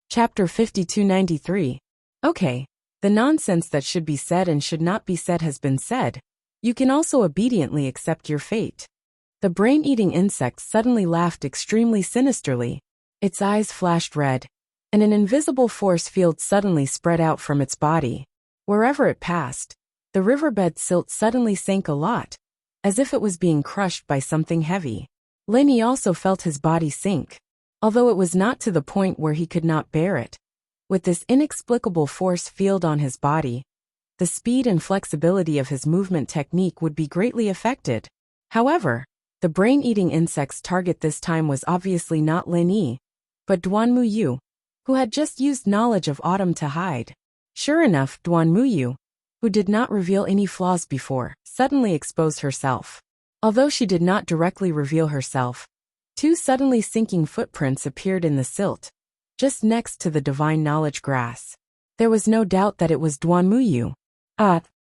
Chapter 5293. Okay. The nonsense that should be said and should not be said has been said. You can also obediently accept your fate. The brain-eating insect suddenly laughed extremely sinisterly. Its eyes flashed red, and an invisible force field suddenly spread out from its body. Wherever it passed, the riverbed silt suddenly sank a lot, as if it was being crushed by something heavy. Linny also felt his body sink, although it was not to the point where he could not bear it. With this inexplicable force field on his body, the speed and flexibility of his movement technique would be greatly affected. However, the brain-eating insect's target this time was obviously not Lin Yi, but Duan Muyu, who had just used knowledge of autumn to hide. Sure enough, Duan Muyu, who did not reveal any flaws before, suddenly exposed herself. Although she did not directly reveal herself, two suddenly sinking footprints appeared in the silt, just next to the divine knowledge grass. There was no doubt that it was Duan Muyu.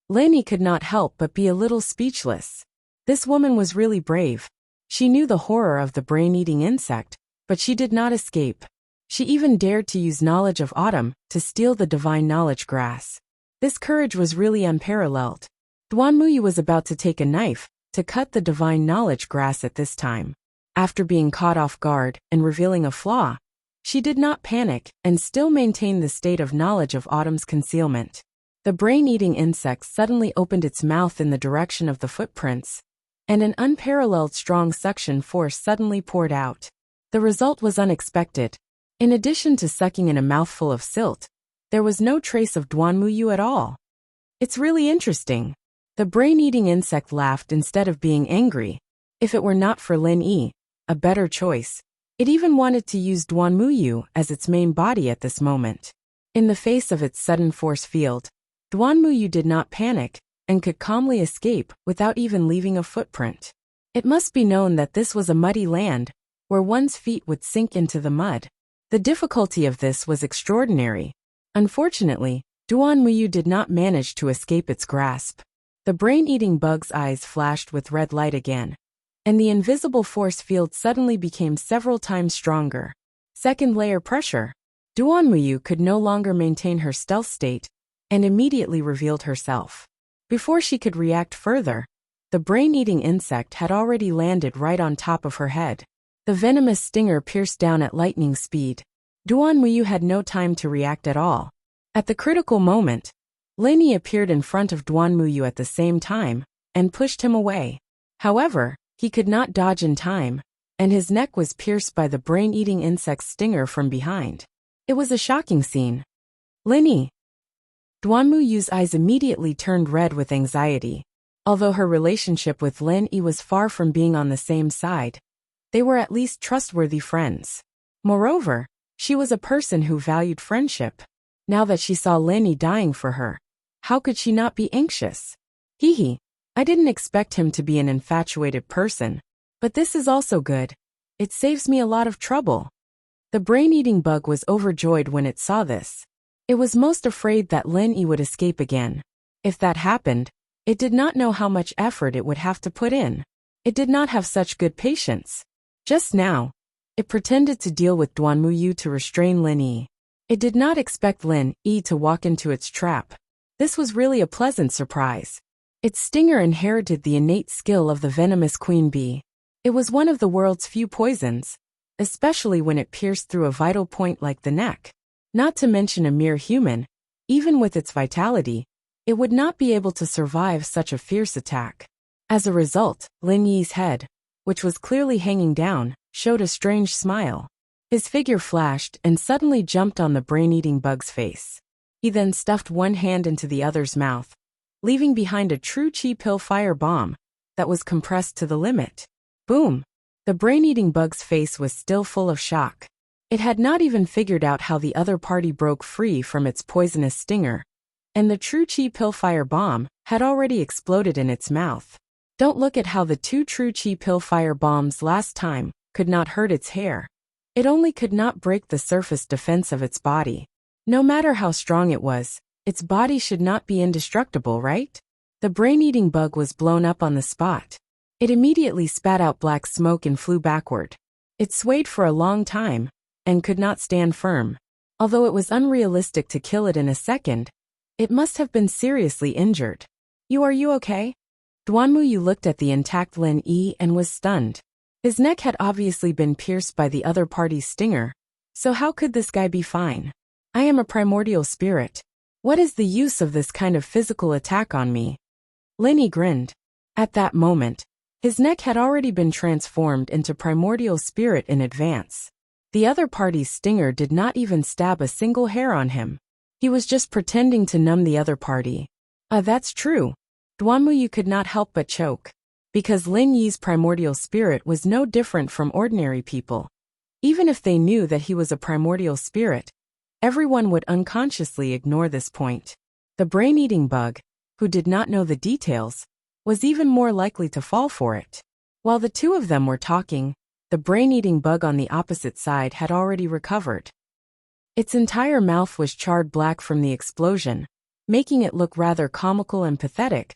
Lin could not help but be a little speechless. This woman was really brave. She knew the horror of the brain-eating insect, but she did not escape. She even dared to use knowledge of autumn to steal the divine knowledge grass. This courage was really unparalleled. Duan Muyu was about to take a knife to cut the divine knowledge grass at this time. After being caught off guard and revealing a flaw, she did not panic and still maintained the state of knowledge of autumn's concealment. The brain-eating insect suddenly opened its mouth in the direction of the footprints, and an unparalleled strong suction force suddenly poured out. The result was unexpected. In addition to sucking in a mouthful of silt, there was no trace of Duan Muyu at all. It's really interesting. The brain-eating insect laughed instead of being angry. If it were not for Lin Yi, a better choice, it even wanted to use Duan Muyu as its main body at this moment. In the face of its sudden force field, Duan Muyu did not panic and could calmly escape without even leaving a footprint. It must be known that this was a muddy land, where one's feet would sink into the mud. The difficulty of this was extraordinary. Unfortunately, Duan Muyu did not manage to escape its grasp. The brain-eating bug's eyes flashed with red light again, and the invisible force field suddenly became several times stronger. Second layer pressure. Duan Muyu could no longer maintain her stealth state, and immediately revealed herself. Before she could react further, the brain-eating insect had already landed right on top of her head. The venomous stinger pierced down at lightning speed. Duan Muyu had no time to react at all. At the critical moment, Lin Yi appeared in front of Duan Muyu at the same time, and pushed him away. However, he could not dodge in time, and his neck was pierced by the brain-eating insect's stinger from behind. It was a shocking scene. Lin Yi. Duan Muyu's eyes immediately turned red with anxiety. Although her relationship with Lin Yi was far from being on the same side, they were at least trustworthy friends. Moreover, she was a person who valued friendship. Now that she saw Lin Yi dying for her, how could she not be anxious? Hee. I didn't expect him to be an infatuated person, but this is also good. It saves me a lot of trouble. The brain-eating bug was overjoyed when it saw this. It was most afraid that Lin Yi would escape again. If that happened, it did not know how much effort it would have to put in. It did not have such good patience. Just now, it pretended to deal with Duan Muyu to restrain Lin Yi. It did not expect Lin Yi to walk into its trap. This was really a pleasant surprise. Its stinger inherited the innate skill of the venomous queen bee. It was one of the world's few poisons, especially when it pierced through a vital point like the neck. Not to mention a mere human, even with its vitality, it would not be able to survive such a fierce attack. As a result, Lin Yi's head, which was clearly hanging down, showed a strange smile. His figure flashed and suddenly jumped on the brain-eating bug's face. He then stuffed one hand into the other's mouth, leaving behind a true chi pill fire bomb that was compressed to the limit. Boom! The brain-eating bug's face was still full of shock. It had not even figured out how the other party broke free from its poisonous stinger, and the true chi pill fire bomb had already exploded in its mouth. Don't look at how the two true chi pill fire bombs last time could not hurt its hair. It only could not break the surface defense of its body. No matter how strong it was, its body should not be indestructible, right? The brain-eating bug was blown up on the spot. It immediately spat out black smoke and flew backward. It swayed for a long time, and could not stand firm. Although it was unrealistic to kill it in a second, it must have been seriously injured. Are you okay? Duanmuyu looked at the intact Lin Yi and was stunned. His neck had obviously been pierced by the other party's stinger, so how could this guy be fine? I am a primordial spirit. What is the use of this kind of physical attack on me? Lin Yi grinned. At that moment, his neck had already been transformed into primordial spirit in advance. The other party's stinger did not even stab a single hair on him. He was just pretending to numb the other party. That's true. Duanmuyu could not help but choke. Because Lin Yi's primordial spirit was no different from ordinary people. Even if they knew that he was a primordial spirit, everyone would unconsciously ignore this point. The brain-eating bug, who did not know the details, was even more likely to fall for it. While the two of them were talking, the brain-eating bug on the opposite side had already recovered. Its entire mouth was charred black from the explosion, making it look rather comical and pathetic,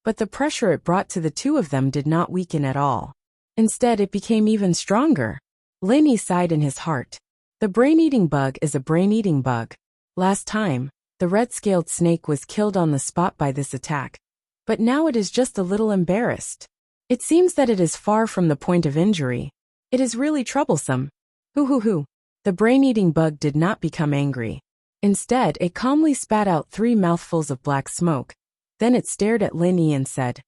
but the pressure it brought to the two of them did not weaken at all. Instead, it became even stronger. Lin Yi sighed in his heart. The brain-eating bug is a brain-eating bug. Last time, the red-scaled snake was killed on the spot by this attack, but now it is just a little embarrassed. It seems that it is far from the point of injury. It is really troublesome. Hoo. The brain-eating bug did not become angry. Instead, it calmly spat out 3 mouthfuls of black smoke. Then it stared at Lin Yi and said,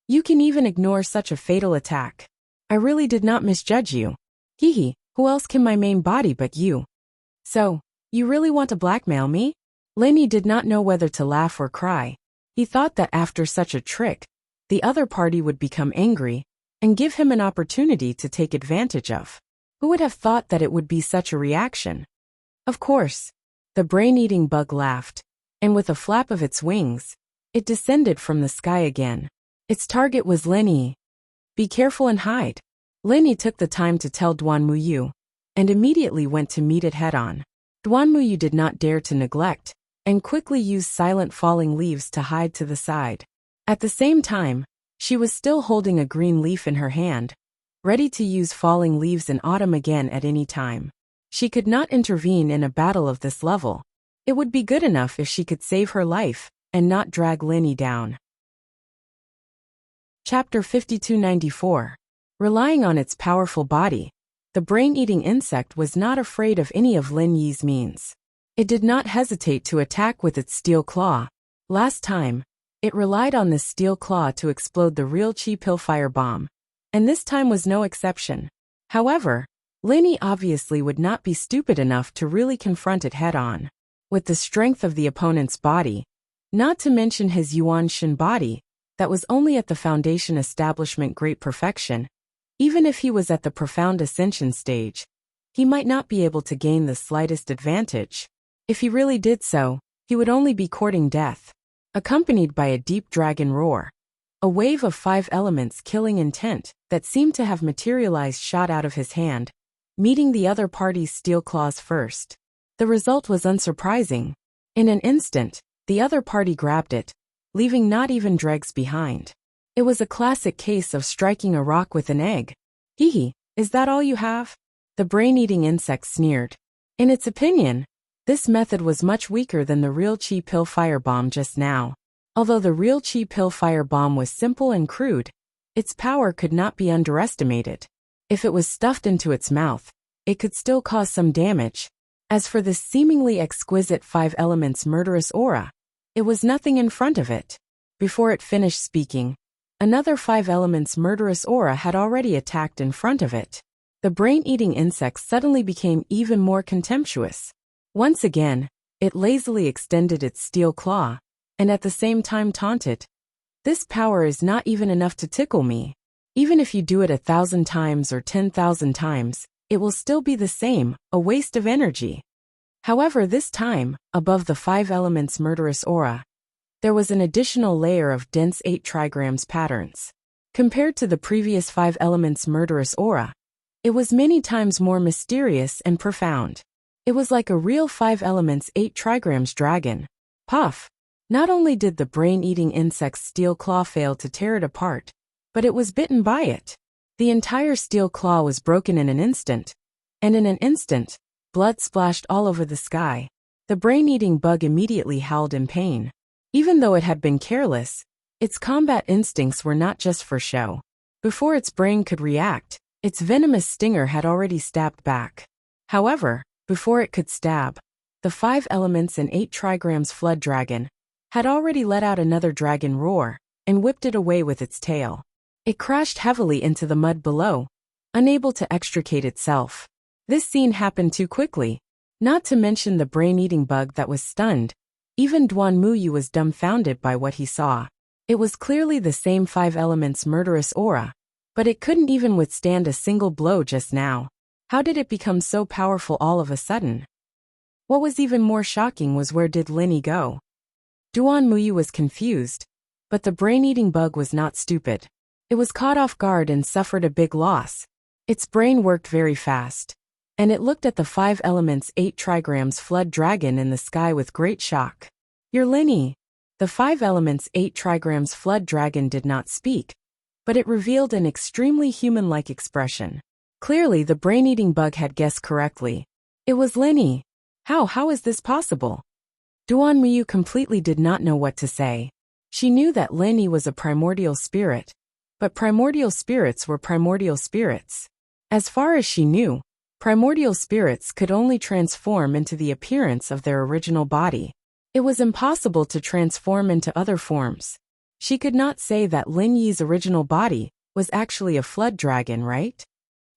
"You can even ignore such a fatal attack. I really did not misjudge you. Hehe, who else can my main body but you? So, you really want to blackmail me?" Lin Yi did not know whether to laugh or cry. He thought that after such a trick, the other party would become angry and give him an opportunity to take advantage of. Who would have thought that it would be such a reaction? Of course. The brain-eating bug laughed, and with a flap of its wings, it descended from the sky again. Its target was Lin Yi. Be careful and hide. Lin Yi took the time to tell Duanmuyu, and immediately went to meet it head-on. Duanmuyu did not dare to neglect, and quickly used silent falling leaves to hide to the side. At the same time, she was still holding a green leaf in her hand, ready to use falling leaves in autumn again at any time. She could not intervene in a battle of this level. It would be good enough if she could save her life, and not drag Lin Yi down. Chapter 5294. Relying on its powerful body, the brain-eating insect was not afraid of any of Lin Yi's means. It did not hesitate to attack with its steel claw. Last time, it relied on this steel claw to explode the real Chi Pillfire bomb, and this time was no exception. However, Lin Yi obviously would not be stupid enough to really confront it head-on. With the strength of the opponent's body, not to mention his Yuan Shin body, that was only at the Foundation establishment great perfection, even if he was at the profound ascension stage, he might not be able to gain the slightest advantage. If he really did so, he would only be courting death. Accompanied by a deep dragon roar, a wave of 5 elements killing intent that seemed to have materialized shot out of his hand, meeting the other party's steel claws first. The result was unsurprising. In an instant, the other party grabbed it, leaving not even dregs behind. It was a classic case of striking a rock with an egg. Hehe, is that all you have? The brain-eating insect sneered. In its opinion, this method was much weaker than the real Chi Pillfire bomb just now. Although the real Chi Pillfire bomb was simple and crude, its power could not be underestimated. If it was stuffed into its mouth, it could still cause some damage. As for this seemingly exquisite 5 elements murderous aura, it was nothing in front of it. Before it finished speaking, another 5 elements murderous aura had already attacked in front of it. The brain-eating insect suddenly became even more contemptuous. Once again, it lazily extended its steel claw, and at the same time taunted. This power is not even enough to tickle me. Even if you do it 1,000 times or 10,000 times, it will still be the same, a waste of energy. However, this time, above the 5 elements murderous aura, there was an additional layer of dense 8 trigrams patterns. Compared to the previous 5 elements murderous aura, it was many times more mysterious and profound. It was like a real 5 elements 8 trigrams dragon. Puff! Not only did the brain-eating insect's steel claw fail to tear it apart, but it was bitten by it. The entire steel claw was broken in an instant, and in an instant, Blood splashed all over the sky. The brain-eating bug immediately howled in pain. Even though it had been careless, its combat instincts were not just for show. Before its brain could react, its venomous stinger had already stabbed back. However, before it could stab, the 5 elements and 8 trigrams flood dragon had already let out another dragon roar and whipped it away with its tail. It crashed heavily into the mud below, unable to extricate itself. This scene happened too quickly, not to mention the brain-eating bug that was stunned. Even Duan Muyu was dumbfounded by what he saw. It was clearly the same 5 elements murderous aura, but it couldn't even withstand a single blow just now. How did it become so powerful all of a sudden? What was even more shocking was where did Linny go? Duan Muyu was confused, but the brain-eating bug was not stupid. It was caught off guard and suffered a big loss. Its brain worked very fast, and it looked at the 5 elements 8 trigrams flood dragon in the sky with great shock. "You're Linny." The 5 elements 8 trigrams flood dragon did not speak, but it revealed an extremely human-like expression. Clearly the brain-eating bug had guessed correctly. It was Linny. How is this possible? Duan Muyu completely did not know what to say. She knew that Linny was a primordial spirit, but primordial spirits were primordial spirits. As far as she knew, primordial spirits could only transform into the appearance of their original body. It was impossible to transform into other forms. She could not say that Lin Yi's original body was actually a flood dragon, right?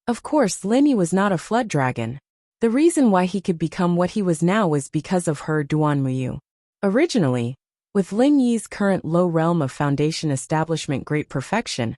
Of course, Linny was not a flood dragon. The reason why he could become what he was now was because of her Duan Muyu. Originally, with Lin Yi's current low realm of foundation establishment great perfection,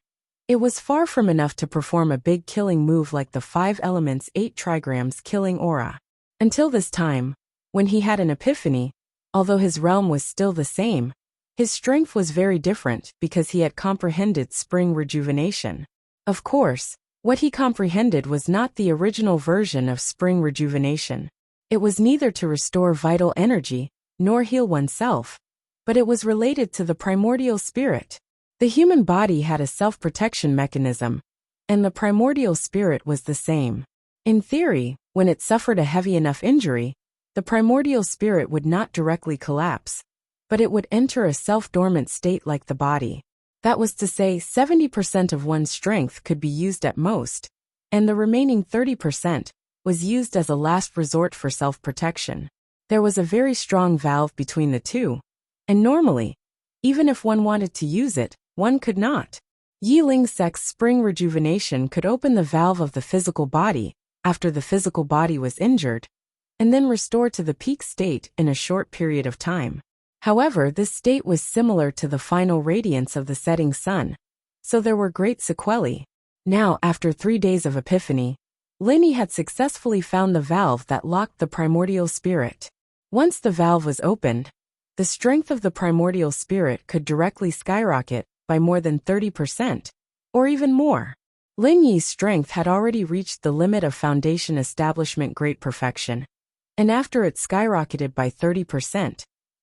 it was far from enough to perform a big killing move like the 5 elements 8 trigrams killing aura. Until this time, when he had an epiphany, although his realm was still the same, his strength was very different because he had comprehended spring rejuvenation. Of course, what he comprehended was not the original version of spring rejuvenation. It was neither to restore vital energy, nor heal oneself, but it was related to the primordial spirit. The human body had a self-protection mechanism, and the primordial spirit was the same. In theory, when it suffered a heavy enough injury, the primordial spirit would not directly collapse, but it would enter a self-dormant state like the body. That was to say, 70% of one's strength could be used at most, and the remaining 30% was used as a last resort for self-protection. There was a very strong valve between the two, and normally, even if one wanted to use it, one could not. Yi Ling Sek's spring rejuvenation could open the valve of the physical body after the physical body was injured, and then restore to the peak state in a short period of time. However, this state was similar to the final radiance of the setting sun, so there were great sequelae. Now, after 3 days of epiphany, Linny had successfully found the valve that locked the primordial spirit. Once the valve was opened, the strength of the primordial spirit could directly skyrocket by more than 30%, or even more. Lin Yi's strength had already reached the limit of foundation establishment great perfection, and after it skyrocketed by 30%,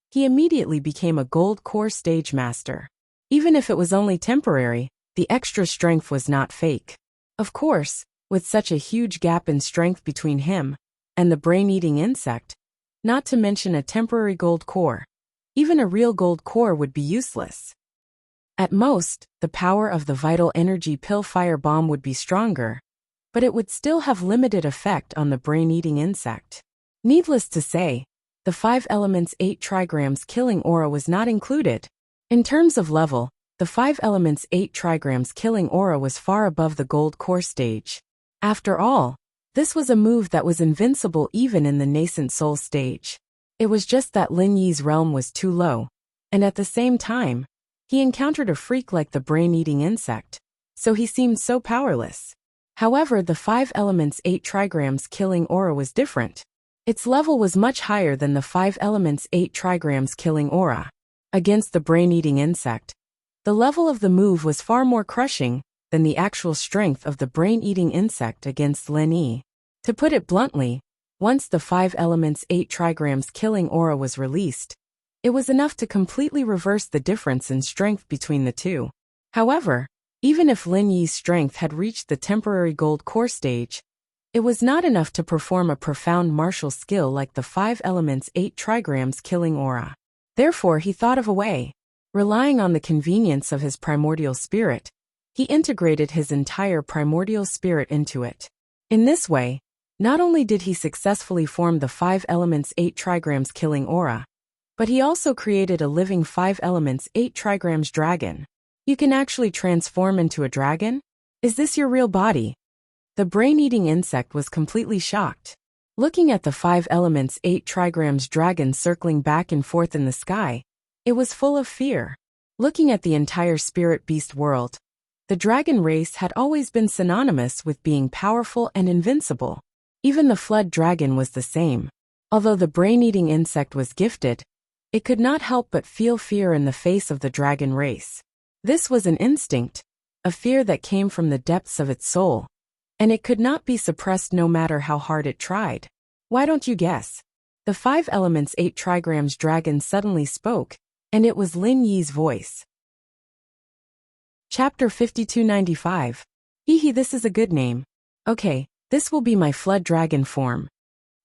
he immediately became a gold core stage master. Even if it was only temporary, the extra strength was not fake. Of course, with such a huge gap in strength between him and the brain-eating insect, not to mention a temporary gold core, even a real gold core would be useless. At most, the power of the vital energy pill fire bomb would be stronger, but it would still have limited effect on the brain-eating insect. Needless to say, the 5 elements 8 trigrams killing aura was not included. In terms of level, the 5 elements 8 trigrams killing aura was far above the gold core stage. After all, this was a move that was invincible even in the nascent soul stage. It was just that Lin Yi's realm was too low, and at the same time, he encountered a freak like the brain-eating insect, so he seemed so powerless. However, the 5 elements 8 trigrams killing aura was different. Its level was much higher than the 5 elements 8 trigrams killing aura. Against the brain-eating insect, the level of the move was far more crushing than the actual strength of the brain-eating insect against Lin Yi. To put it bluntly, once the 5 elements 8 trigrams killing aura was released, it was enough to completely reverse the difference in strength between the two. However, even if Lin Yi's strength had reached the temporary gold core stage, It was not enough to perform a profound martial skill like the 5 elements 8 trigrams killing aura. Therefore he thought of a way. Relying on the convenience of his primordial spirit, he integrated his entire primordial spirit into it. In this way, not only did he successfully form the 5 elements 8 trigrams killing aura, but he also created a living 5 elements 8 trigrams dragon. You can actually transform into a dragon? Is this your real body? The brain-eating insect was completely shocked. Looking at the 5 elements 8 trigrams dragon circling back and forth in the sky, it was full of fear. Looking at the entire spirit beast world, the dragon race had always been synonymous with being powerful and invincible. Even the flood dragon was the same. Although the brain-eating insect was gifted, it could not help but feel fear in the face of the dragon race. This was an instinct, a fear that came from the depths of its soul, and it could not be suppressed no matter how hard it tried. Why don't you guess? The 5 elements 8 trigrams dragon suddenly spoke, and it was Lin Yi's voice. Chapter 5295. Hehe, this is a good name. Okay, this will be my flood dragon form.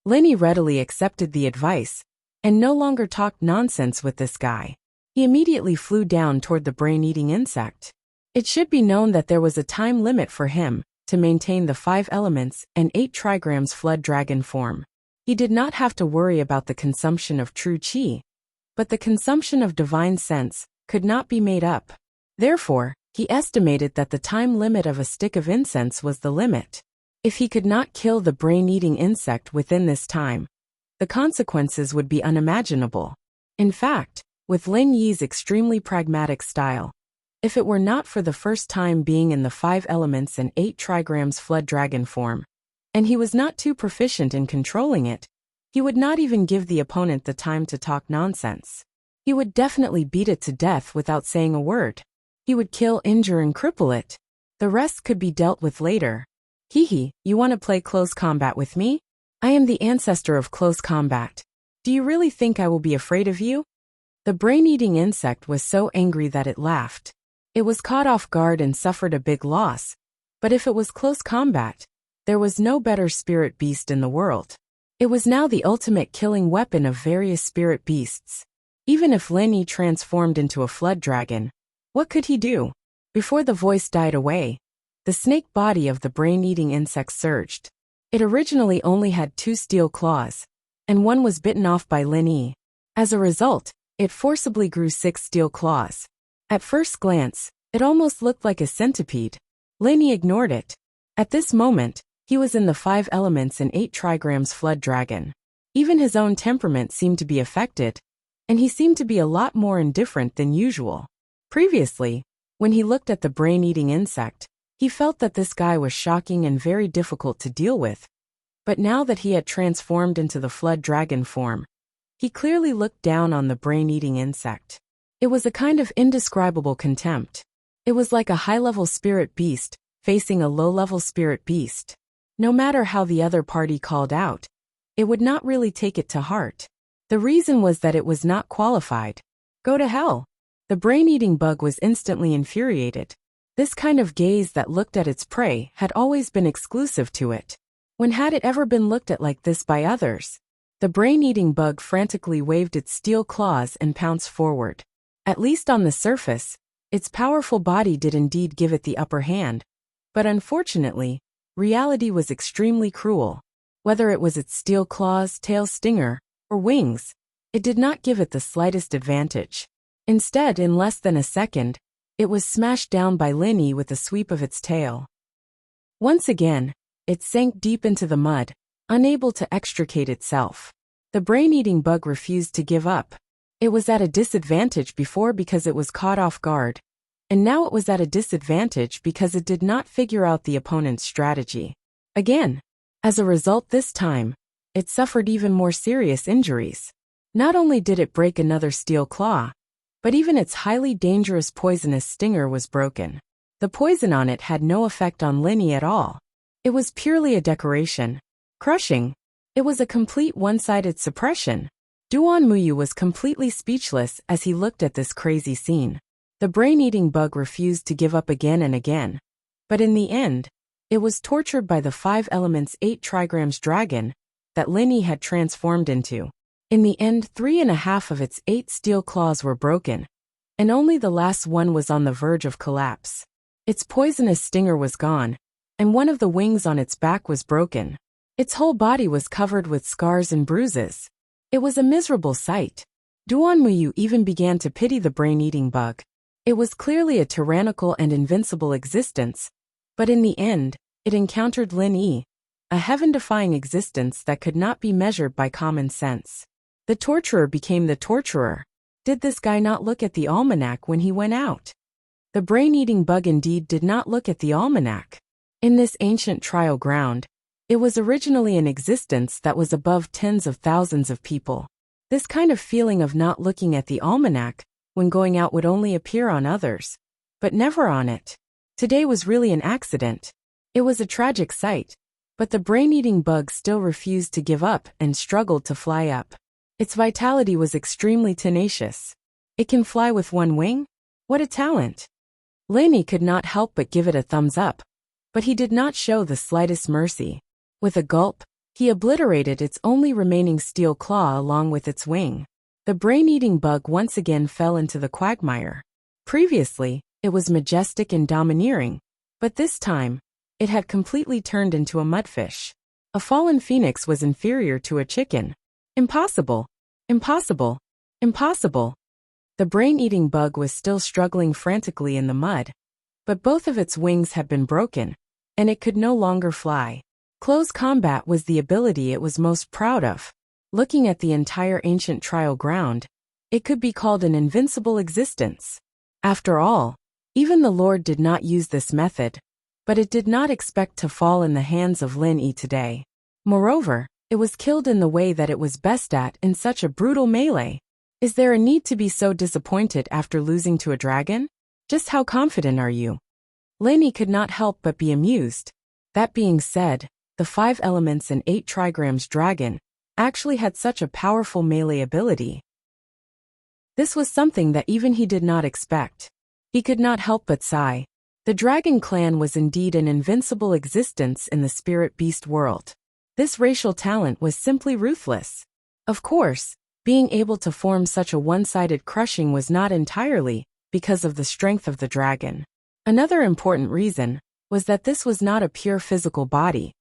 Lin Yi readily accepted the advice, and no longer talked nonsense with this guy. He immediately flew down toward the brain-eating insect. It should be known that there was a time limit for him to maintain the 5 elements and 8 trigrams flood dragon form. He did not have to worry about the consumption of true qi, but the consumption of divine sense could not be made up. Therefore, he estimated that the time limit of a stick of incense was the limit. If he could not kill the brain-eating insect within this time, the consequences would be unimaginable. In fact, with Lin Yi's extremely pragmatic style, if it were not for the first time being in the 5 elements and 8 trigrams flood dragon form, and he was not too proficient in controlling it, he would not even give the opponent the time to talk nonsense. He would definitely beat it to death without saying a word. He would kill, injure, and cripple it. The rest could be dealt with later. Hehe, you want to play close combat with me? I am the ancestor of close combat. Do you really think I will be afraid of you? The brain-eating insect was so angry that it laughed. It was caught off guard and suffered a big loss, but if it was close combat, there was no better spirit beast in the world. It was now the ultimate killing weapon of various spirit beasts. Even if Lin Yi transformed into a flood dragon, what could he do? Before the voice died away, the snake body of the brain-eating insect surged. It originally only had 2 steel claws, and one was bitten off by Lin Yi. As a result, it forcibly grew 6 steel claws. At first glance, it almost looked like a centipede. Lin Yi ignored it. At this moment, he was in the 5 elements and 8 trigrams flood dragon. Even his own temperament seemed to be affected, and he seemed to be a lot more indifferent than usual. Previously, when he looked at the brain-eating insect, he felt that this guy was shocking and very difficult to deal with. But now that he had transformed into the flood dragon form, he clearly looked down on the brain-eating insect. It was a kind of indescribable contempt. It was like a high-level spirit beast facing a low-level spirit beast. No matter how the other party called out, it would not really take it to heart. The reason was that it was not qualified. Go to hell. The brain-eating bug was instantly infuriated. This kind of gaze that looked at its prey had always been exclusive to it. When had it ever been looked at like this by others? The brain-eating bug frantically waved its steel claws and pounced forward. At least on the surface, its powerful body did indeed give it the upper hand. But unfortunately, reality was extremely cruel. Whether it was its steel claws, tail stinger, or wings, it did not give it the slightest advantage. Instead, in less than a second, it was smashed down by Lin Yi with a sweep of its tail. Once again, it sank deep into the mud, unable to extricate itself. The brain-eating bug refused to give up. It was at a disadvantage before because it was caught off guard, and now it was at a disadvantage because it did not figure out the opponent's strategy. Again, as a result this time, it suffered even more serious injuries. Not only did it break another steel claw, but even its highly dangerous poisonous stinger was broken. The poison on it had no effect on Lin Yi at all. It was purely a decoration. Crushing. It was a complete one-sided suppression. Duan Muyu was completely speechless as he looked at this crazy scene. The brain-eating bug refused to give up again and again. But in the end, It was tortured by the 5 elements 8 trigrams dragon that Lin Yi had transformed into. In the end, 3.5 of its 8 steel claws were broken, and only the last one was on the verge of collapse. Its poisonous stinger was gone, and one of the wings on its back was broken. Its whole body was covered with scars and bruises. It was a miserable sight. Duan Muyu even began to pity the brain-eating bug. It was clearly a tyrannical and invincible existence, but in the end, it encountered Lin Yi, a heaven-defying existence that could not be measured by common sense. The torturer became the torturer. Did this guy not look at the almanac when he went out? The brain-eating bug indeed did not look at the almanac. In this ancient trial ground, it was originally an existence that was above tens of thousands of people. This kind of feeling of not looking at the almanac when going out would only appear on others, but never on it. Today was really an accident. It was a tragic sight, but the brain-eating bug still refused to give up and struggled to fly up. Its vitality was extremely tenacious. It can fly with one wing? What a talent! Lin Yi could not help but give it a thumbs up, but he did not show the slightest mercy. With a gulp, he obliterated its only remaining steel claw along with its wing. The brain-eating bug once again fell into the quagmire. Previously, it was majestic and domineering, but this time, it had completely turned into a mudfish. A fallen phoenix was inferior to a chicken. Impossible! Impossible! Impossible! The brain-eating bug was still struggling frantically in the mud, but both of its wings had been broken, and it could no longer fly. Close combat was the ability it was most proud of. Looking at the entire ancient trial ground, it could be called an invincible existence. After all, even the Lord did not use this method, but it did not expect to fall in the hands of Lin Yi today. Moreover, it was killed in the way that it was best at in such a brutal melee. Is there a need to be so disappointed after losing to a dragon? Just how confident are you? Lin Yi could not help but be amused. That being said, the 5 elements and 8 trigrams dragon actually had such a powerful melee ability. This was something that even he did not expect. He could not help but sigh. The dragon clan was indeed an invincible existence in the spirit beast world. This racial talent was simply ruthless. Of course, being able to form such a one-sided crushing was not entirely because of the strength of the dragon. Another important reason was that this was not a pure physical body,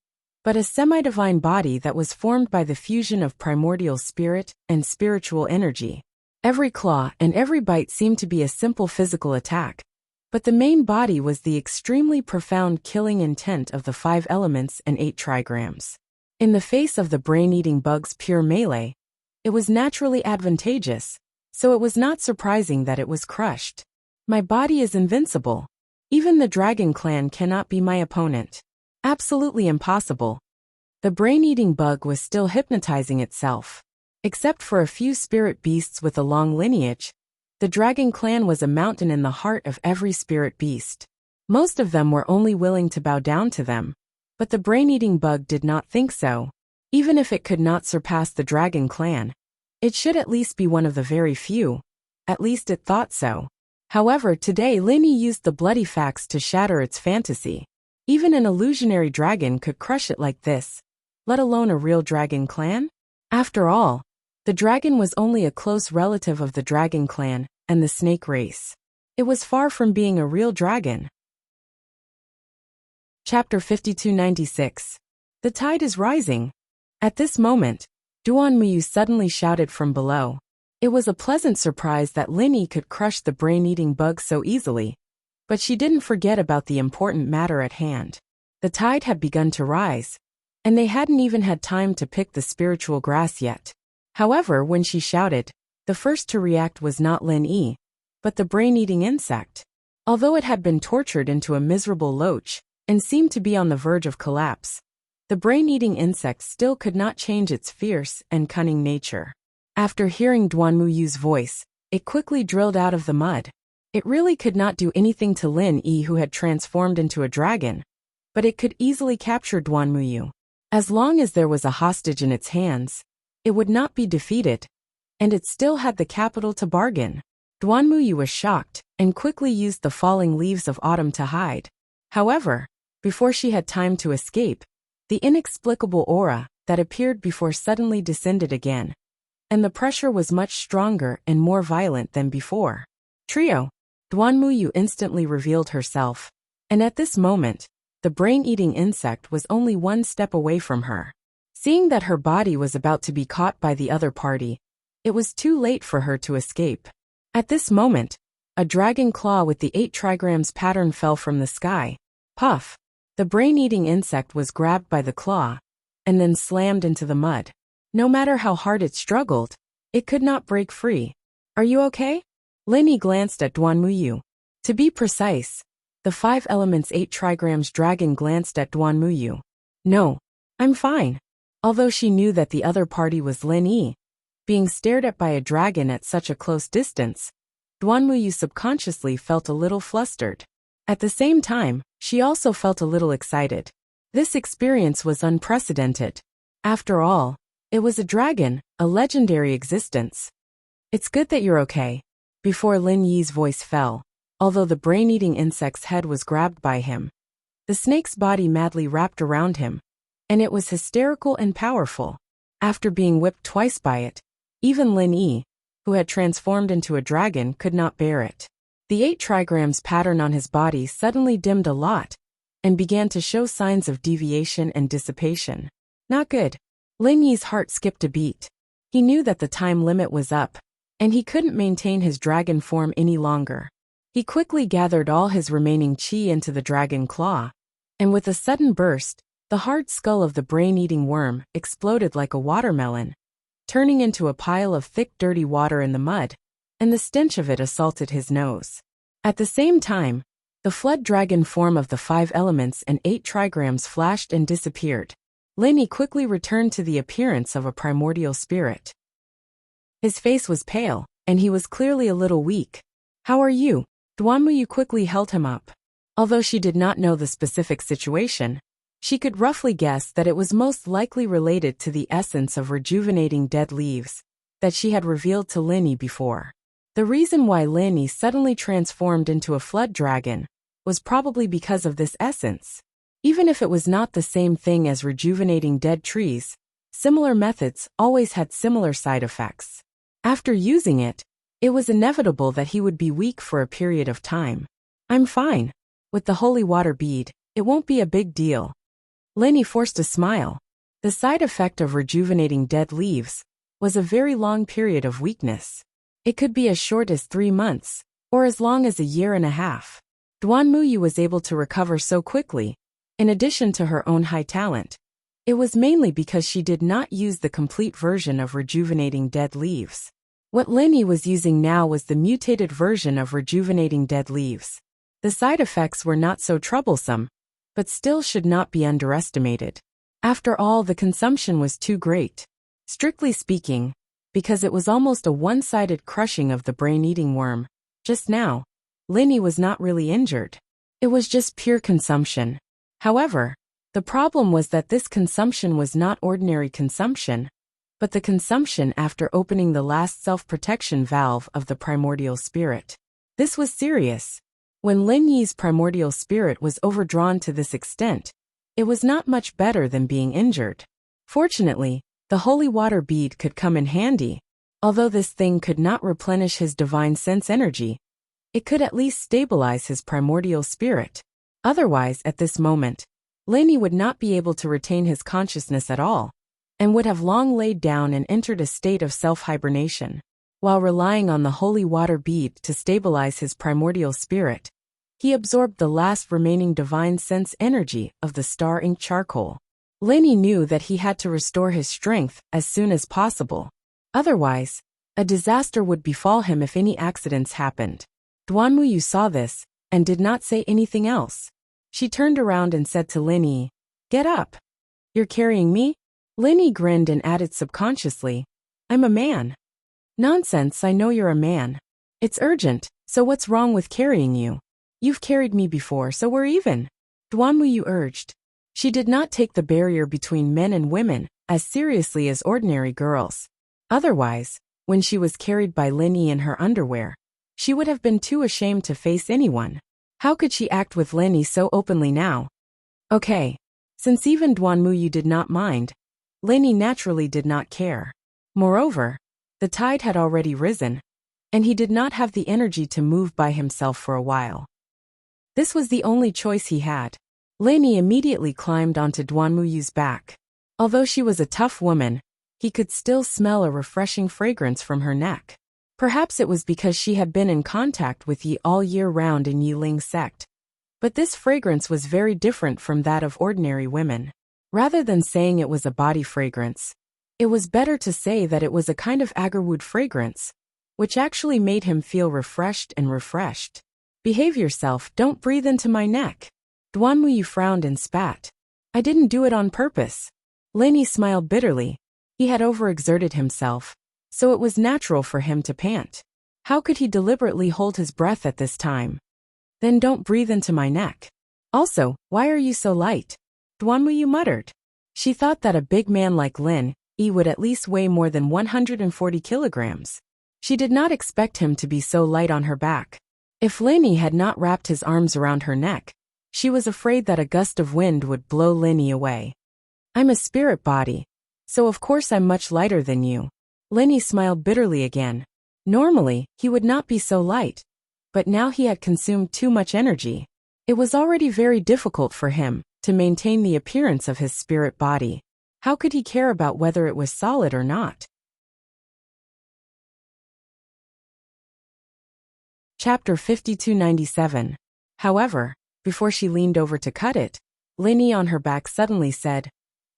but a semi-divine body that was formed by the fusion of primordial spirit and spiritual energy. Every claw and every bite seemed to be a simple physical attack, but the main body was the extremely profound killing intent of the 5 elements and 8 trigrams. In the face of the brain-eating bug's pure melee, it was naturally advantageous, so it was not surprising that it was crushed. My body is invincible. Even the dragon clan cannot be my opponent. Absolutely impossible. The brain-eating bug was still hypnotizing itself. Except for a few spirit beasts with a long lineage, the dragon clan was a mountain in the heart of every spirit beast. Most of them were only willing to bow down to them, but the brain-eating bug did not think so. Even if it could not surpass the dragon clan, it should at least be one of the very few. At least it thought so. However, today Lin Yi used the bloody facts to shatter its fantasy. Even an illusionary dragon could crush it like this, let alone a real dragon clan? After all, the dragon was only a close relative of the dragon clan and the snake race. It was far from being a real dragon. Chapter 5296. The tide is rising. At this moment, Duan Muyu suddenly shouted from below. It was a pleasant surprise that Lin Yi could crush the brain-eating bug so easily, but she didn't forget about the important matter at hand. The tide had begun to rise, and they hadn't even had time to pick the spiritual grass yet. However, when she shouted, the first to react was not Lin Yi, but the brain-eating insect. Although it had been tortured into a miserable loach and seemed to be on the verge of collapse, the brain-eating insect still could not change its fierce and cunning nature. After hearing Duan Muyu's voice, it quickly drilled out of the mud. It really could not do anything to Lin Yi, who had transformed into a dragon, but it could easily capture Duan Muyu. As long as there was a hostage in its hands, it would not be defeated, and it still had the capital to bargain. Duan Muyu was shocked and quickly used the falling leaves of autumn to hide. However, Before she had time to escape, the inexplicable aura that appeared before suddenly descended again, and the pressure was much stronger and more violent than before. Trio. Duanmuyu instantly revealed herself, and at this moment, the brain-eating insect was only one step away from her. Seeing that her body was about to be caught by the other party, it was too late for her to escape. At this moment, a dragon claw with the 8 trigrams pattern fell from the sky. Puff! The brain-eating insect was grabbed by the claw, and then slammed into the mud. No matter how hard it struggled, it could not break free. Are you okay? Linny glanced at Duanmuyu. To be precise, the 5 elements 8 trigrams dragon glanced at Duanmuyu. No, I'm fine. Although she knew that the other party was Lin Yi, being stared at by a dragon at such a close distance, Duanmuyu subconsciously felt a little flustered. At the same time, she also felt a little excited. This experience was unprecedented. After all, it was a dragon, a legendary existence. It's good that you're okay. Before Lin Yi's voice fell, although the brain-eating insect's head was grabbed by him, the snake's body madly wrapped around him, and it was hysterical and powerful. After being whipped twice by it, even Lin Yi, who had transformed into a dragon, could not bear it. The 8 trigrams pattern on his body suddenly dimmed a lot, and began to show signs of deviation and dissipation. Not good. Lin Yi's heart skipped a beat. He knew that the time limit was up, and he couldn't maintain his dragon form any longer. He quickly gathered all his remaining qi into the dragon claw, and with a sudden burst, the hard skull of the brain-eating worm exploded like a watermelon, turning into a pile of thick dirty water in the mud, and the stench of it assaulted his nose. At the same time, the flood dragon form of the 5 elements and 8 trigrams flashed and disappeared. Lin Yi quickly returned to the appearance of a primordial spirit. His face was pale, and he was clearly a little weak. How are you? Duanmuyu quickly held him up. Although she did not know the specific situation, she could roughly guess that it was most likely related to the essence of rejuvenating dead leaves that she had revealed to Lin Yi before. The reason why Lin Yi suddenly transformed into a flood dragon was probably because of this essence. Even if it was not the same thing as rejuvenating dead trees, similar methods always had similar side effects. After using it, it was inevitable that he would be weak for a period of time. I'm fine. With the holy water bead, it won't be a big deal. Lin Yi forced a smile. The side effect of rejuvenating dead leaves was a very long period of weakness. It could be as short as 3 months, or as long as a year and a half. Duanmuyu was able to recover so quickly, in addition to her own high talent. It was mainly because she did not use the complete version of rejuvenating dead leaves. What Lin Yi was using now was the mutated version of rejuvenating dead leaves. The side effects were not so troublesome, but still should not be underestimated. After all, the consumption was too great. Strictly speaking, because it was almost a one-sided crushing of the brain-eating worm. Just now, Lin Yi was not really injured. It was just pure consumption. However, the problem was that this consumption was not ordinary consumption, but the consumption after opening the last self-protection valve of the primordial spirit. This was serious. When Lin Yi's primordial spirit was overdrawn to this extent, it was not much better than being injured. Fortunately, the holy water bead could come in handy. Although this thing could not replenish his divine sense energy, it could at least stabilize his primordial spirit. Otherwise, at this moment, Lin Yi would not be able to retain his consciousness at all, and would have long laid down and entered a state of self-hibernation. While relying on the holy water bead to stabilize his primordial spirit, he absorbed the last remaining divine sense energy of the star ink charcoal. Lin Yi knew that he had to restore his strength as soon as possible. Otherwise, a disaster would befall him if any accidents happened. Duanmuyu saw this, and did not say anything else. She turned around and said to Lin Yi, "Get up. You're carrying me?" Lin Yi grinned and added subconsciously, "I'm a man." "Nonsense, I know you're a man. It's urgent, so what's wrong with carrying you? You've carried me before, so we're even," Duanmuyu urged. She did not take the barrier between men and women as seriously as ordinary girls. Otherwise, when she was carried by Lin Yi in her underwear, she would have been too ashamed to face anyone. How could she act with Lin Yi so openly now? Okay. Since even Duan Muyu did not mind, Lenny naturally did not care. Moreover, the tide had already risen, and he did not have the energy to move by himself for a while. This was the only choice he had. Lenny immediately climbed onto Duan Muyu's back. Although she was a tough woman, he could still smell a refreshing fragrance from her neck. Perhaps it was because she had been in contact with Yi all year round in Yiling's sect. But this fragrance was very different from that of ordinary women. Rather than saying it was a body fragrance, it was better to say that it was a kind of agarwood fragrance, which actually made him feel refreshed and refreshed. Behave yourself, don't breathe into my neck. Duan Muyu frowned and spat. I didn't do it on purpose. Lenny smiled bitterly. He had overexerted himself, so it was natural for him to pant. How could he deliberately hold his breath at this time? Then don't breathe into my neck. Also, why are you so light? Duan Muyu muttered. She thought that a big man like Lin Yi would at least weigh more than 140 kilograms. She did not expect him to be so light on her back. If Lin Yi had not wrapped his arms around her neck, she was afraid that a gust of wind would blow Lin Yi away. I'm a spirit body, so of course I'm much lighter than you. Lin Yi smiled bitterly again. Normally, he would not be so light, but now he had consumed too much energy. It was already very difficult for him to maintain the appearance of his spirit body. How could he care about whether it was solid or not? Chapter 5297. However, before she leaned over to cut it, Lin Yi on her back suddenly said,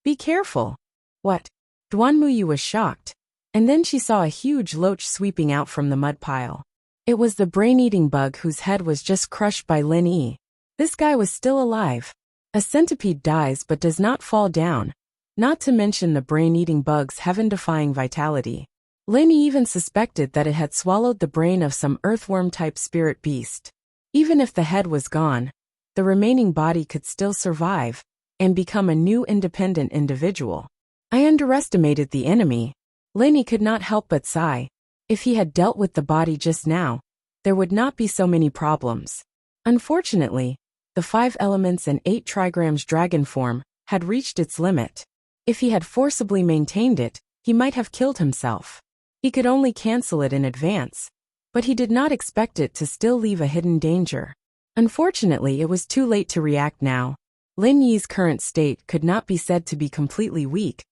Be careful. What? Duan Muyu was shocked, and then she saw a huge loach sweeping out from the mud pile. It was the brain-eating bug whose head was just crushed by Lin Yi. This guy was still alive. A centipede dies but does not fall down, not to mention the brain-eating bug's heaven-defying vitality. Lin Yi even suspected that it had swallowed the brain of some earthworm-type spirit beast. Even if the head was gone, the remaining body could still survive and become a new independent individual. I underestimated the enemy. Lin Yi could not help but sigh. If he had dealt with the body just now, there would not be so many problems. Unfortunately, the 5 elements and 8 trigrams dragon form had reached its limit. If he had forcibly maintained it, he might have killed himself. He could only cancel it in advance, but he did not expect it to still leave a hidden danger. Unfortunately, it was too late to react now. Lin Yi's current state could not be said to be completely weak,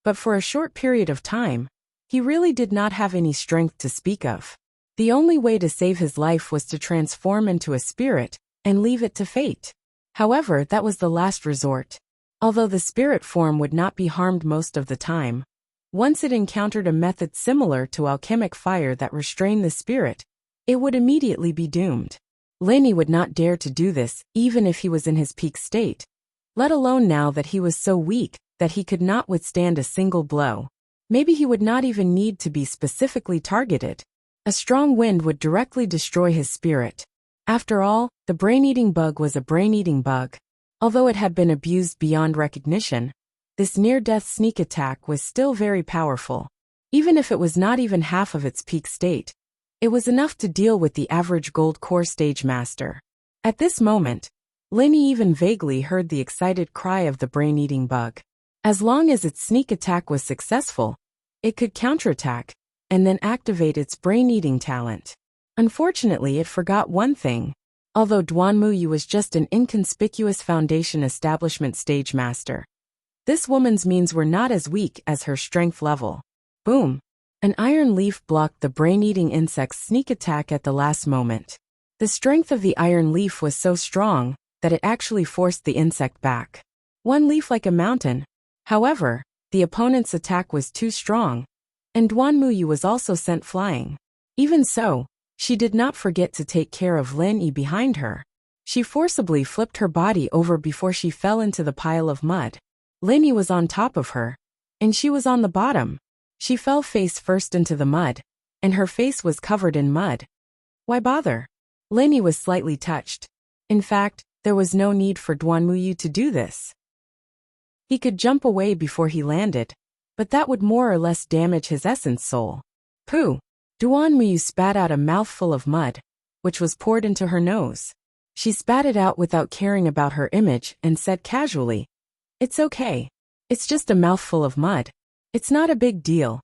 but for a short period of time, he really did not have any strength to speak of. The only way to save his life was to transform into a spirit and leave it to fate. However, that was the last resort. Although the spirit form would not be harmed most of the time, once it encountered a method similar to alchemic fire that restrained the spirit, it would immediately be doomed. Lin Yi would not dare to do this even if he was in his peak state, let alone now that he was so weak that he could not withstand a single blow. Maybe he would not even need to be specifically targeted. A strong wind would directly destroy his spirit. After all, the brain-eating bug was a brain-eating bug. Although it had been abused beyond recognition, this near-death sneak attack was still very powerful. Even if it was not even half of its peak state, it was enough to deal with the average gold core stage master. At this moment, Lin Yi even vaguely heard the excited cry of the brain-eating bug. As long as its sneak attack was successful, it could counterattack and then activate its brain-eating talent. Unfortunately, it forgot one thing. Although Duan Muyu was just an inconspicuous foundation establishment stage master, this woman's means were not as weak as her strength level. Boom! An iron leaf blocked the brain-eating insect's sneak attack at the last moment. The strength of the iron leaf was so strong that it actually forced the insect back. One leaf like a mountain. However, the opponent's attack was too strong, and Duan Muyu was also sent flying. Even so, she did not forget to take care of Lin Yi behind her. She forcibly flipped her body over before she fell into the pile of mud. Lin Yi was on top of her, and she was on the bottom. She fell face first into the mud, and her face was covered in mud. Why bother? Lin Yi was slightly touched. In fact, there was no need for Duan Muyu to do this. He could jump away before he landed, but that would more or less damage his essence soul. Pooh! Duan Muyu spat out a mouthful of mud, which was poured into her nose. She spat it out without caring about her image and said casually, "It's okay. It's just a mouthful of mud. It's not a big deal."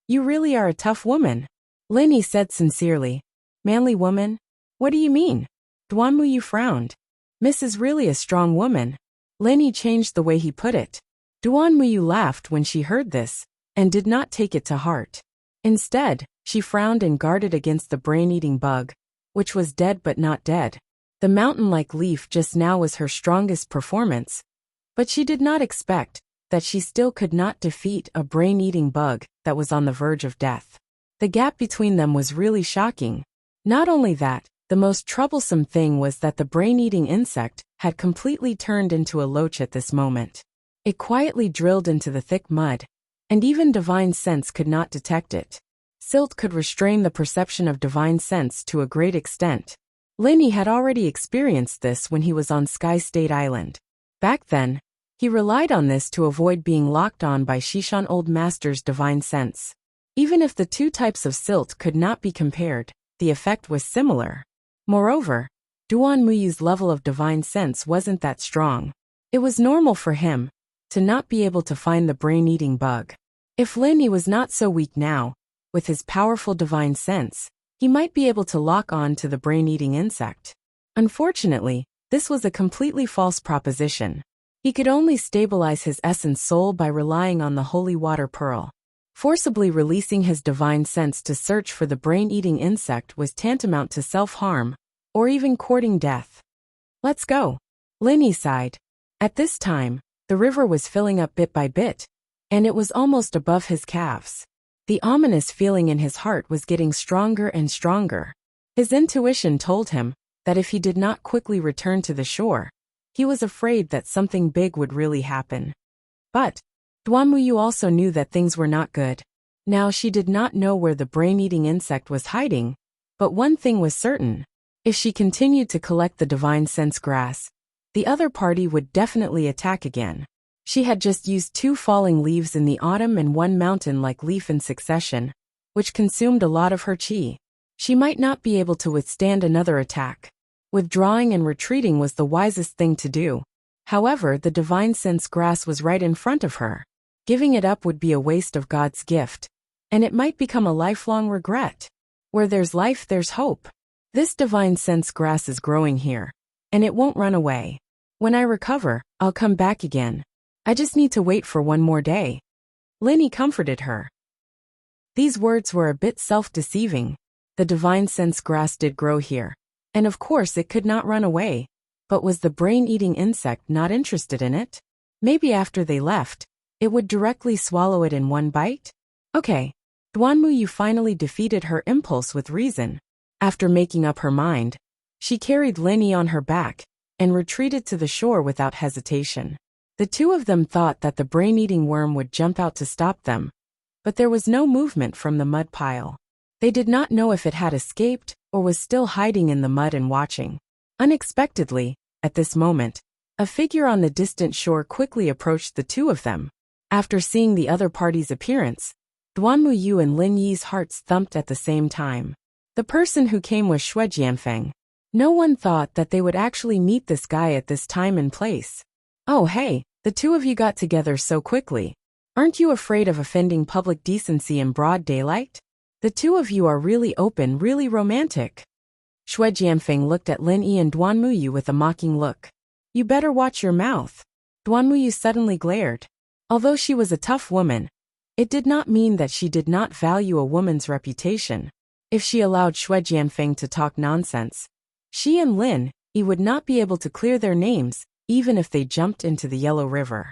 "You really are a tough woman," Linny said sincerely. "Manly woman? What do you mean?" Duanmuyu frowned. "Miss is really a strong woman." Linny changed the way he put it. Duanmuyu laughed when she heard this, and did not take it to heart. Instead, she frowned and guarded against the brain-eating bug, which was dead but not dead. The mountain-like leaf just now was her strongest performance, but she did not expect that she still could not defeat a brain-eating bug that was on the verge of death. The gap between them was really shocking. Not only that, the most troublesome thing was that the brain-eating insect had completely turned into a loach at this moment. It quietly drilled into the thick mud, and even divine sense could not detect it. Silt could restrain the perception of divine sense to a great extent. Linny had already experienced this when he was on Sky State Island. Back then, he relied on this to avoid being locked on by Shishan Old Master's divine sense. Even if the two types of silt could not be compared, the effect was similar. Moreover, Duanmuyu's level of divine sense wasn't that strong. It was normal for him to not be able to find the brain-eating bug. If Linny was not so weak now, with his powerful divine sense, he might be able to lock on to the brain-eating insect. Unfortunately, this was a completely false proposition. He could only stabilize his essence soul by relying on the holy water pearl. Forcibly releasing his divine sense to search for the brain-eating insect was tantamount to self-harm, or even courting death. "Let's go," Linny sighed. At this time, the river was filling up bit by bit, and it was almost above his calves. The ominous feeling in his heart was getting stronger and stronger. His intuition told him that if he did not quickly return to the shore, he was afraid that something big would really happen. But Duanmuyu also knew that things were not good. Now she did not know where the brain-eating insect was hiding, but one thing was certain. If she continued to collect the divine sense grass, the other party would definitely attack again. She had just used 2 falling leaves in the autumn and 1 mountain-like leaf in succession, which consumed a lot of her chi. She might not be able to withstand another attack. Withdrawing and retreating was the wisest thing to do. However, the divine sense grass was right in front of her. Giving it up would be a waste of God's gift, and it might become a lifelong regret. Where there's life, there's hope. This divine sense grass is growing here, and it won't run away. When I recover, I'll come back again. I just need to wait for 1 more day. Linny comforted her. These words were a bit self-deceiving. The divine sense grass did grow here, and of course it could not run away. But was the brain-eating insect not interested in it? Maybe after they left, it would directly swallow it in 1 bite? Okay. Duanmuyu finally defeated her impulse with reason. After making up her mind, she carried Linny on her back and retreated to the shore without hesitation. The 2 of them thought that the brain-eating worm would jump out to stop them, but there was no movement from the mud pile. They did not know if it had escaped or was still hiding in the mud and watching. Unexpectedly, at this moment, a figure on the distant shore quickly approached the 2 of them. After seeing the other party's appearance, Duanmuyu and Lin Yi's hearts thumped at the same time. The person who came was Xue Jianfeng. No one thought that they would actually meet this guy at this time and place. "Oh hey, the 2 of you got together so quickly. Aren't you afraid of offending public decency in broad daylight? The 2 of you are really open, really romantic." Xue Jianfeng looked at Lin Yi and Duanmuyu with a mocking look. "You better watch your mouth." Duanmuyu suddenly glared. Although she was a tough woman, it did not mean that she did not value a woman's reputation. If she allowed Xue Jianfeng to talk nonsense, she and Lin Yi would not be able to clear their names, even if they jumped into the Yellow River.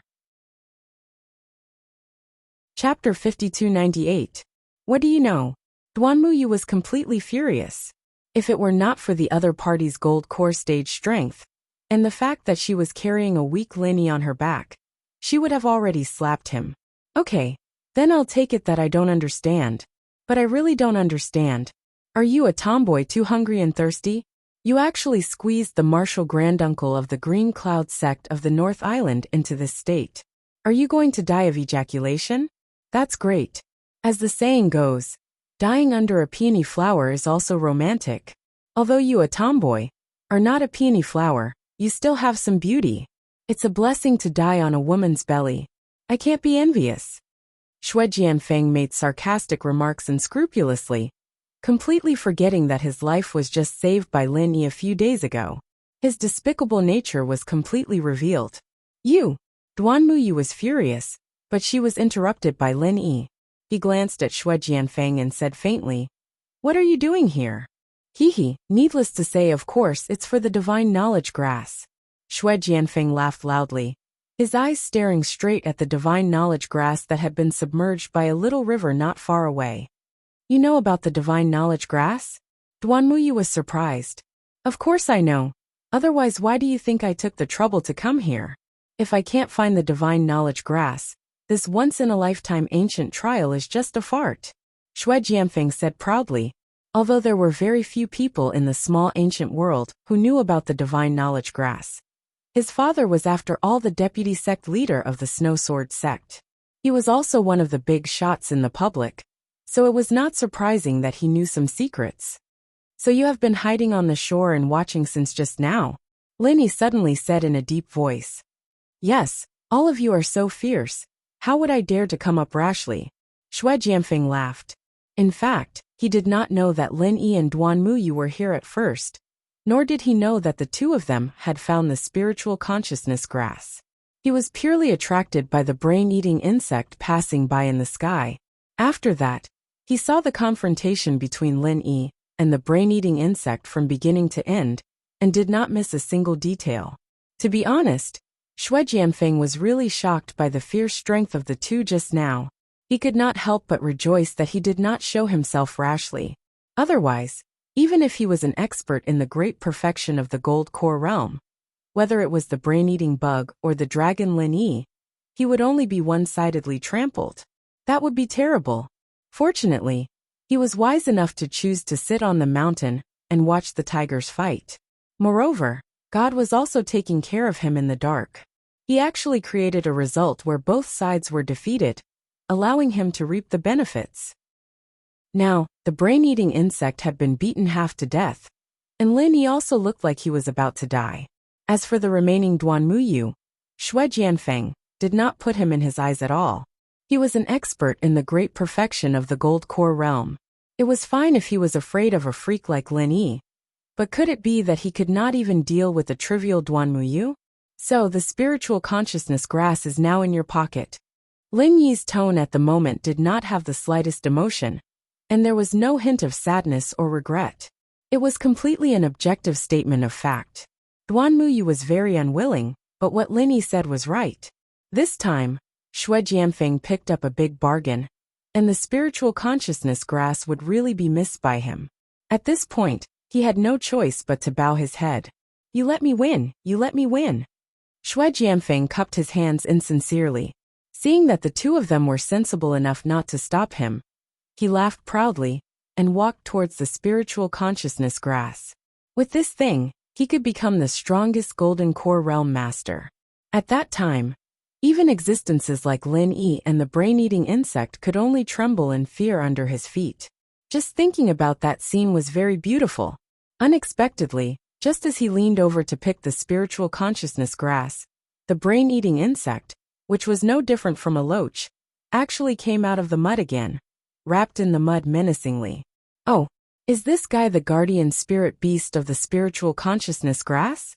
Chapter 5298. What do you know? Duanmuyu was completely furious. If it were not for the other party's gold core stage strength, and the fact that she was carrying a weak Lin Yi on her back, she would have already slapped him. Okay, then I'll take it that I don't understand. But I really don't understand. Are you a tomboy too hungry and thirsty? You actually squeezed the martial granduncle of the Green Cloud sect of the North Island into this state. Are you going to die of ejaculation? That's great. As the saying goes, dying under a peony flower is also romantic. Although you a tomboy, are not a peony flower, you still have some beauty. It's a blessing to die on a woman's belly. I can't be envious. Xue Jianfeng made sarcastic remarks unscrupulously, completely forgetting that his life was just saved by Lin Yi a few days ago. His despicable nature was completely revealed. Duan Muyu was furious, but she was interrupted by Lin Yi. He glanced at Xue Jianfeng and said faintly, "What are you doing here?" Needless to say, of course, it's for the divine knowledge grass. Xue Jianfeng laughed loudly, his eyes staring straight at the divine knowledge grass that had been submerged by a little river not far away. You know about the divine knowledge grass? Duan Muyu was surprised. Of course I know. Otherwise, why do you think I took the trouble to come here? If I can't find the divine knowledge grass, this once-in-a-lifetime ancient trial is just a fart. Xue Jianfeng said proudly, although there were very few people in the small ancient world who knew about the divine knowledge grass. His father was after all the deputy sect leader of the Snow Sword sect. He was also one of the big shots in the public, so it was not surprising that he knew some secrets. So you have been hiding on the shore and watching since just now? Lin Yi suddenly said in a deep voice. Yes, all of you are so fierce. How would I dare to come up rashly? Xue Jianfeng laughed. In fact, he did not know that Lin Yi and Duan Muyu were here at first, nor did he know that the two of them had found the spiritual consciousness grass. He was purely attracted by the brain-eating insect passing by in the sky. After that, he saw the confrontation between Lin Yi and the brain-eating insect from beginning to end, and did not miss a single detail. To be honest, Xue Jianfeng was really shocked by the fierce strength of the two just now. He could not help but rejoice that he did not show himself rashly. Otherwise, even if he was an expert in the great perfection of the gold core realm, whether it was the brain-eating bug or the dragon Lin Yi, he would only be one-sidedly trampled. That would be terrible. Fortunately, he was wise enough to choose to sit on the mountain and watch the tigers fight. Moreover, God was also taking care of him in the dark. He actually created a result where both sides were defeated, allowing him to reap the benefits. Now, the brain-eating insect had been beaten half to death, and Lin Yi also looked like he was about to die. As for the remaining Duan Muyu, Xue Jianfeng did not put him in his eyes at all. He was an expert in the great perfection of the gold core realm. It was fine if he was afraid of a freak like Lin Yi, but could it be that he could not even deal with the trivial Duan Muyu? So the spiritual consciousness grass is now in your pocket. Lin Yi's tone at the moment did not have the slightest emotion, and there was no hint of sadness or regret. It was completely an objective statement of fact. Duan Muyu was very unwilling, but what Lin Yi said was right. This time, Xue Jianfeng picked up a big bargain, and the spiritual consciousness grass would really be missed by him. At this point, he had no choice but to bow his head. You let me win, you let me win. Xue Jianfeng cupped his hands insincerely. Seeing that the two of them were sensible enough not to stop him, he laughed proudly and walked towards the spiritual consciousness grass. With this thing, he could become the strongest golden core realm master. At that time, even existences like Lin Yi and the brain-eating insect could only tremble in fear under his feet. Just thinking about that scene was very beautiful. Unexpectedly, just as he leaned over to pick the spiritual consciousness grass, the brain-eating insect, which was no different from a loach, actually came out of the mud again, wrapped in the mud menacingly. Oh, is this guy the guardian spirit beast of the spiritual consciousness grass?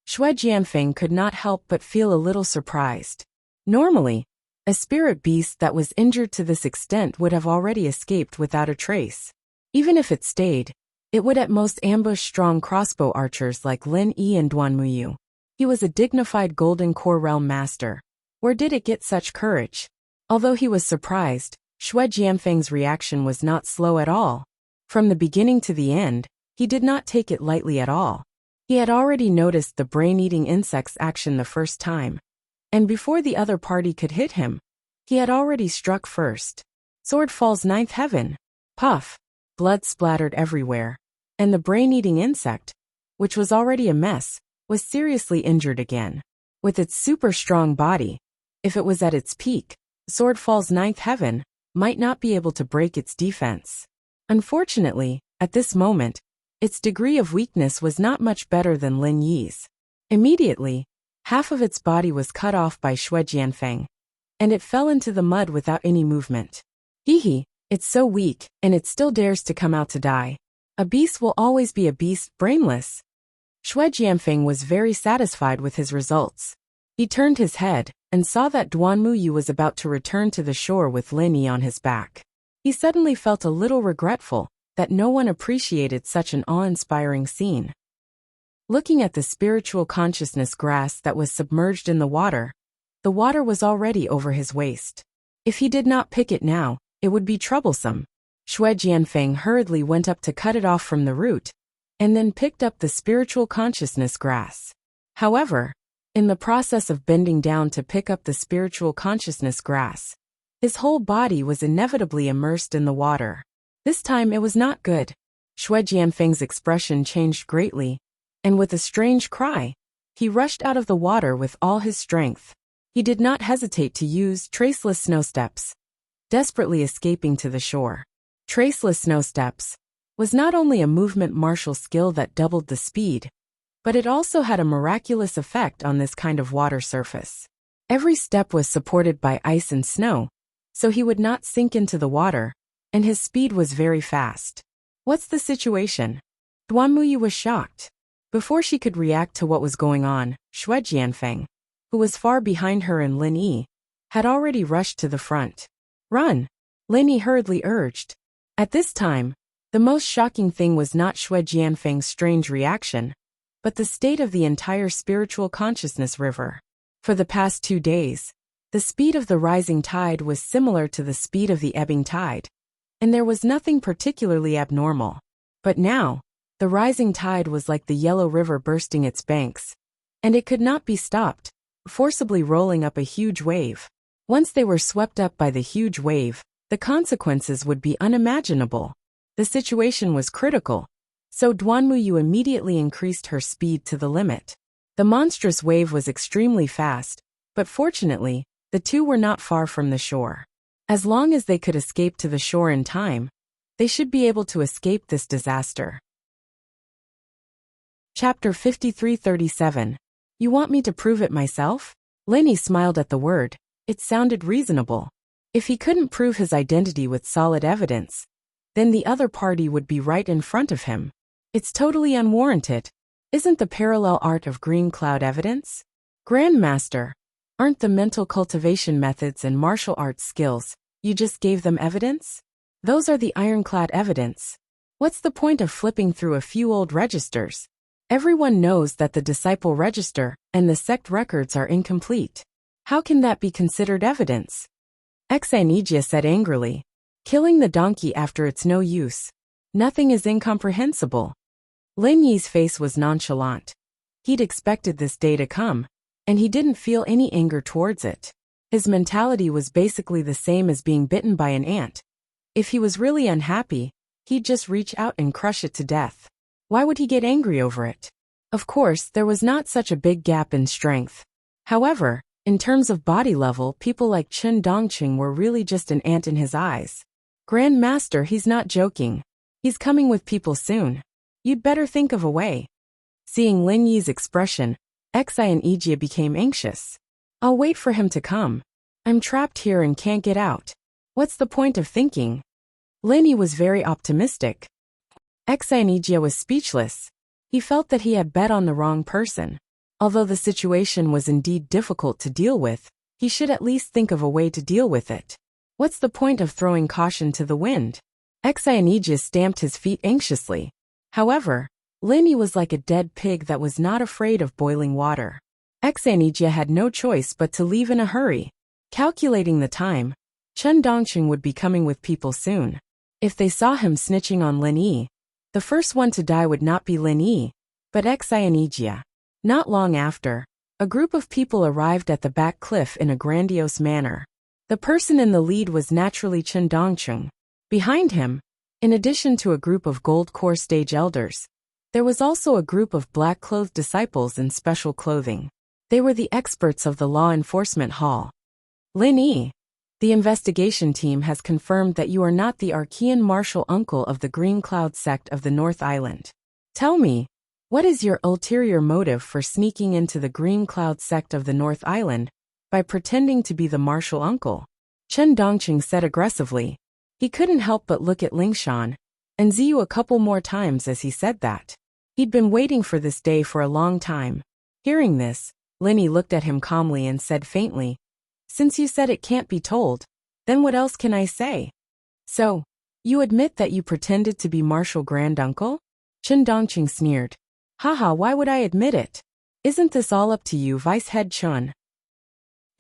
Xue Jianfeng could not help but feel a little surprised. Normally, a spirit beast that was injured to this extent would have already escaped without a trace. Even if it stayed, it would at most ambush strong crossbow archers like Lin Yi and Duan Muyu. He was a dignified golden core realm master. Where did it get such courage? Although he was surprised, Xue Jianfeng's reaction was not slow at all. From the beginning to the end, he did not take it lightly at all. He had already noticed the brain-eating insect's action the first time, and before the other party could hit him, he had already struck first. Sword falls ninth heaven. Puff. Blood splattered everywhere, and the brain-eating insect, which was already a mess, was seriously injured again. With its super strong body, if it was at its peak, Sword Fall's ninth heaven might not be able to break its defense. Unfortunately, at this moment, Its degree of weakness was not much better than Lin Yi's. Immediately, half of its body was cut off by Xue Jianfeng, and it fell into the mud without any movement. Hehe, it's so weak, and it still dares to come out to die. A beast will always be a beast, brainless. Xue Jianfeng was very satisfied with his results. He turned his head, and saw that Duan Muyu was about to return to the shore with Lin Yi on his back. He suddenly felt a little regretful that no one appreciated such an awe-inspiring scene. Looking at the spiritual consciousness grass that was submerged in the water was already over his waist. If he did not pick it now, it would be troublesome. Xue Jianfeng hurriedly went up to cut it off from the root, and then picked up the spiritual consciousness grass. However, in the process of bending down to pick up the spiritual consciousness grass, his whole body was inevitably immersed in the water. This time it was not good. Xue Jianfeng's expression changed greatly, and with a strange cry, he rushed out of the water with all his strength. He did not hesitate to use traceless snow steps, desperately escaping to the shore. Traceless snow steps was not only a movement martial skill that doubled the speed, but it also had a miraculous effect on this kind of water surface. Every step was supported by ice and snow, so he would not sink into the water, and his speed was very fast. What's the situation? Duan Muyu was shocked. Before she could react to what was going on, Xue Jianfeng, who was far behind her and Lin Yi, had already rushed to the front. Run! Lin Yi hurriedly urged. At this time, the most shocking thing was not Xue Jianfeng's strange reaction, but the state of the entire spiritual consciousness river. For the past 2 days, the speed of the rising tide was similar to the speed of the ebbing tide, and there was nothing particularly abnormal. But now, the rising tide was like the Yellow River bursting its banks, and it could not be stopped, forcibly rolling up a huge wave. Once they were swept up by the huge wave, the consequences would be unimaginable. The situation was critical, so Duan Muyu immediately increased her speed to the limit. The monstrous wave was extremely fast, but fortunately, the two were not far from the shore. As long as they could escape to the shore in time, they should be able to escape this disaster. Chapter 53:37. You want me to prove it myself? Lin Yi smiled at the word. It sounded reasonable. If he couldn't prove his identity with solid evidence, then the other party would be right in front of him. It's totally unwarranted. Isn't the parallel art of green cloud evidence? Grandmaster, aren't the mental cultivation methods and martial arts skills you just gave them evidence? Those are the ironclad evidence. What's the point of flipping through a few old registers? Everyone knows that the disciple register and the sect records are incomplete. How can that be considered evidence? Exanijia said angrily. Killing the donkey after it's no use. Nothing is incomprehensible. Lin Yi's face was nonchalant. He'd expected this day to come, and he didn't feel any anger towards it. His mentality was basically the same as being bitten by an ant. If he was really unhappy, he'd just reach out and crush it to death. Why would he get angry over it? Of course, there was not such a big gap in strength. However, in terms of body level, people like Chen Dongqing were really just an ant in his eyes. Grand Master, he's not joking. He's coming with people soon. You'd better think of a way. Seeing Lin Yi's expression, Exanijia became anxious. I'll wait for him to come. I'm trapped here and can't get out. What's the point of thinking? Lin Yi was very optimistic. Exanijia was speechless. He felt that he had bet on the wrong person. Although the situation was indeed difficult to deal with, he should at least think of a way to deal with it. What's the point of throwing caution to the wind? Exanijia stamped his feet anxiously. However, Lin Yi was like a dead pig that was not afraid of boiling water. Exanijia had no choice but to leave in a hurry. Calculating the time, Chen Dongqing would be coming with people soon. If they saw him snitching on Lin Yi, the first one to die would not be Lin Yi, but Exanijia. Not long after, a group of people arrived at the back cliff in a grandiose manner. The person in the lead was naturally Chen Dongqing. Behind him, in addition to a group of gold core stage elders, there was also a group of black-clothed disciples in special clothing. They were the experts of the law enforcement hall. Lin Yi, the investigation team has confirmed that you are not the Archean martial uncle of the Green Cloud sect of the North Island. Tell me, what is your ulterior motive for sneaking into the Green Cloud sect of the North Island by pretending to be the martial uncle? Chen Dongqing said aggressively. He couldn't help but look at Lingshan and Ziyu a couple more times as he said that. He'd been waiting for this day for a long time. Hearing this, Linny looked at him calmly and said faintly, "Since you said it can't be told, then what else can I say?" "So, you admit that you pretended to be martial granduncle?" Chen Dongqing sneered. "Haha, why would I admit it? Isn't this all up to you, Vice Head Chun?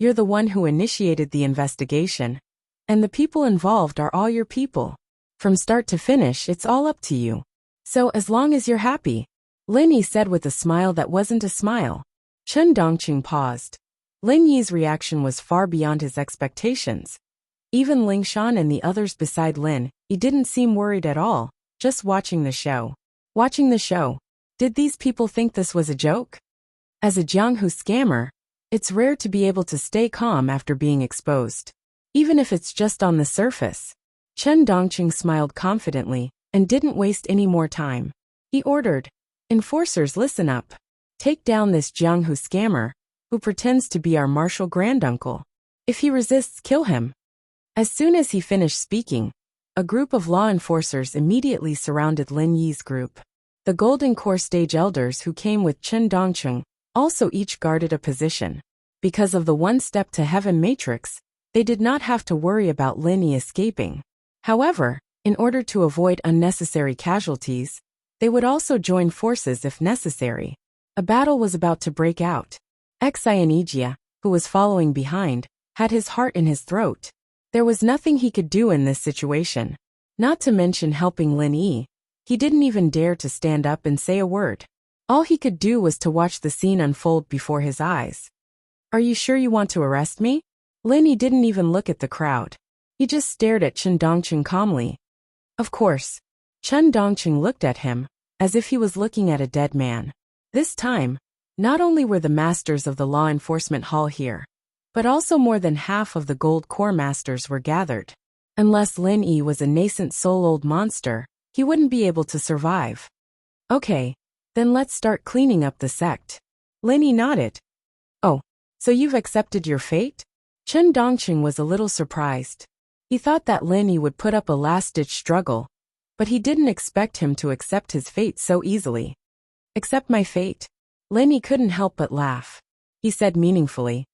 You're the one who initiated the investigation, and the people involved are all your people. From start to finish, it's all up to you. So as long as you're happy," Lin Yi said with a smile that wasn't a smile. Chen Dongqing paused. Lin Yi's reaction was far beyond his expectations. Even Ling Shan and the others beside Lin Yi didn't seem worried at all, just watching the show. Watching the show. Did these people think this was a joke? As a Jianghu scammer, it's rare to be able to stay calm after being exposed, even if it's just on the surface. Chen Dongqing smiled confidently and didn't waste any more time. He ordered, "Enforcers, listen up. Take down this Jianghu scammer who pretends to be our martial granduncle. If he resists, kill him." As soon as he finished speaking, a group of law enforcers immediately surrounded Lin Yi's group. The Golden Core stage elders who came with Chen Dongqing also each guarded a position. Because of the one-step to heaven matrix, they did not have to worry about Lin Yi escaping. However, in order to avoid unnecessary casualties, they would also join forces if necessary. A battle was about to break out. Xianijia, who was following behind, had his heart in his throat. There was nothing he could do in this situation. Not to mention helping Lin Yi. He didn't even dare to stand up and say a word. All he could do was to watch the scene unfold before his eyes. "Are you sure you want to arrest me?" Lin Yi didn't even look at the crowd. He just stared at Chen Dongqing calmly. Of course. Chen Dongqing looked at him, as if he was looking at a dead man. This time, not only were the masters of the law enforcement hall here, but also more than half of the Gold Core masters were gathered. Unless Lin Yi was a nascent soul-old monster, he wouldn't be able to survive. "Okay, then let's start cleaning up the sect." Lin Yi nodded. "Oh, so you've accepted your fate?" Chen Dongqing was a little surprised. He thought that Lin Yi would put up a last-ditch struggle, but he didn't expect him to accept his fate so easily. "Accept my fate?" Lin Yi couldn't help but laugh. He said meaningfully,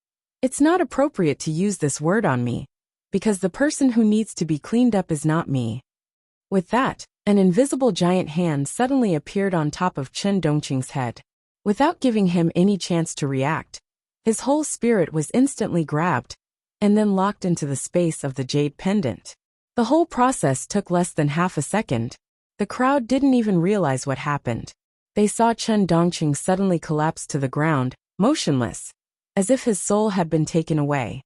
"It's not appropriate to use this word on me, because the person who needs to be cleaned up is not me." With that, an invisible giant hand suddenly appeared on top of Chen Dongqing's head. Without giving him any chance to react, his whole spirit was instantly grabbed and then locked into the space of the jade pendant. The whole process took less than half a second. The crowd didn't even realize what happened. They saw Chen Dongqing suddenly collapse to the ground, motionless, as if his soul had been taken away.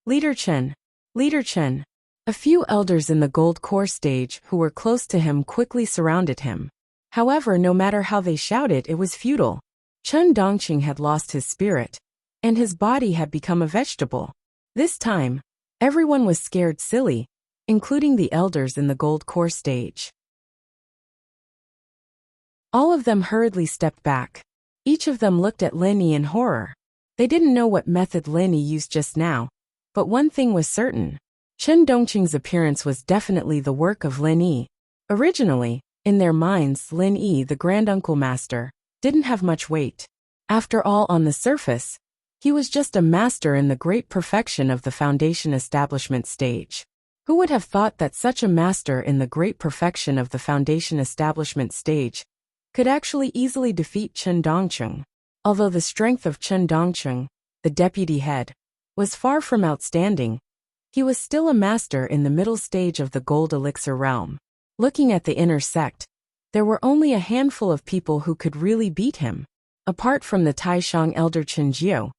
"Leader Chen! Leader Chen!" A few elders in the Gold Core stage who were close to him quickly surrounded him. However, no matter how they shouted, it was futile. Chen Dongqing had lost his spirit, and his body had become a vegetable. This time, everyone was scared silly, including the elders in the Gold Core stage. All of them hurriedly stepped back. Each of them looked at Lin Yi in horror. They didn't know what method Lin Yi used just now, but one thing was certain. Chen Dongqing's appearance was definitely the work of Lin Yi. Originally, in their minds, Lin Yi, the granduncle master, didn't have much weight. After all, on the surface, he was just a master in the great perfection of the foundation establishment stage. Who would have thought that such a master in the great perfection of the foundation establishment stage could actually easily defeat Chen Dongqing? Although the strength of Chen Dongqing, the deputy head, was far from outstanding, he was still a master in the middle stage of the gold elixir realm. Looking at the inner sect, there were only a handful of people who could really beat him. Apart from the Taishang elder Chen Jiu,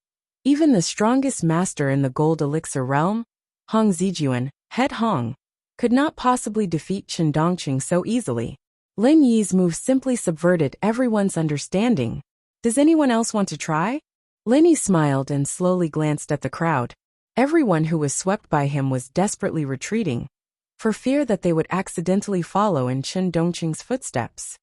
even the strongest master in the gold elixir realm, Hong Zijuan, head Hong, could not possibly defeat Chen Dongqing so easily. Lin Yi's move simply subverted everyone's understanding. "Does anyone else want to try?" Lin Yi smiled and slowly glanced at the crowd. Everyone who was swept by him was desperately retreating, for fear that they would accidentally follow in Chen Dongqing's footsteps.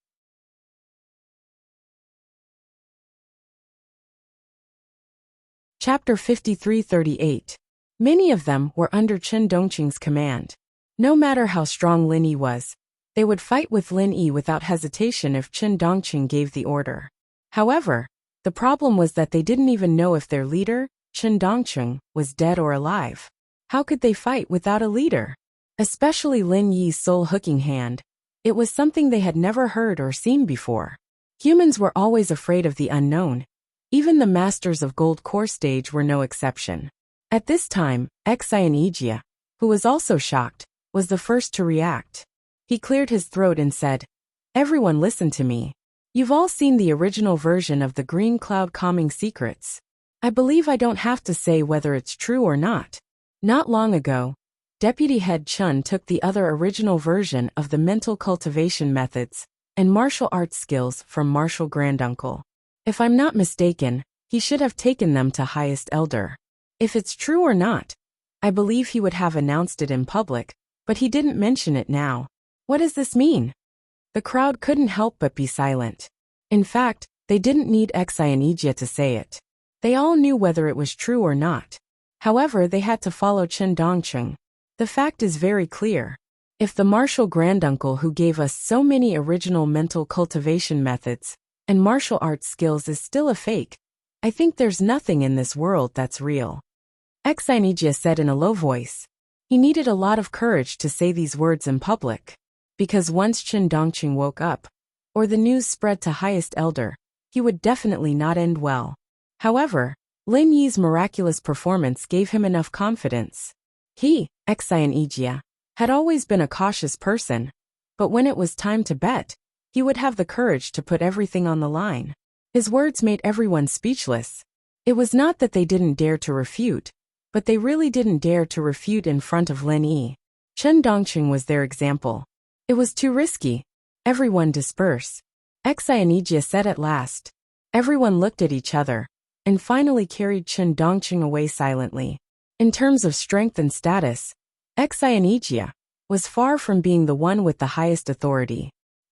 Chapter 53-38. Many of them were under Chen Dongqing's command. No matter how strong Lin Yi was, they would fight with Lin Yi without hesitation if Chen Dongqing gave the order. However, the problem was that they didn't even know if their leader, Chen Dongqing, was dead or alive. How could they fight without a leader? Especially Lin Yi's soul-hooking hand. It was something they had never heard or seen before. Humans were always afraid of the unknown. Even the masters of Gold Core stage were no exception. At this time, Xianijia, who was also shocked, was the first to react. He cleared his throat and said, "Everyone listen to me. You've all seen the original version of the Green Cloud Calming Secrets. I believe I don't have to say whether it's true or not. Not long ago, Deputy Head Chun took the other original version of the mental cultivation methods and martial arts skills from Martial Granduncle. If I'm not mistaken, he should have taken them to Highest Elder. If it's true or not, I believe he would have announced it in public, but he didn't mention it now. What does this mean?" The crowd couldn't help but be silent. In fact, they didn't need Xianijia to say it. They all knew whether it was true or not. However, they had to follow Chen Dongqing. The fact is very clear. If the Martial Granduncle who gave us so many original mental cultivation methods and martial arts skills is still a fake, I think there's nothing in this world that's real. Xianijia said in a low voice. He needed a lot of courage to say these words in public. Because once Chen Dongqing woke up, or the news spread to Highest Elder, he would definitely not end well. However, Lin Yi's miraculous performance gave him enough confidence. He, Xianijia, had always been a cautious person, but when it was time to bet, he would have the courage to put everything on the line. His words made everyone speechless. It was not that they didn't dare to refute, but they really didn't dare to refute in front of Lin Yi. Chen Dongqing was their example. It was too risky. Everyone disperse. Xianijia said at last. Everyone looked at each other, and finally carried Chen Dongqing away silently. In terms of strength and status, Xianijia was far from being the one with the highest authority.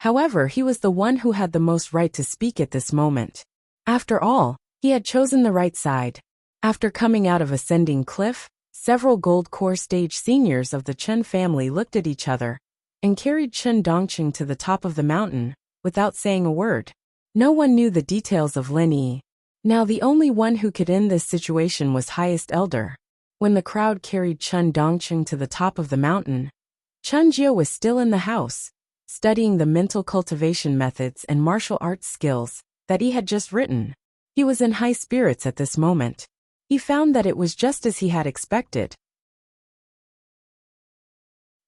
However, he was the one who had the most right to speak at this moment. After all, he had chosen the right side. After coming out of Ascending Cliff, several Gold Core stage seniors of the Chen family looked at each other and carried Chen Dongqing to the top of the mountain, without saying a word. No one knew the details of Lin Yi. Now the only one who could end this situation was Highest Elder. When the crowd carried Chen Dongqing to the top of the mountain, Chen Jiu was still in the house, studying the mental cultivation methods and martial arts skills that he had just written. He was in high spirits at this moment. He found that it was just as he had expected.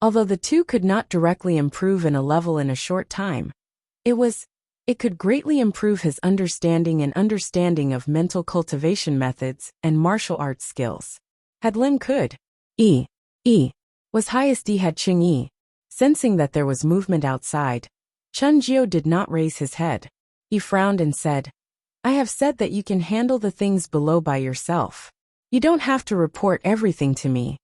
Although the two could not directly improve in a level in a short time, it could greatly improve his understanding of mental cultivation methods and martial arts skills. Had Lin could. Was highest he had Qing Yi. Sensing that there was movement outside, Chen Jiu did not raise his head. He frowned and said, "I have said that you can handle the things below by yourself. You don't have to report everything to me."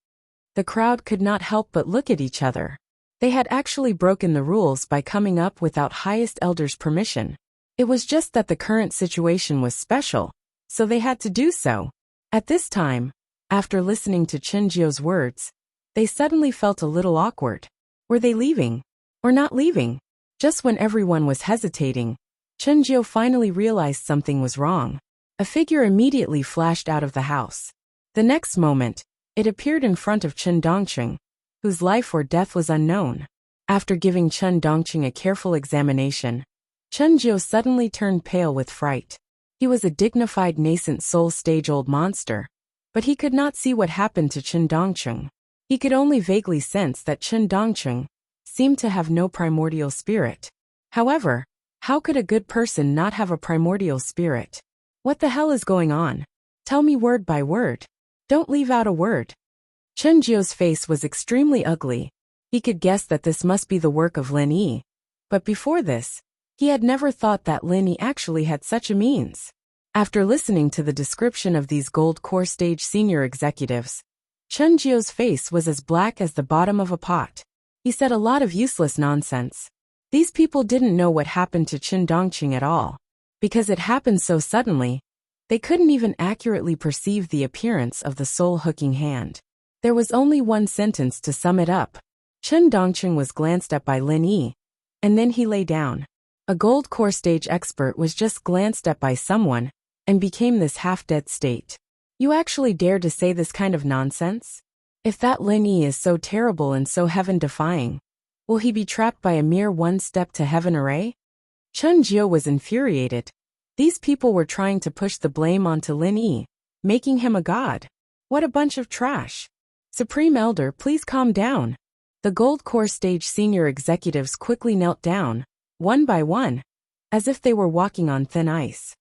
The crowd could not help but look at each other. They had actually broken the rules by coming up without Highest Elder's permission. It was just that the current situation was special, so they had to do so. At this time, after listening to Chen Jiu's words, they suddenly felt a little awkward. Were they leaving? Or not leaving? Just when everyone was hesitating, Chen Jiu finally realized something was wrong. A figure immediately flashed out of the house. The next moment, it appeared in front of Chen Dongqing, whose life or death was unknown. After giving Chen Dongqing a careful examination, Chen Jiu suddenly turned pale with fright. He was a dignified nascent soul stage-old monster, but he could not see what happened to Chen Dongqing. He could only vaguely sense that Chen Dongqing seemed to have no primordial spirit. However, how could a good person not have a primordial spirit? What the hell is going on? Tell me word by word. Don't leave out a word. Chen Jiu's face was extremely ugly. He could guess that this must be the work of Lin Yi. But before this, he had never thought that Lin Yi actually had such a means. After listening to the description of these Gold Core stage senior executives, Chen Jiu's face was as black as the bottom of a pot. He said a lot of useless nonsense. These people didn't know what happened to Chen Dongqing at all. Because it happened so suddenly, They couldn't even accurately perceive the appearance of the soul-hooking hand. There was only one sentence to sum it up. Chen Dongqing was glanced at by Lin Yi, and then he lay down. A gold core stage expert was just glanced at by someone, and became this half-dead state. You actually dare to say this kind of nonsense? If that Lin Yi is so terrible and so heaven-defying, will he be trapped by a mere one-step to heaven array? Chen Jiu was infuriated. These people were trying to push the blame onto Lin Yi, making him a god. What a bunch of trash. Supreme Elder, please calm down. The gold core stage senior executives quickly knelt down, one by one, as if they were walking on thin ice.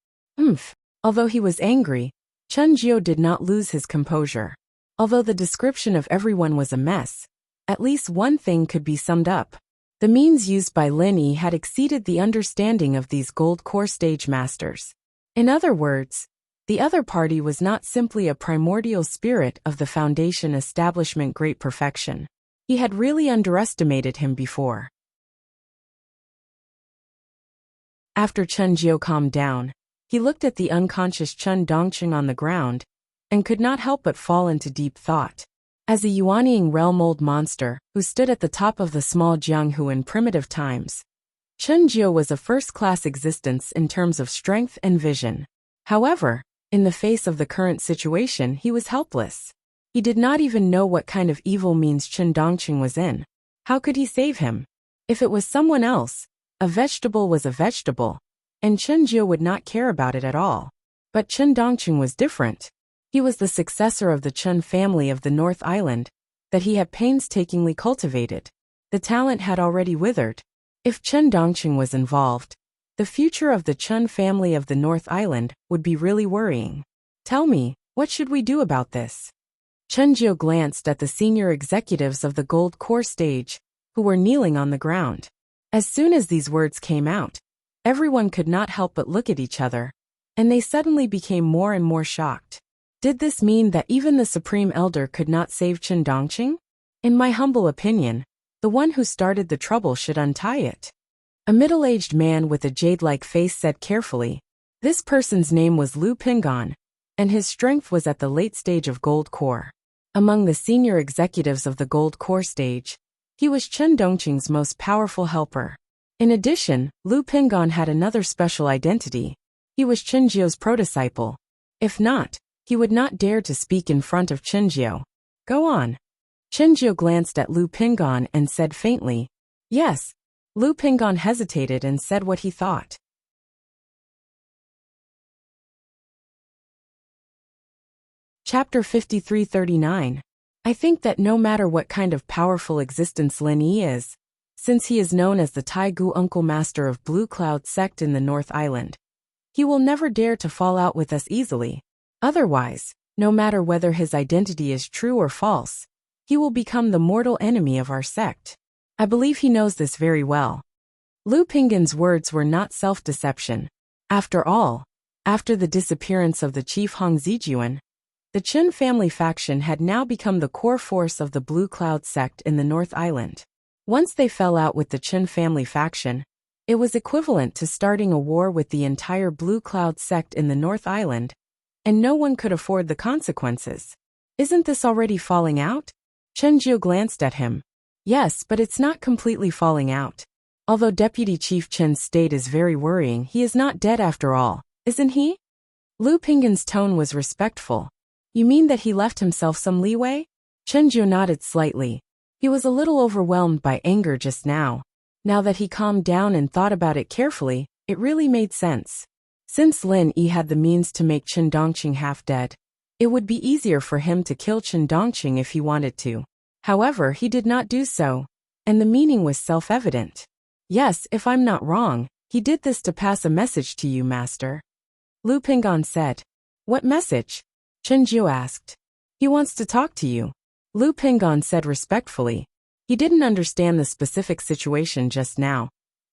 Although he was angry, Chen Jiu did not lose his composure. Although the description of everyone was a mess, at least one thing could be summed up. The means used by Lin Yi had exceeded the understanding of these gold core stage masters. In other words, the other party was not simply a primordial spirit of the Foundation establishment great perfection. He had really underestimated him before. After Chen Jiu calmed down, he looked at the unconscious Chen Dongqing on the ground, and could not help but fall into deep thought. As a Yuanying realm old monster who stood at the top of the small Jianghu in primitive times, Chen Jiu was a first-class existence in terms of strength and vision. However, in the face of the current situation, he was helpless. He did not even know what kind of evil means Chen Dongqing was in. How could he save him? If it was someone else, a vegetable was a vegetable, and Chen Jiu would not care about it at all. But Chen Dongqing was different. He was the successor of the Chen family of the North Island that he had painstakingly cultivated. The talent had already withered. If Chen Dongqing was involved, the future of the Chen family of the North Island would be really worrying. Tell me, what should we do about this? Chen Jiu glanced at the senior executives of the gold core stage, who were kneeling on the ground. As soon as these words came out, everyone could not help but look at each other, and they suddenly became more and more shocked. Did this mean that even the Supreme Elder could not save Chen Dongqing? In my humble opinion, the one who started the trouble should untie it. A middle-aged man with a jade-like face said carefully. This person's name was Lu Pingon, and his strength was at the late stage of Gold Core. Among the senior executives of the Gold Core stage, he was Chen Dongqing's most powerful helper. In addition, Lu Pingon had another special identity. He was Chen Jiu's prodisciple. If not, he would not dare to speak in front of Chen Jiu. Go on. Chen Jiu glanced at Lu Pingon and said faintly, yes. Lu Pingon hesitated and said what he thought. Chapter 5339. I think that no matter what kind of powerful existence Lin Yi is, since he is known as the Taigu Uncle Master of Blue Cloud sect in the North Island, he will never dare to fall out with us easily. Otherwise, no matter whether his identity is true or false, he will become the mortal enemy of our sect. I believe he knows this very well. Lu Pingon's words were not self-deception. After all, after the disappearance of the chief Hong Zijuan, the Chen family faction had now become the core force of the Blue Cloud sect in the North Island. Once they fell out with the Chen family faction, it was equivalent to starting a war with the entire Blue Cloud sect in the North Island, and no one could afford the consequences. Isn't this already falling out? Chen Jiu glanced at him. Yes, but it's not completely falling out. Although Deputy Chief Chen's state is very worrying, he is not dead after all, isn't he? Lu Pingon's tone was respectful. You mean that he left himself some leeway? Chen Jiu nodded slightly. He was a little overwhelmed by anger just now. Now that he calmed down and thought about it carefully, it really made sense. Since Lin Yi had the means to make Chen Dongqing half dead, it would be easier for him to kill Chen Dongqing if he wanted to. However, he did not do so, and the meaning was self-evident. Yes, if I'm not wrong, he did this to pass a message to you, Master. Lu Pingon said. What message? Chen Jiu asked. He wants to talk to you. Lu Pingon said respectfully. He didn't understand the specific situation just now,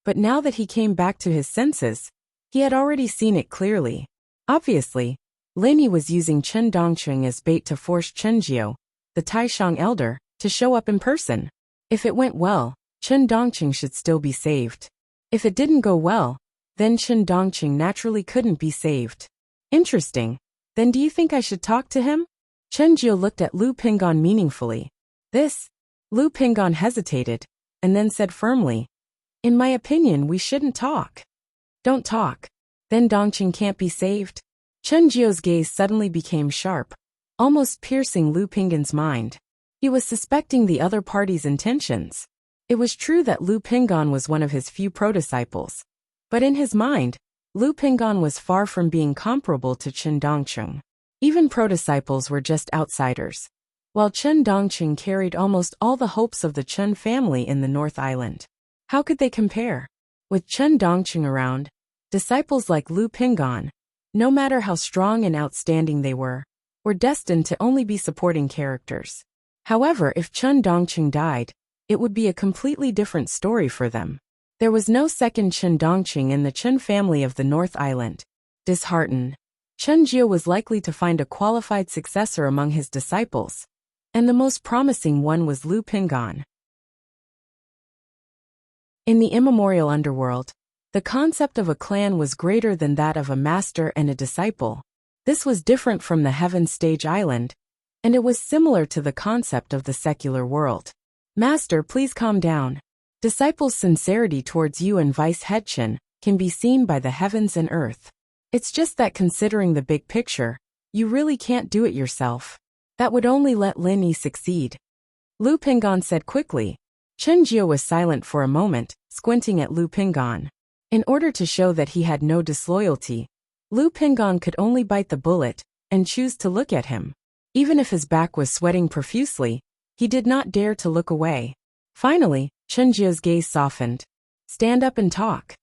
but now that he came back to his senses, he had already seen it clearly. Obviously, Lin Yi was using Chen Dongqing as bait to force Chen Jiu, the Taishang elder, to show up in person. If it went well, Chen Dongqing should still be saved. If it didn't go well, then Chen Dongqing naturally couldn't be saved. Interesting. Then do you think I should talk to him? Chen Jiu looked at Lu Pingon meaningfully. This? Lu Pingon hesitated, and then said firmly, in my opinion, we shouldn't talk. Don't talk. Then Dongqing can't be saved? Chen Jiu's gaze suddenly became sharp, almost piercing Lu Pingon's mind. He was suspecting the other party's intentions. It was true that Lu Pingon was one of his few pro-disciples, but in his mind, Lu Pingon was far from being comparable to Chen Dongqing. Even pro-disciples were just outsiders, while Chen Dongqing carried almost all the hopes of the Chen family in the North Island. How could they compare? With Chen Dongqing around, disciples like Lu Pingon, no matter how strong and outstanding they were destined to only be supporting characters. However, if Chen Dongqing died, it would be a completely different story for them. There was no second Chen Dongqing in the Chen family of the North Island. Disheartened, Chen Jiu was likely to find a qualified successor among his disciples, and the most promising one was Lu Pingon. In the immemorial underworld, the concept of a clan was greater than that of a master and a disciple. This was different from the Heaven Stage Island, and it was similar to the concept of the secular world. Master, please calm down. Disciples' sincerity towards you and Vice Head Chen can be seen by the heavens and earth. It's just that considering the big picture, you really can't do it yourself. That would only let Lin Yi succeed. Lu Pingon said quickly. Chen Jiu was silent for a moment, squinting at Lu Pingon. In order to show that he had no disloyalty, Lu Pingon could only bite the bullet and choose to look at him. Even if his back was sweating profusely, he did not dare to look away. Finally, Chen Jiu's gaze softened. Stand up and talk.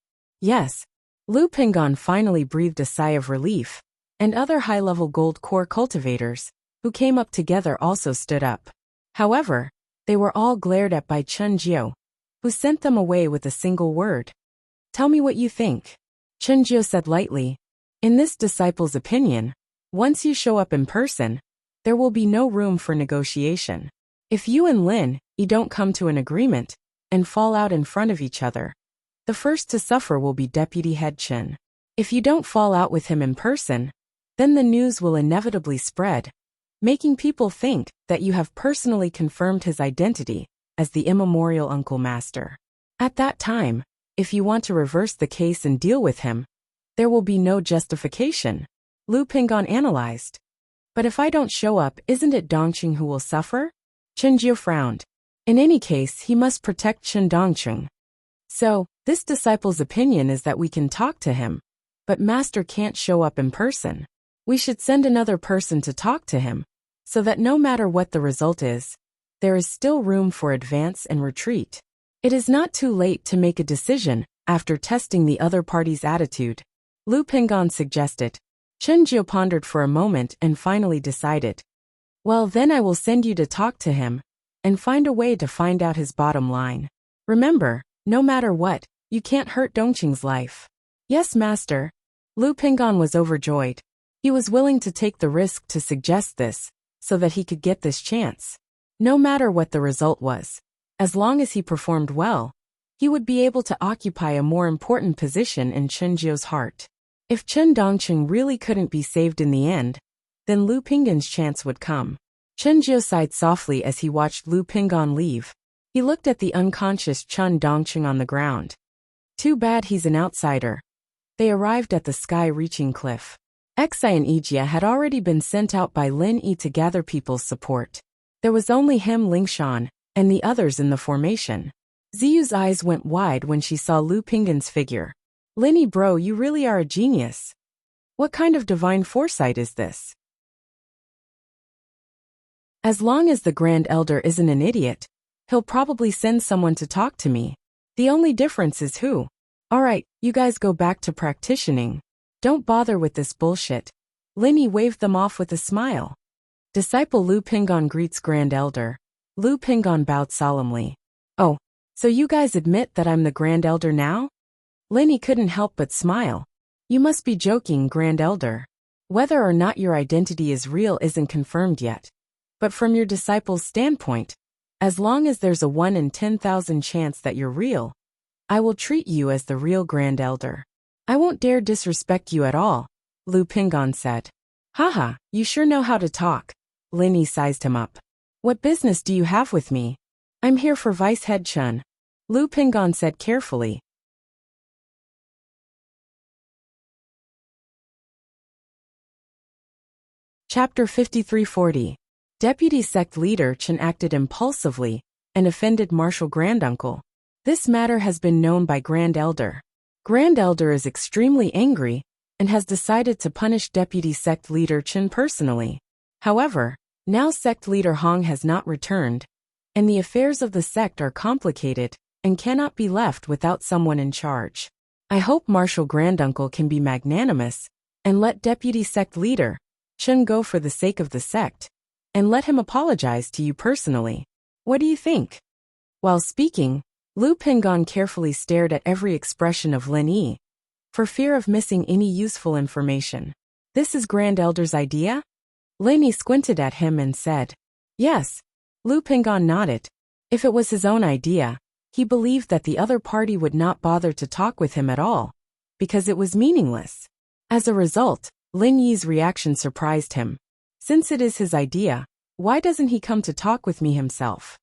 Yes. Lu Pingon finally breathed a sigh of relief, and other high-level gold core cultivators, who came up together, also stood up. However, they were all glared at by Chen Jiu, who sent them away with a single word. Tell me what you think. Chen Jiu said lightly. In this disciple's opinion, once you show up in person, there will be no room for negotiation. If you and Lin Yi don't come to an agreement and fall out in front of each other, the first to suffer will be Deputy Head Chen. If you don't fall out with him in person, then the news will inevitably spread, making people think that you have personally confirmed his identity as the immemorial Uncle Master. At that time, if you want to reverse the case and deal with him, there will be no justification, Lu Pingon analyzed. But if I don't show up, isn't it Dongqing who will suffer? Chen Jiu frowned. In any case, he must protect Chen Dongqing. So, this disciple's opinion is that we can talk to him, but Master can't show up in person. We should send another person to talk to him, so that no matter what the result is, there is still room for advance and retreat. It is not too late to make a decision after testing the other party's attitude, Lu Pingon suggested. Chen Jiu pondered for a moment and finally decided. Well, then I will send you to talk to him and find a way to find out his bottom line. Remember, no matter what, you can't hurt Dongqing's life. Yes, Master. Lu Pingon was overjoyed. He was willing to take the risk to suggest this, so that he could get this chance. No matter what the result was, as long as he performed well, he would be able to occupy a more important position in Chen Jiu's heart. If Chen Dongqing really couldn't be saved in the end, then Lu Pingon's chance would come. Chen Jiu sighed softly as he watched Lu Pingon leave. He looked at the unconscious Chen Dongqing on the ground. Too bad he's an outsider. They arrived at the sky-reaching cliff. Exai and Ijia had already been sent out by Lin Yi to gather people's support. There was only him, Lingshan, and the others in the formation. Ziyu's eyes went wide when she saw Lu Pingon's figure. Lin Yi, bro, you really are a genius. What kind of divine foresight is this? As long as the Grand Elder isn't an idiot, he'll probably send someone to talk to me. The only difference is who. Alright, you guys go back to practicing. Don't bother with this bullshit. Lin Yi waved them off with a smile. Disciple Lu Pingon greets Grand Elder. Lu Pingon bowed solemnly. Oh, so you guys admit that I'm the Grand Elder now? Lin Yi couldn't help but smile. You must be joking, Grand Elder. Whether or not your identity is real isn't confirmed yet. But from your disciple's standpoint, as long as there's a 1 in 10,000 chance that you're real, I will treat you as the real Grand Elder. I won't dare disrespect you at all, Lu Pingon said. Haha, you sure know how to talk. Lin Yi sized him up. What business do you have with me? I'm here for Vice Head Chun. Lu Pingon said carefully. Chapter 5340. Deputy Sect Leader Chen acted impulsively and offended Marshal Granduncle. This matter has been known by Grand Elder. Grand Elder is extremely angry and has decided to punish Deputy Sect Leader Chen personally. However, now Sect Leader Hong has not returned, and the affairs of the sect are complicated and cannot be left without someone in charge. I hope Marshal Granduncle can be magnanimous and let Deputy Sect Leader Chen go for the sake of the sect, and let him apologize to you personally. What do you think? While speaking, Lu Pingon carefully stared at every expression of Lin Yi, for fear of missing any useful information. This is Grand Elder's idea? Lin Yi squinted at him and said, Yes. Lu Pingon nodded. If it was his own idea, he believed that the other party would not bother to talk with him at all, because it was meaningless. As a result, Lin Yi's reaction surprised him. Since it is his idea, why doesn't he come to talk with me himself?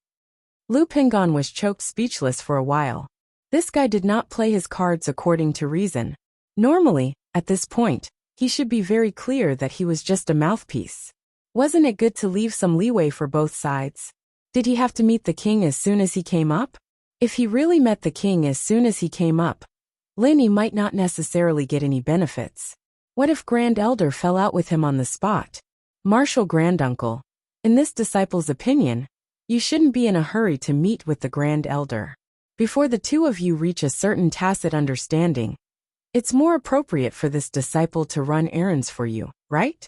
Lu Pingon was choked speechless for a while. This guy did not play his cards according to reason. Normally, at this point, he should be very clear that he was just a mouthpiece. Wasn't it good to leave some leeway for both sides? Did he have to meet the king as soon as he came up? If he really met the king as soon as he came up, Lin Yi might not necessarily get any benefits. What if Grand Elder fell out with him on the spot? Marshal Granduncle, in this disciple's opinion, you shouldn't be in a hurry to meet with the Grand Elder. Before the two of you reach a certain tacit understanding, it's more appropriate for this disciple to run errands for you, right?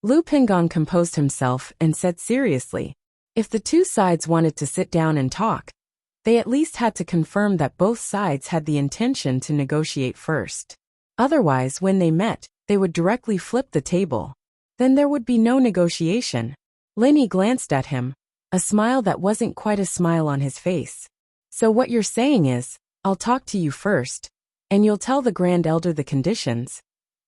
Lu Pingon composed himself and said seriously, if the two sides wanted to sit down and talk, they at least had to confirm that both sides had the intention to negotiate first. Otherwise, when they met, they would directly flip the table. Then there would be no negotiation. Lin Yi glanced at him, a smile that wasn't quite a smile on his face. So what you're saying is, I'll talk to you first, and you'll tell the Grand Elder the conditions,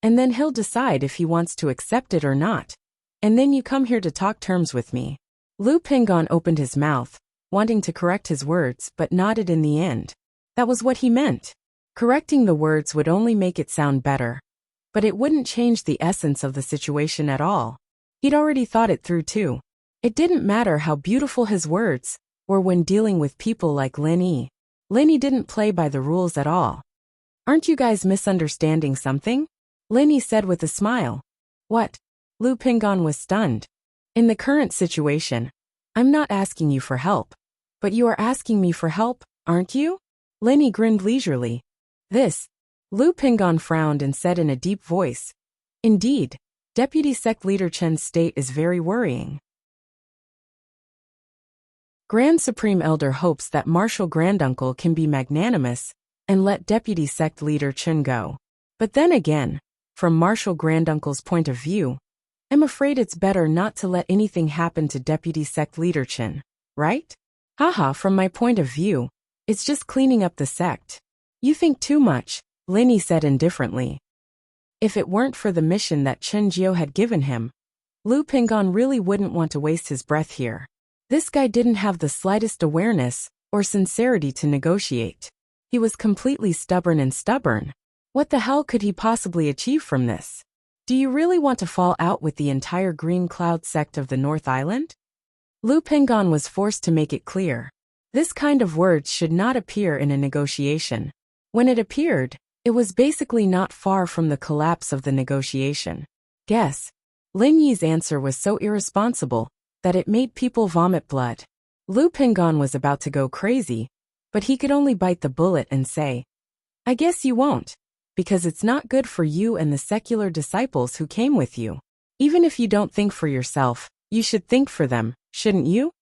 and then he'll decide if he wants to accept it or not, and then you come here to talk terms with me. Lu Pingon opened his mouth, wanting to correct his words but nodded in the end. That was what he meant. Correcting the words would only make it sound better, but it wouldn't change the essence of the situation at all. He'd already thought it through too. It didn't matter how beautiful his words were when dealing with people like Lin Yi. Lin Yi didn't play by the rules at all. Aren't you guys misunderstanding something? Lin Yi said with a smile. What? Lu Pingon was stunned. In the current situation, I'm not asking you for help, but you are asking me for help, aren't you? Lin Yi grinned leisurely. This. Lu Pingon frowned and said in a deep voice, Indeed, Deputy Sect Leader Chen's state is very worrying. Grand Supreme Elder hopes that Marshal Granduncle can be magnanimous and let Deputy Sect Leader Chen go. But then again, from Marshal Granduncle's point of view, I'm afraid it's better not to let anything happen to Deputy Sect Leader Chen, right? Haha, from my point of view, it's just cleaning up the sect. You think too much, Lin Yi said indifferently. If it weren't for the mission that Chen Jiao had given him, Lu Pingon really wouldn't want to waste his breath here. This guy didn't have the slightest awareness or sincerity to negotiate. He was completely stubborn and stubborn. What the hell could he possibly achieve from this? Do you really want to fall out with the entire Green Cloud sect of the North Island? Lu Pingon was forced to make it clear. This kind of words should not appear in a negotiation. When it appeared, it was basically not far from the collapse of the negotiation. Guess. Lin Yi's answer was so irresponsible that it made people vomit blood. Lu Pingon was about to go crazy, but he could only bite the bullet and say, I guess you won't, because it's not good for you and the secular disciples who came with you. Even if you don't think for yourself, you should think for them, shouldn't you?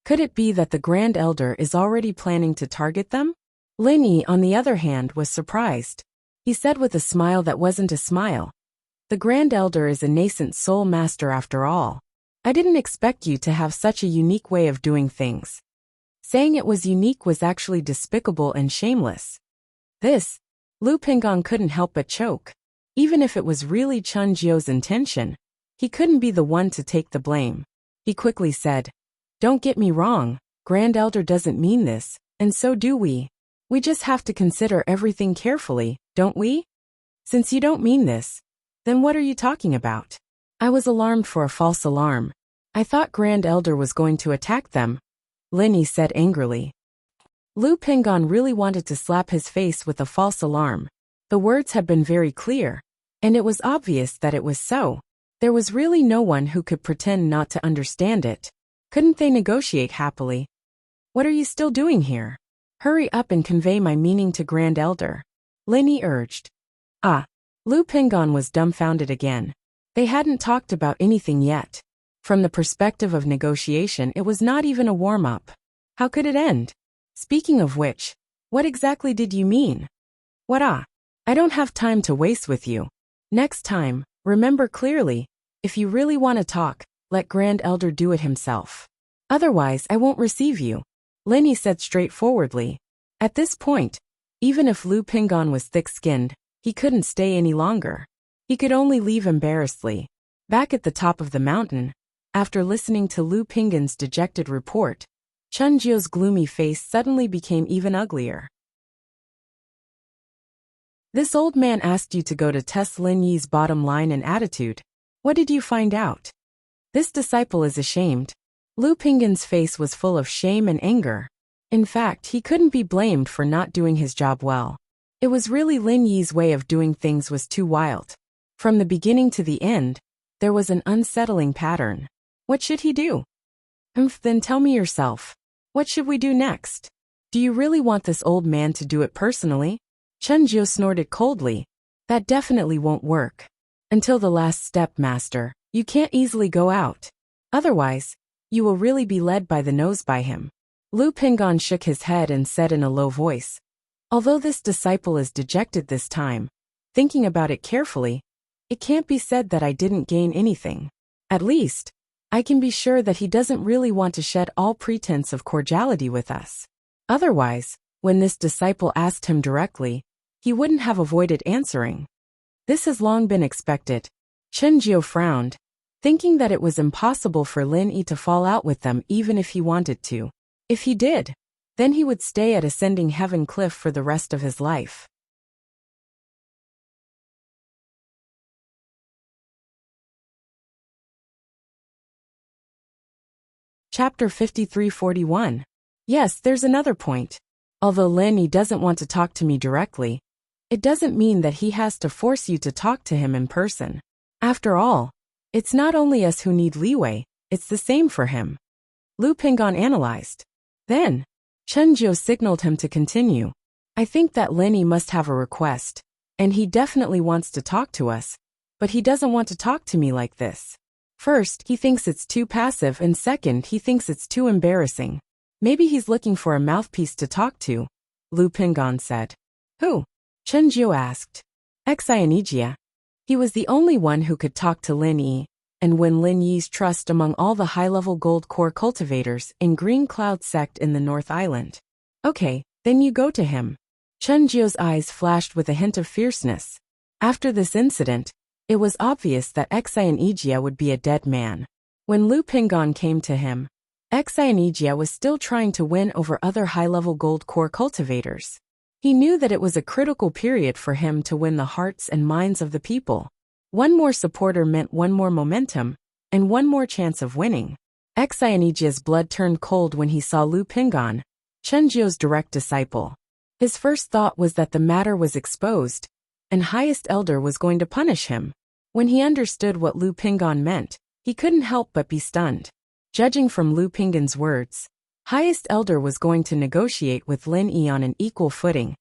Could it be that the Grand Elder is already planning to target them? Lin Yi, on the other hand, was surprised. He said with a smile that wasn't a smile, The Grand Elder is a nascent soul master after all. I didn't expect you to have such a unique way of doing things. Saying it was unique was actually despicable and shameless. This, Lu Pingon couldn't help but choke. Even if it was really Chun Jio's intention, he couldn't be the one to take the blame. He quickly said, "Don't get me wrong, Grand Elder doesn't mean this, and so do we. We just have to consider everything carefully, don't we? Since you don't mean this, then what are you talking about?" I was alarmed for a false alarm. I thought Grand Elder was going to attack them, Lin Yi said angrily. Lu Pingon really wanted to slap his face with a false alarm. The words had been very clear, and it was obvious that it was so. There was really no one who could pretend not to understand it. Couldn't they negotiate happily? "What are you still doing here? Hurry up and convey my meaning to Grand Elder," Lin Yi urged. Lu Pingon was dumbfounded again. They hadn't talked about anything yet. From the perspective of negotiation, it was not even a warm-up. How could it end? Speaking of which, what exactly did you mean? What? I don't have time to waste with you. Next time, remember clearly, if you really want to talk, let Grand Elder do it himself. Otherwise, I won't receive you, Lin Yi said straightforwardly. At this point, even if Lu Pingon was thick-skinned, he couldn't stay any longer. He could only leave embarrassedly. Back at the top of the mountain, after listening to Lu Pingon's dejected report, Chun Jio's gloomy face suddenly became even uglier. "This old man asked you to go to test Lin Yi's bottom line and attitude. What did you find out? This disciple is ashamed." Lu Pingon's face was full of shame and anger. In fact, he couldn't be blamed for not doing his job well. It was really Lin Yi's way of doing things was too wild. From the beginning to the end, there was an unsettling pattern. What should he do? Then tell me yourself. What should we do next? Do you really want this old man to do it personally? Chun Jio snorted coldly. That definitely won't work. Until the last step, master. You can't easily go out. Otherwise, you will really be led by the nose by him. Lu Pingon shook his head and said in a low voice, "Although this disciple is dejected this time, thinking about it carefully, it can't be said that I didn't gain anything. At least, I can be sure that he doesn't really want to shed all pretense of cordiality with us. Otherwise, when this disciple asked him directly, he wouldn't have avoided answering. This has long been expected." Chun Jio frowned, thinking that it was impossible for Lin Yi to fall out with them even if he wanted to. If he did, then he would stay at Ascending Heaven Cliff for the rest of his life. Chapter 5341. Yes, there's another point. Although Lin Yi doesn't want to talk to me directly, it doesn't mean that he has to force you to talk to him in person. After all, it's not only us who need leeway, it's the same for him. Lu Pingon analyzed. Then, Chun Jio signaled him to continue. "I think that Lin Yi must have a request, and he definitely wants to talk to us, but he doesn't want to talk to me like this. First, he thinks it's too passive, and second, he thinks it's too embarrassing. Maybe he's looking for a mouthpiece to talk to," Lu Pingon said. "Who?" Chun Jio asked. Xianijia. He was the only one who could talk to Lin Yi, and win Lin Yi's trust among all the high-level gold core cultivators in Green Cloud Sect in the North Island. "Okay, then you go to him." Chun Jio's eyes flashed with a hint of fierceness. After this incident, it was obvious that Xianijia would be a dead man. When Lu Pingon came to him, Xianijia was still trying to win over other high-level gold core cultivators. He knew that it was a critical period for him to win the hearts and minds of the people. One more supporter meant one more momentum, and one more chance of winning. Xianijia's blood turned cold when he saw Lu Pingon, Chun Jio's direct disciple. His first thought was that the matter was exposed, and Highest Elder was going to punish him. When he understood what Lu Pingon meant, he couldn't help but be stunned. Judging from Lu Pingon's words, Highest Elder was going to negotiate with Lin Yi on an equal footing,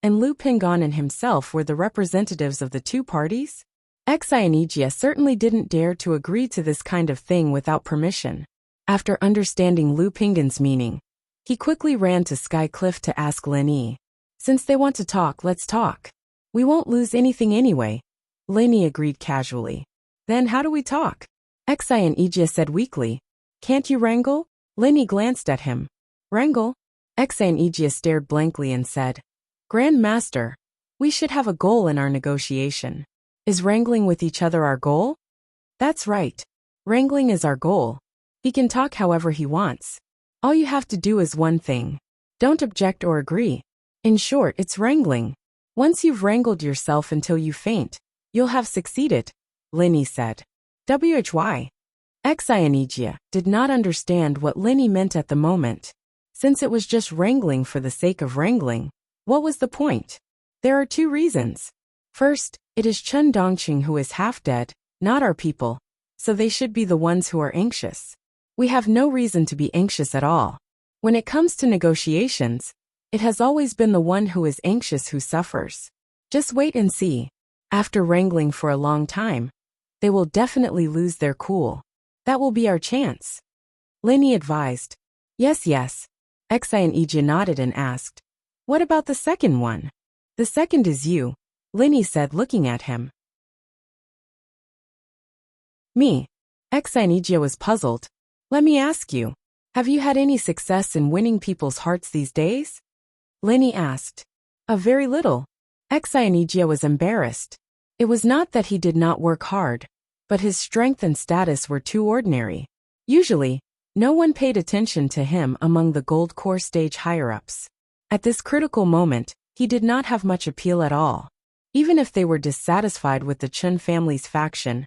and Lu Pingon and himself were the representatives of the two parties? Xianijia certainly didn't dare to agree to this kind of thing without permission. After understanding Lu Pingon's meaning, he quickly ran to Sky Cliff to ask Lin Yi. "Since they want to talk, let's talk. We won't lose anything anyway," Lin Yi agreed casually. "Then how do we talk?" Xianijia said weakly. "Can't you wrangle?" Lin Yi glanced at him. "Wrangle?" Xianijia stared blankly and said, "Grand Master, we should have a goal in our negotiation. Is wrangling with each other our goal? That's right. Wrangling is our goal. He can talk however he wants. All you have to do is one thing. Don't object or agree. In short, it's wrangling. Once you've wrangled yourself until you faint, you'll have succeeded, Linny said. Why? Xianijia did not understand what Linny meant at the moment. Since it was just wrangling for the sake of wrangling, what was the point? There are two reasons. First, it is Chen Dongqing who is half dead, not our people, so they should be the ones who are anxious. We have no reason to be anxious at all. When it comes to negotiations, it has always been the one who is anxious who suffers. Just wait and see. After wrangling for a long time, they will definitely lose their cool. That will be our chance. Linny advised. Yes. Xianijia nodded and asked, what about the second one? The second is you, Linny said looking at him. Me? Xianijia was puzzled. Let me ask you, have you had any success in winning people's hearts these days? Linny asked. Very little. Xianijia was embarrassed. It was not that he did not work hard, but his strength and status were too ordinary. Usually, no one paid attention to him among the gold core stage higher-ups. At this critical moment, he did not have much appeal at all. Even if they were dissatisfied with the Chen family's faction,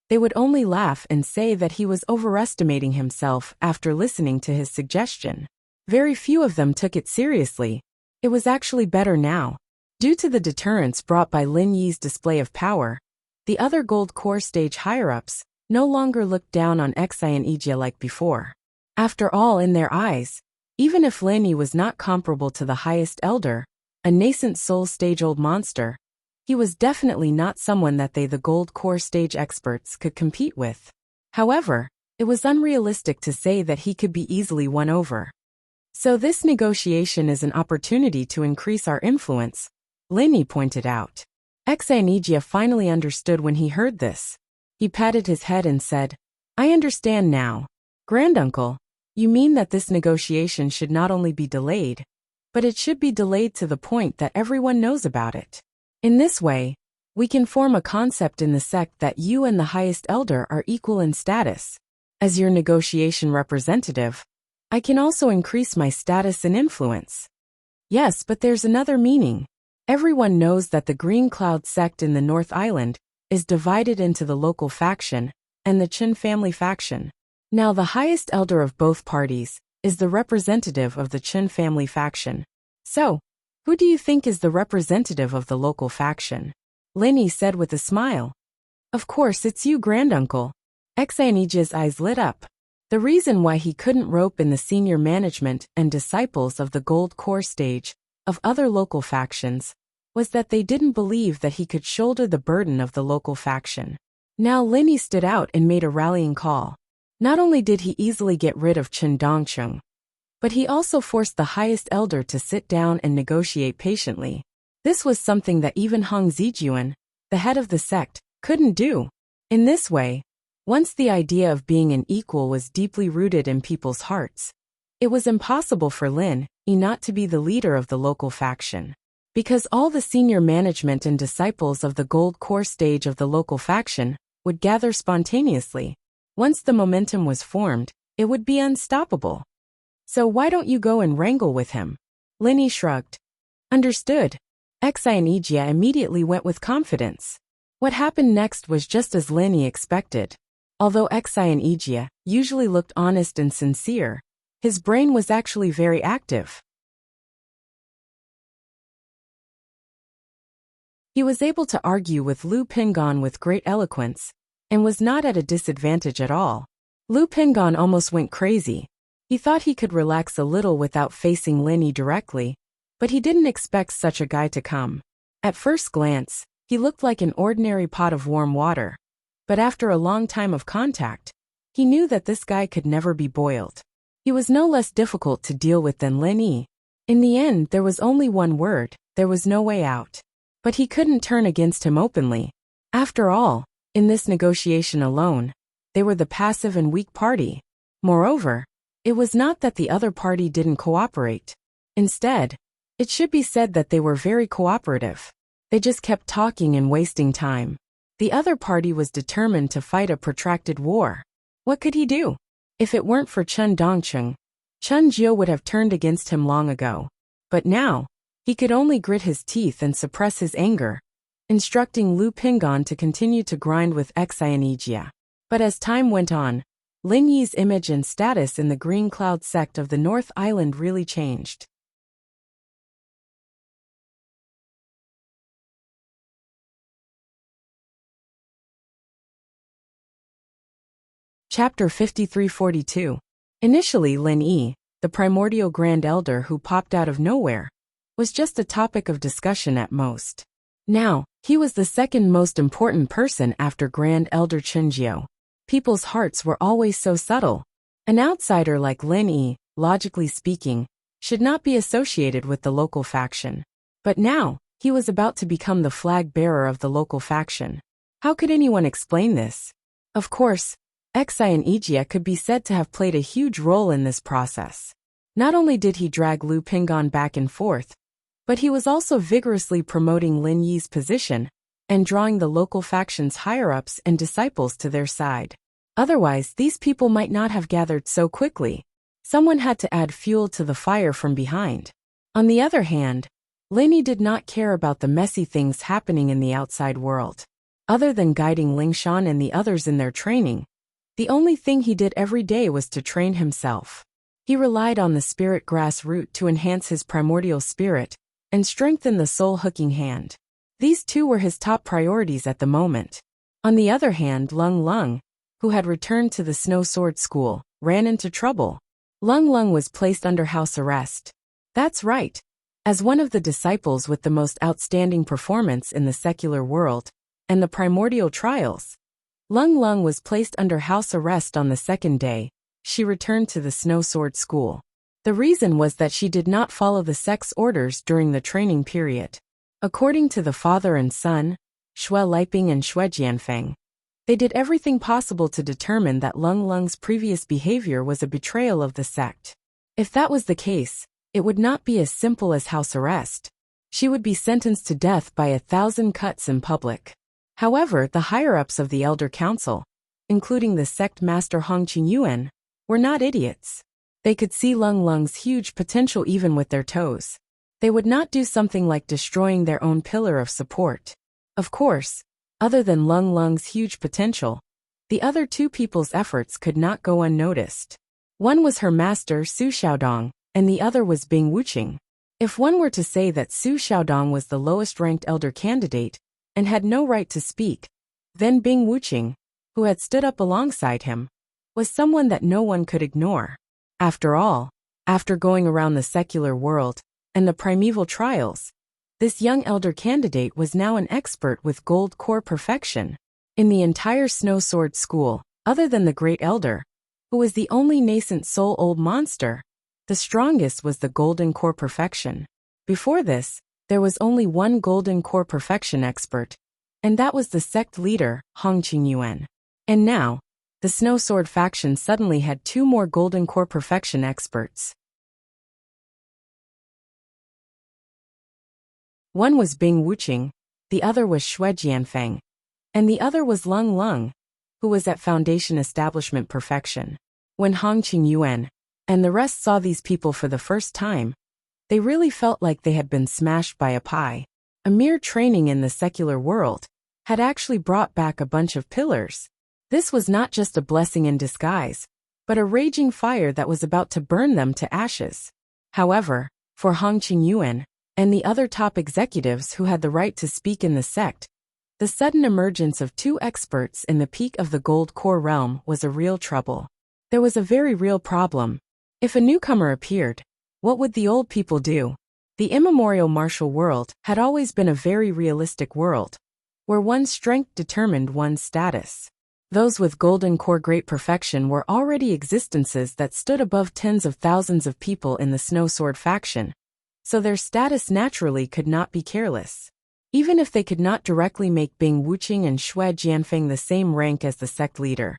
they would only laugh and say that he was overestimating himself after listening to his suggestion. Very few of them took it seriously. It was actually better now. Due to the deterrence brought by Lin Yi's display of power, the other gold core stage higher-ups no longer looked down on Xianijia like before. After all, in their eyes, even if Lin Yi was not comparable to the highest elder, a nascent soul stage old monster, he was definitely not someone that they, the gold core stage experts, could compete with. However, it was unrealistic to say that he could be easily won over. So this negotiation is an opportunity to increase our influence, Lin Yi pointed out. Xianijia finally understood when he heard this. He patted his head and said, I understand now. Granduncle, you mean that this negotiation should not only be delayed, but it should be delayed to the point that everyone knows about it. In this way, we can form a concept in the sect that you and the highest elder are equal in status. As your negotiation representative, I can also increase my status and influence. Yes, but there's another meaning. Everyone knows that the Green Cloud sect in the North Island is divided into the local faction and the Chen family faction. Now the highest elder of both parties is the representative of the Chen family faction. So, who do you think is the representative of the local faction? Lin Yi said with a smile. Of course it's you, Granduncle. Xianijia's eyes lit up. The reason why he couldn't rope in the senior management and disciples of the gold core stage of other local factions was that they didn't believe that he could shoulder the burden of the local faction. Now Lin Yi stood out and made a rallying call. Not only did he easily get rid of Chen Dongqing, but he also forced the highest elder to sit down and negotiate patiently. This was something that even Hong Zijuan, the head of the sect, couldn't do. In this way, once the idea of being an equal was deeply rooted in people's hearts, it was impossible for Lin Yi not to be the leader of the local faction. Because all the senior management and disciples of the gold core stage of the local faction would gather spontaneously. Once the momentum was formed, it would be unstoppable. So why don't you go and wrangle with him? Lin Yi shrugged. Understood. Xianijia immediately went with confidence. What happened next was just as Lin Yi expected. Although Xianijia usually looked honest and sincere, his brain was actually very active. He was able to argue with Lu Pingon with great eloquence, and was not at a disadvantage at all. Lu Pingon almost went crazy. He thought he could relax a little without facing Lin Yi directly, but he didn't expect such a guy to come. At first glance, he looked like an ordinary pot of warm water. But after a long time of contact, he knew that this guy could never be boiled. He was no less difficult to deal with than Lin Yi. In the end, there was only one word: there was no way out. But he couldn't turn against him openly. After all, in this negotiation alone, they were the passive and weak party. Moreover, it was not that the other party didn't cooperate. Instead, it should be said that they were very cooperative. They just kept talking and wasting time. The other party was determined to fight a protracted war. What could he do? If it weren't for Chen Dongcheng, Chen Jiu would have turned against him long ago. But now, he could only grit his teeth and suppress his anger, instructing Lu Pingon to continue to grind with Xianijia. But as time went on, Lin Yi's image and status in the Green Cloud sect of the North Island really changed. Chapter 5342. Initially, Lin Yi, the primordial Grand Elder who popped out of nowhere, was just a topic of discussion at most. Now, he was the second most important person after Grand Elder Chenjiu. People's hearts were always so subtle. An outsider like Lin Yi, logically speaking, should not be associated with the local faction. But now, he was about to become the flag bearer of the local faction. How could anyone explain this? Of course, Xianijia could be said to have played a huge role in this process. Not only did he drag Lu Pingon back and forth, but he was also vigorously promoting Lin Yi's position and drawing the local faction's higher-ups and disciples to their side. Otherwise, these people might not have gathered so quickly. Someone had to add fuel to the fire from behind. On the other hand, Lin Yi did not care about the messy things happening in the outside world. Other than guiding Lingshan and the others in their training, the only thing he did every day was to train himself. He relied on the spirit grass root to enhance his primordial spirit and strengthen the soul-hooking hand. These two were his top priorities at the moment. On the other hand, Lung Lung, who had returned to the Snow Sword School, ran into trouble. Lung Lung was placed under house arrest. That's right. As one of the disciples with the most outstanding performance in the secular world and the primordial trials, Lung Lung was placed under house arrest on the second day. She returned to the Snow Sword School. The reason was that she did not follow the sect's orders during the training period. According to the father and son, Xue Liping and Xue Jianfeng, they did everything possible to determine that Lung Lung's previous behavior was a betrayal of the sect. If that was the case, it would not be as simple as house arrest. She would be sentenced to death by 1,000 cuts in public. However, the higher-ups of the Elder Council, including the sect master Hong Qingyuan, were not idiots. They could see Lung Lung's huge potential even with their toes. They would not do something like destroying their own pillar of support. Of course, other than Lung Lung's huge potential, the other two people's efforts could not go unnoticed. One was her master Su Xiaodong, and the other was Bing Wuqing. If one were to say that Su Xiaodong was the lowest-ranked elder candidate and had no right to speak, then Bing Wuqing, who had stood up alongside him, was someone that no one could ignore. After all, after going around the secular world and the primeval trials, this young elder candidate was now an expert with gold core perfection. In the entire Snow Sword School, other than the Great Elder, who was the only nascent soul old monster, the strongest was the golden core perfection. Before this, there was only one golden core perfection expert, and that was the sect leader, Hong Qingyuan. And now, the Snow Sword faction suddenly had two more golden core perfection experts. One was Bing Wuqing, the other was Xue Jianfeng, and the other was Lung Lung, who was at Foundation Establishment Perfection. When Hong Qingyuan and the rest saw these people for the first time, they really felt like they had been smashed by a pie. A mere training in the secular world had actually brought back a bunch of pillars. This was not just a blessing in disguise, but a raging fire that was about to burn them to ashes. However, for Hong Qingyuan and the other top executives who had the right to speak in the sect, the sudden emergence of two experts in the peak of the gold core realm was a real trouble. There was a very real problem. If a newcomer appeared, what would the old people do? The immemorial martial world had always been a very realistic world, where one's strength determined one's status. Those with golden core great perfection were already existences that stood above tens of thousands of people in the Snow Sword faction, so their status naturally could not be careless. Even if they could not directly make Bing Wuqing and Xue Jianfeng the same rank as the sect leader,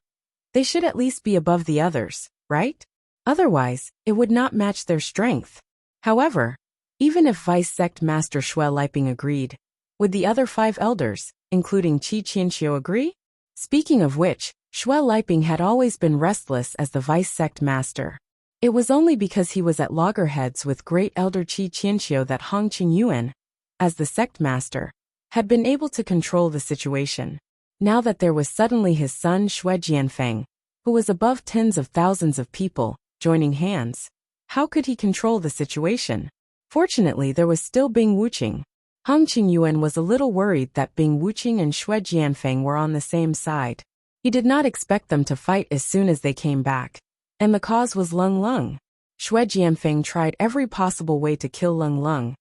they should at least be above the others, right? Otherwise, it would not match their strength. However, even if Vice Sect Master Xue Liping agreed, Would the other 5 elders, including Qi Qianxiu, agree? Speaking of which, Xue Liping had always been restless as the vice sect master. It was only because he was at loggerheads with great elder Qi Qianxiu that Hong Qingyuan, as the sect master, had been able to control the situation. Now that there was suddenly his son Xue Jianfeng, who was above tens of thousands of people, joining hands, how could he control the situation? Fortunately, there was still Bing Wuqing. Hong Qingyuan was a little worried that Bing Wuqing and Xue Jianfeng were on the same side. He did not expect them to fight as soon as they came back. And the cause was Leng Leng. Xue Jianfeng tried every possible way to kill Leng Leng.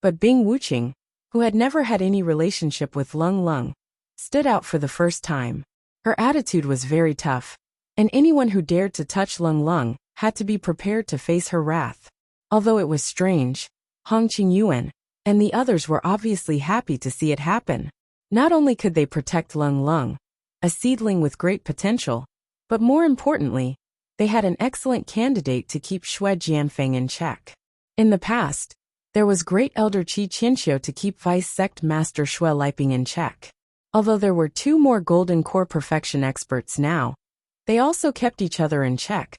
But Bing Wuqing, who had never had any relationship with Leng Leng, stood out for the first time. Her attitude was very tough, and anyone who dared to touch Leng Leng had to be prepared to face her wrath. Although it was strange, Hong Qingyuan and the others were obviously happy to see it happen. Not only could they protect Leng Leng, a seedling with great potential, but more importantly, they had an excellent candidate to keep Xue Jianfeng in check. In the past, there was great elder Qi Qianxiu to keep vice sect master Xue Liping in check. Although there were 2 more golden core perfection experts now, they also kept each other in check,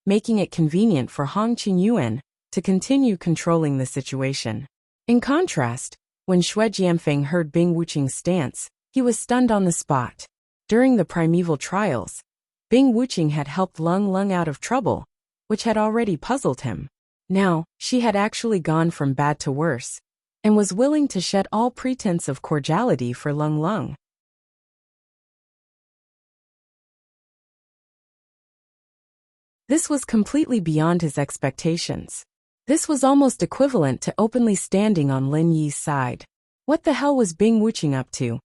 making it convenient for Hong Qingyuan to continue controlling the situation. In contrast, when Xue Jianfeng heard Bing Wuqing's stance, he was stunned on the spot. During the primeval trials, Bing Wuqing had helped Leng Leng out of trouble, which had already puzzled him. Now, she had actually gone from bad to worse, and was willing to shed all pretense of cordiality for Leng Leng. This was completely beyond his expectations. This was almost equivalent to openly standing on Lin Yi's side. What the hell was Bing Wuqing up to?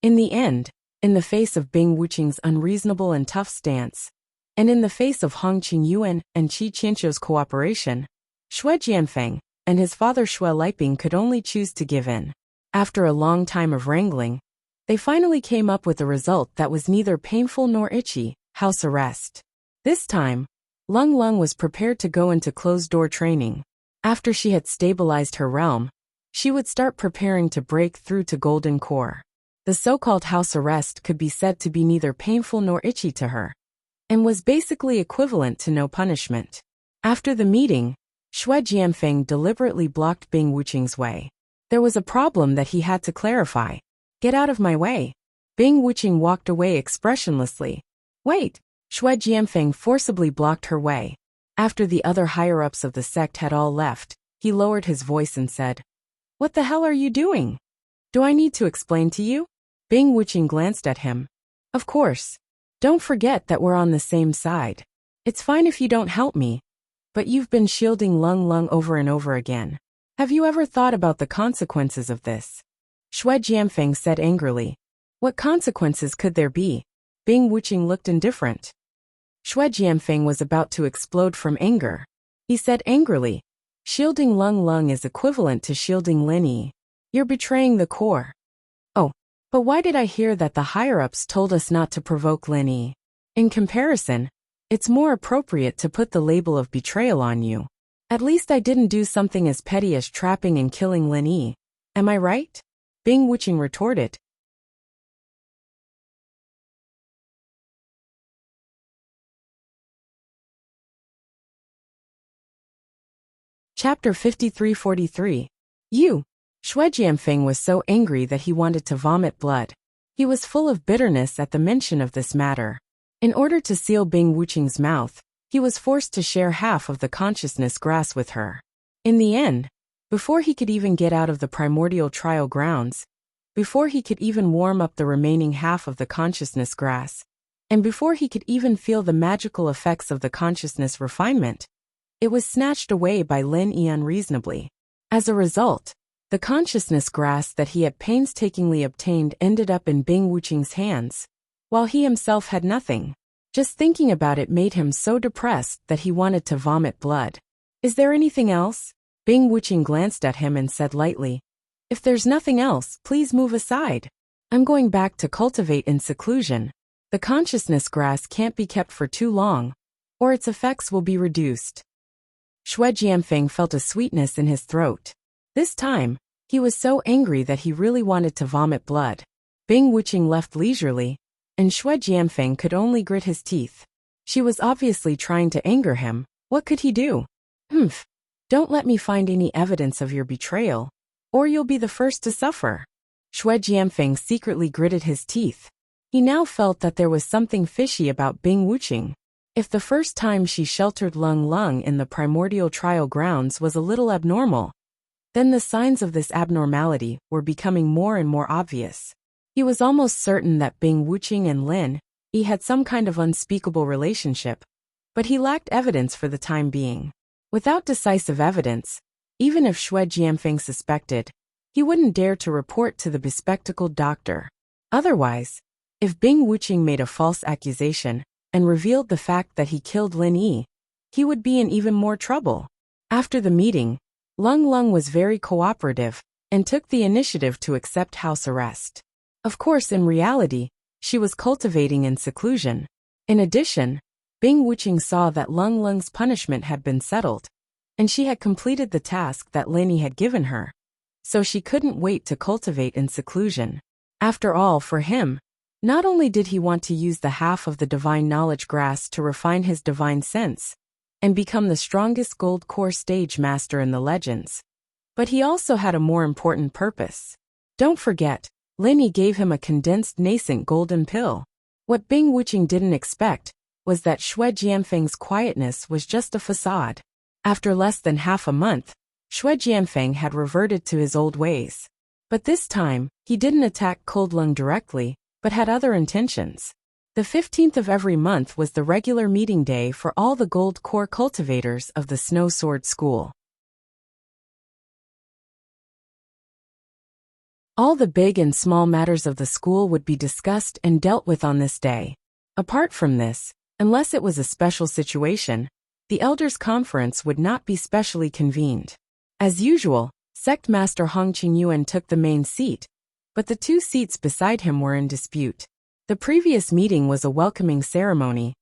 In the end, in the face of Bing Wuqing's unreasonable and tough stance, and in the face of Hong Qingyuan and Qi Qianxiu's cooperation, Xue Jianfeng and his father Xue Liping could only choose to give in. After a long time of wrangling, they finally came up with a result that was neither painful nor itchy: house arrest. This time, Leng Leng was prepared to go into closed-door training. After she had stabilized her realm, she would start preparing to break through to Golden Core. The so-called house arrest could be said to be neither painful nor itchy to her, and was basically equivalent to no punishment. After the meeting, Xue Jianfeng deliberately blocked Bing Wuqing's way. There was a problem that he had to clarify. Get out of my way. Bing Wuqing walked away expressionlessly. Wait. Xue Jianfeng forcibly blocked her way. After the other higher-ups of the sect had all left, he lowered his voice and said, "What the hell are you doing? Do I need to explain to you?" Bing Wuqing glanced at him. "Of course. Don't forget that we're on the same side. It's fine if you don't help me, but you've been shielding Leng Leng over and over again. Have you ever thought about the consequences of this?" Xue Jianfeng said angrily. "What consequences could there be?" Bing Wuqing looked indifferent. Xue Jianfeng was about to explode from anger. He said angrily, "Shielding Leng Leng is equivalent to shielding Lin Yi. You're betraying the core." "Oh, but why did I hear that the higher-ups told us not to provoke Lin Yi? In comparison, it's more appropriate to put the label of betrayal on you. At least I didn't do something as petty as trapping and killing Lin Yi. Am I right?" Bing Wuqing retorted. Chapter 53-43. You. Xue Jianfeng was so angry that he wanted to vomit blood. He was full of bitterness at the mention of this matter. In order to seal Bing Wuqing's mouth, he was forced to share half of the consciousness grass with her. In the end, before he could even get out of the primordial trial grounds, before he could even warm up the remaining half of the consciousness grass, and before he could even feel the magical effects of the consciousness refinement, it was snatched away by Lin Yi unreasonably. As a result, the consciousness grass that he had painstakingly obtained ended up in Bing Wuqing's hands, while he himself had nothing. Just thinking about it made him so depressed that he wanted to vomit blood. "Is there anything else?" Bing Wuqing glanced at him and said lightly, "If there's nothing else, please move aside. I'm going back to cultivate in seclusion. The consciousness grass can't be kept for too long, or its effects will be reduced." Xue Jianfeng felt a sweetness in his throat. This time, He was so angry that he really wanted to vomit blood. Bing Wuqing left leisurely, and Xue Jianfeng could only grit his teeth. She was obviously trying to anger him. What could he do? Humph. Don't let me find any evidence of your betrayal, or you'll be the first to suffer. Xue Jianfeng secretly gritted his teeth. He now felt that there was something fishy about Bing Wuqing. If the first time she sheltered Lung Lung in the primordial trial grounds was a little abnormal, then the signs of this abnormality were becoming more and more obvious. He was almost certain that Bing Wuqing and Lin Yi had some kind of unspeakable relationship, but he lacked evidence for the time being. Without decisive evidence, even if Xue Jianfeng suspected, he wouldn't dare to report to the bespectacled doctor. Otherwise, if Bing Wuqing made a false accusation and revealed the fact that he killed Lin Yi, he would be in even more trouble. After the meeting, Lung Lung was very cooperative and took the initiative to accept house arrest. Of course, in reality, she was cultivating in seclusion. In addition, Bing Wuqing saw that Lung Lung's punishment had been settled, and she had completed the task that Lin Yi had given her, so she couldn't wait to cultivate in seclusion. After all, for him, not only did he want to use the half of the divine knowledge grass to refine his divine sense and become the strongest gold core stage master in the legends, but he also had a more important purpose. Don't forget, Lin Yi gave him a condensed nascent golden pill. What Bing Wuqing didn't expect was that Xue Jianfeng's quietness was just a facade. After less than half a month, Xue Jianfeng had reverted to his old ways. But this time, he didn't attack Coldlung directly, but had other intentions. The 15th of every month was the regular meeting day for all the gold core cultivators of the Snow Sword School. All the big and small matters of the school would be discussed and dealt with on this day. Apart from this, unless it was a special situation, the Elders' Conference would not be specially convened. As usual, Sect Master Hong Qingyuan took the main seat, but the two seats beside him were in dispute. The previous meeting was a welcoming ceremony,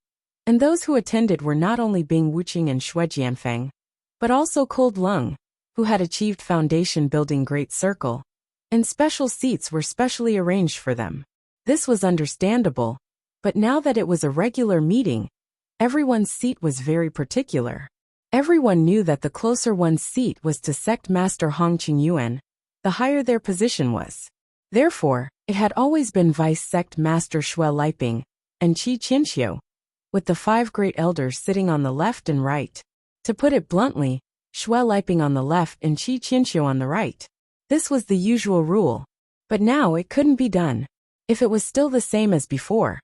and those who attended were not only Bing Wuqing and Xue Jianfeng, but also Cold Lung, who had achieved foundation building Great Circle, and special seats were specially arranged for them. This was understandable, but now that it was a regular meeting, everyone's seat was very particular. Everyone knew that the closer one's seat was to Sect Master Hong Qingyuan, the higher their position was. Therefore, it had always been Vice Sect Master Xue Liping and Qi Qianxiu, with the 5 great elders sitting on the left and right. To put it bluntly, Xue Liping on the left and Qi Qianxiu on the right. This was the usual rule, but now it couldn't be done. If it was still the same as before,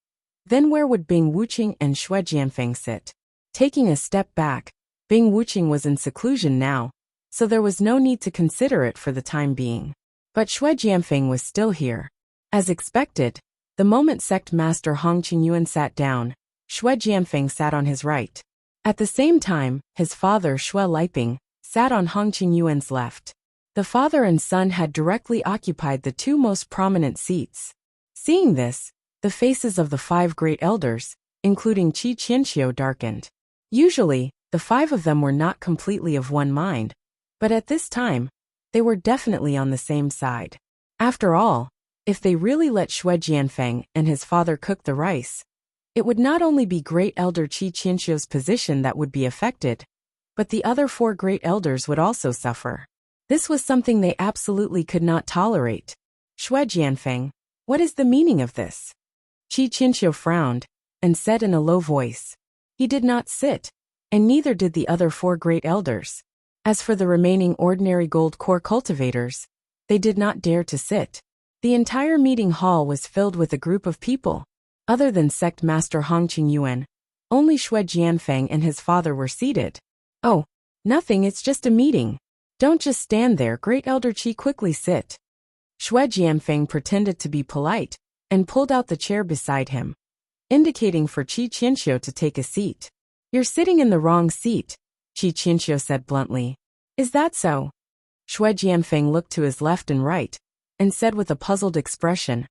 then where would Bing Wuqing and Xue Jianfeng sit? Taking a step back, Bing Wuqing was in seclusion now, so there was no need to consider it for the time being. But Xue Jianfeng was still here. As expected, the moment Sect Master Hong Qingyuan sat down, Xue Jianfeng sat on his right. At the same time, his father Xue Liping sat on Hong Qingyuan's left. The father and son had directly occupied the 2 most prominent seats. Seeing this, the faces of the 5 great elders, including Qi Qianxiu, darkened. Usually, the 5 of them were not completely of one mind, but at this time, they were definitely on the same side. After all, if they really let Xue Jianfeng and his father cook the rice, it would not only be Great Elder Qi Qianxiu's position that would be affected, but the other 4 great elders would also suffer. This was something they absolutely could not tolerate. Xue Jianfeng, what is the meaning of this? Qi Qianxiu frowned and said in a low voice. He did not sit, and neither did the other 4 great elders. As for the remaining ordinary gold core cultivators, they did not dare to sit. The entire meeting hall was filled with a group of people. Other than Sect Master Hong Qingyuan, only Xue Jianfeng and his father were seated. Oh, nothing, it's just a meeting. Don't just stand there, Great Elder Qi, quickly sit. Xue Jianfeng pretended to be polite and pulled out the chair beside him, indicating for Qi Qianxiu to take a seat. You're sitting in the wrong seat, Qi Qianxiu said bluntly. Is that so? Xue Jianfeng looked to his left and right, and said with a puzzled expression,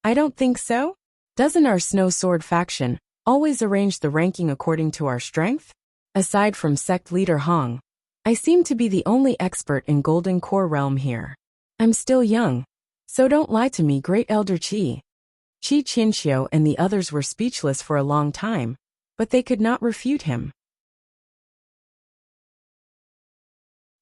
I don't think so. Doesn't our Snow Sword faction always arrange the ranking according to our strength? Aside from sect leader Hong, I seem to be the only expert in Golden Core realm here. I'm still young. So don't lie to me, Great Elder Qi. Qi Qinxiu and the others were speechless for a long time, but they could not refute him.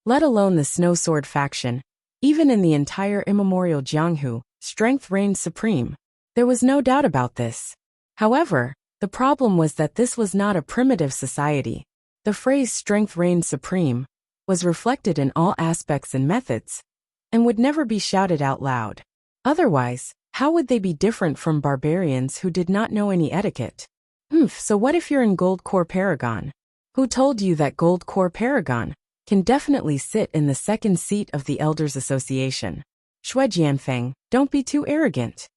Let alone the Snow Sword faction, even in the entire immemorial Jianghu, strength reigned supreme. There was no doubt about this. However, the problem was that this was not a primitive society. The phrase strength reigned supreme was reflected in all aspects and methods, and would never be shouted out loud. Otherwise, how would they be different from barbarians who did not know any etiquette? So what if you're in Gold Core Paragon? Who told you that Gold Core Paragon can definitely sit in the second seat of the Elders Association? Shui Jianfeng, don't be too arrogant.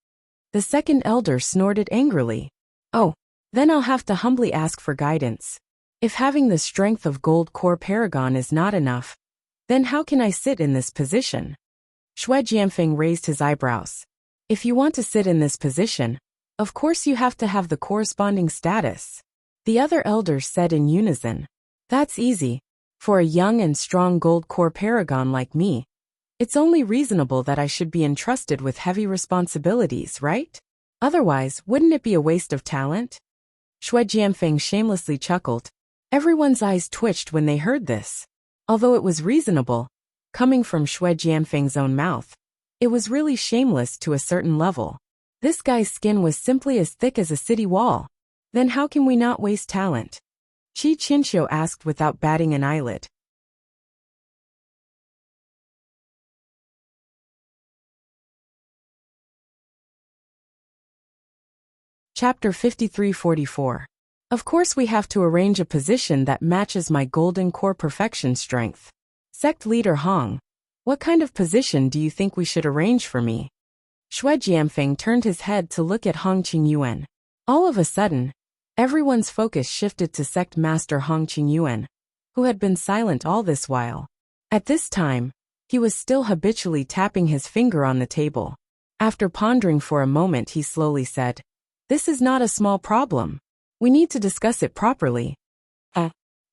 The second elder snorted angrily. Oh, then I'll have to humbly ask for guidance. If having the strength of Gold Core Paragon is not enough, then how can I sit in this position? Shui Jianfeng raised his eyebrows. If you want to sit in this position, of course you have to have the corresponding status. The other elders said in unison. That's easy. For a young and strong Gold Core Paragon like me, it's only reasonable that I should be entrusted with heavy responsibilities, right? Otherwise, wouldn't it be a waste of talent? Shui Jianfeng shamelessly chuckled. Everyone's eyes twitched when they heard this. Although it was reasonable, coming from Shui Jianfeng's own mouth, it was really shameless to a certain level. This guy's skin was simply as thick as a city wall. Then how can we not waste talent? Qi Qinxiu asked without batting an eyelid. Chapter 5344. Of course we have to arrange a position that matches my golden core perfection strength. Sect leader Hong, what kind of position do you think we should arrange for me? Shui Jianfeng turned his head to look at Hong Qingyuan. All of a sudden, everyone's focus shifted to sect master Hong Qingyuan, who had been silent all this while. At this time, he was still habitually tapping his finger on the table. After pondering for a moment, he slowly said, "This is not a small problem. We need to discuss it properly."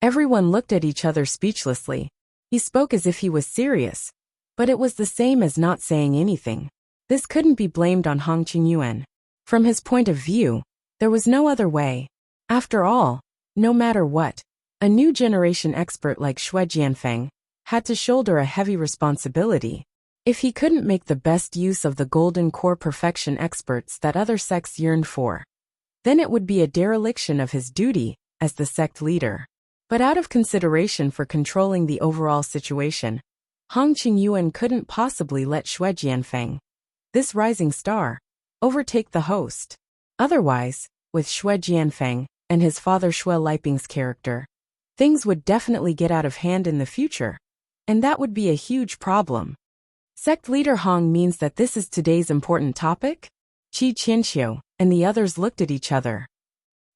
Everyone looked at each other speechlessly. He spoke as if he was serious, but it was the same as not saying anything. This couldn't be blamed on Hong Qingyuan. From his point of view, there was no other way. After all, no matter what, a new generation expert like Shui Jianfeng had to shoulder a heavy responsibility. If he couldn't make the best use of the golden core perfection experts that other sects yearned for, then it would be a dereliction of his duty as the sect leader. But out of consideration for controlling the overall situation, Hong Qingyuan couldn't possibly let Shui Jianfeng, this rising star, overtake the host. Otherwise, with Shui Jianfeng and his father Shui Liping's character, things would definitely get out of hand in the future, and that would be a huge problem. Sect leader Hong means that this is today's important topic? Qi Qinxiu and the others looked at each other.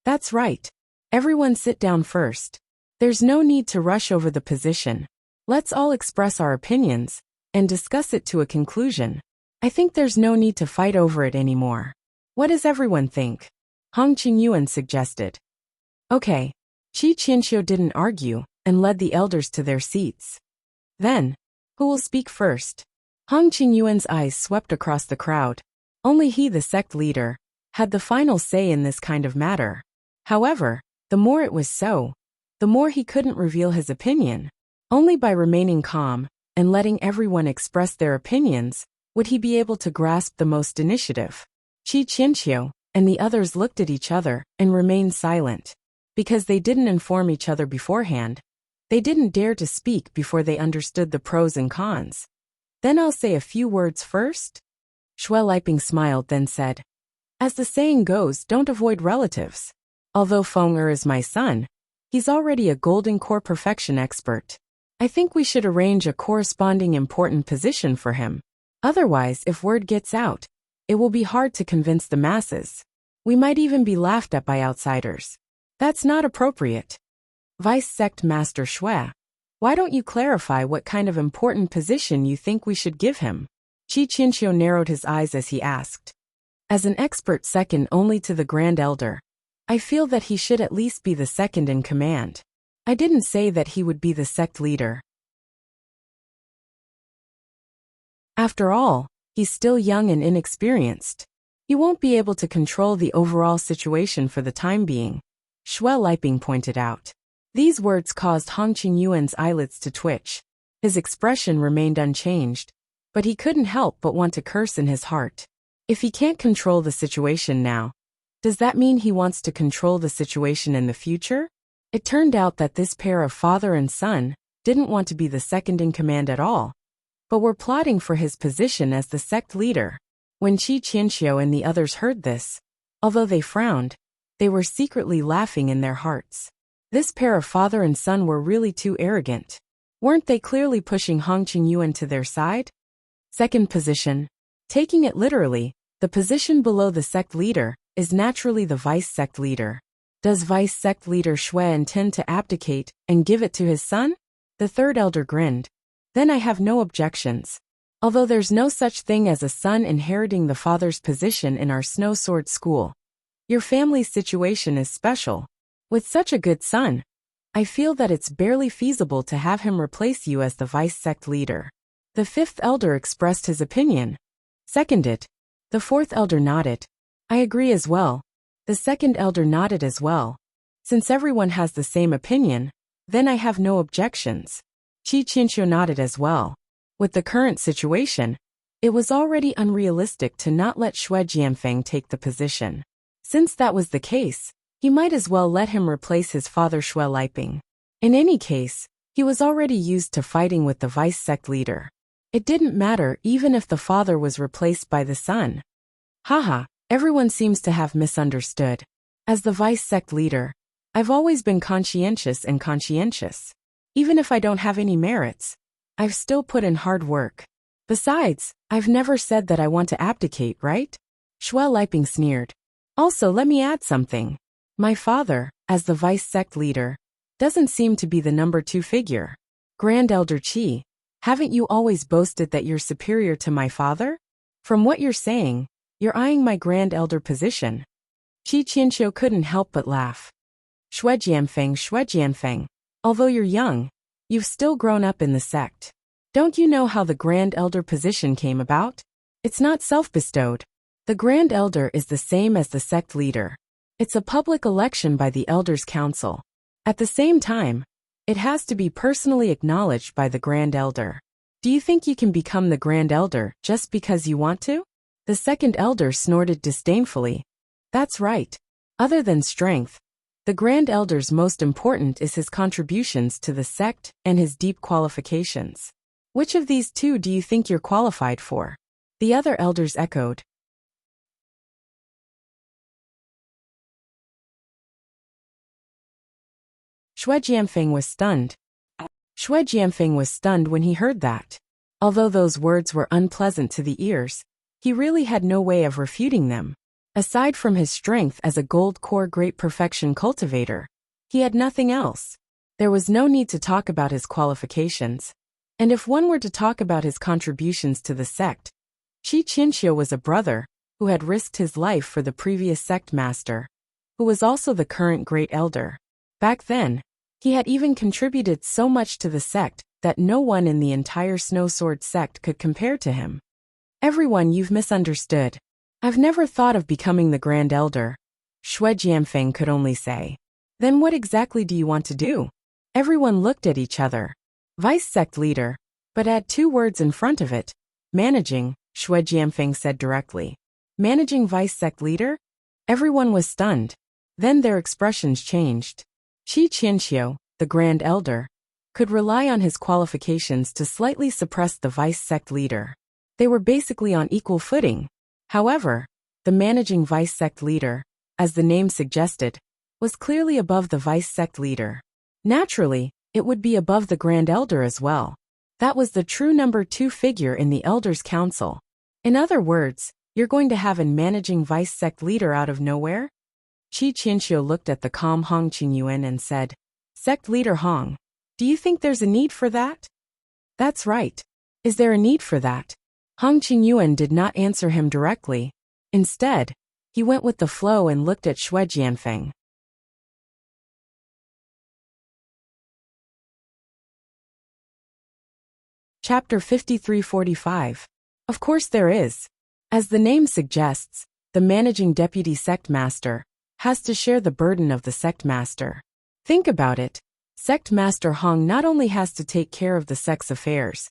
That's right. Everyone sit down first. There's no need to rush over the position. Let's all express our opinions and discuss it to a conclusion. I think there's no need to fight over it anymore. What does everyone think? Hong Qingyuan suggested. Okay. Qi Qinxiu didn't argue and led the elders to their seats. Then, who will speak first? Hong Qingyuan's eyes swept across the crowd. Only he, the sect leader, had the final say in this kind of matter. However, the more it was so, the more he couldn't reveal his opinion. Only by remaining calm and letting everyone express their opinions would he be able to grasp the most initiative. Qi Qinxiu and the others looked at each other and remained silent. Because they didn't inform each other beforehand, they didn't dare to speak before they understood the pros and cons. Then I'll say a few words first. Shui Liping smiled, then said, "As the saying goes, don't avoid relatives. Although Feng Er is my son, he's already a golden core perfection expert. I think we should arrange a corresponding important position for him. Otherwise, if word gets out, it will be hard to convince the masses. We might even be laughed at by outsiders. That's not appropriate." Vice Sect Master Shui, why don't you clarify what kind of important position you think we should give him? Qi Qinxiu narrowed his eyes as he asked. As an expert second only to the Grand Elder, I feel that he should at least be the second in command. I didn't say that he would be the sect leader. After all, he's still young and inexperienced. He won't be able to control the overall situation for the time being, Xue Liping pointed out. These words caused Hong Qingyuan's eyelids to twitch. His expression remained unchanged, but he couldn't help but want to curse in his heart. If he can't control the situation now, does that mean he wants to control the situation in the future? It turned out that this pair of father and son didn't want to be the second in command at all, but were plotting for his position as the sect leader. When Qi Qianxiu and the others heard this, although they frowned, they were secretly laughing in their hearts. This pair of father and son were really too arrogant. Weren't they clearly pushing Hong Qingyuan to their side? Second position. Taking it literally, the position below the sect leader is naturally the vice sect leader. Does vice sect leader Xue intend to abdicate and give it to his son? The third elder grinned. Then I have no objections. Although there's no such thing as a son inheriting the father's position in our snow sword school, your family's situation is special. With such a good son, I feel that it's barely feasible to have him replace you as the vice sect leader. The fifth elder expressed his opinion. Seconded. The fourth elder nodded. I agree as well. The second elder nodded as well. Since everyone has the same opinion, then I have no objections. Qi Qianxiu nodded as well. With the current situation, it was already unrealistic to not let Xue Jianfeng take the position. Since that was the case, he might as well let him replace his father Xue Liping. In any case, he was already used to fighting with the vice sect leader. It didn't matter even if the father was replaced by the son. Haha, everyone seems to have misunderstood. As the vice sect leader, I've always been conscientious and conscientious. Even if I don't have any merits, I've still put in hard work. Besides, I've never said that I want to abdicate, right? Xue Liping sneered. Also, let me add something. My father, as the vice sect leader, doesn't seem to be the number 2 figure. Grand Elder Qi, haven't you always boasted that you're superior to my father? From what you're saying, you're eyeing my Grand Elder position. Qi Qianxiu couldn't help but laugh. Xue Jianfeng, although you're young, you've still grown up in the sect. Don't you know how the Grand Elder position came about? It's not self-bestowed. The Grand Elder is the same as the sect leader. It's a public election by the Elders' Council. At the same time, it has to be personally acknowledged by the Grand Elder. Do you think you can become the Grand Elder just because you want to? The second elder snorted disdainfully. That's right. Other than strength, the Grand Elder's most important is his contributions to the sect and his deep qualifications. Which of these two do you think you're qualified for? The other elders echoed. Xue Jianfeng was stunned. Xue Jianfeng was stunned when he heard that. Although those words were unpleasant to the ears, he really had no way of refuting them. Aside from his strength as a gold core great perfection cultivator, he had nothing else. There was no need to talk about his qualifications. And if one were to talk about his contributions to the sect, Qi Qianxiu was a brother who had risked his life for the previous sect master, who was also the current great elder. Back then, he had even contributed so much to the sect that no one in the entire Snow Sword sect could compare to him. Everyone, you've misunderstood. I've never thought of becoming the Grand Elder, Xue Jianfeng could only say. Then what exactly do you want to do? Everyone looked at each other. Vice sect leader, but add 2 words in front of it. Managing, Xue Jianfeng said directly. Managing vice sect leader? Everyone was stunned. Then their expressions changed. Qi Qianxiu, the Grand Elder, could rely on his qualifications to slightly suppress the vice sect leader. They were basically on equal footing. However, the managing vice sect leader, as the name suggested, was clearly above the vice sect leader. Naturally, it would be above the Grand Elder as well. That was the true number 2 figure in the Elders' Council. In other words, you're going to have a managing vice sect leader out of nowhere? Qi Qianxiu looked at the calm Hong Qingyuan and said, Sect leader Hong, do you think there's a need for that? That's right. Is there a need for that? Hong Qingyuan did not answer him directly. Instead, he went with the flow and looked at Xue Jianfeng. Chapter 5345. Of course there is. As the name suggests, the managing deputy sect master has to share the burden of the sect master. Think about it. Sect master Hong not only has to take care of the sect's affairs,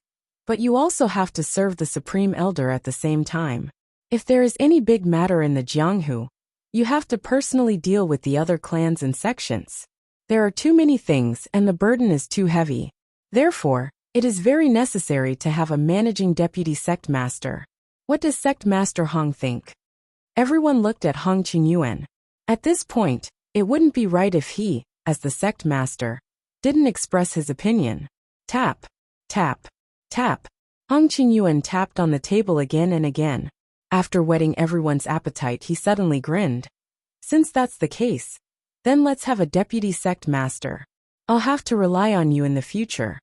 but you also have to serve the supreme elder at the same time. If there is any big matter in the Jianghu, you have to personally deal with the other clans and sections. There are too many things and the burden is too heavy. Therefore, it is very necessary to have a managing deputy sect master. What does sect master Hong think? Everyone looked at Hong Qingyuan. At this point, it wouldn't be right if he, as the sect master, didn't express his opinion. Tap, tap, tap. Hong Qingyuan tapped on the table again and again. After whetting everyone's appetite, he suddenly grinned. Since that's the case, then let's have a deputy sect master. I'll have to rely on you in the future.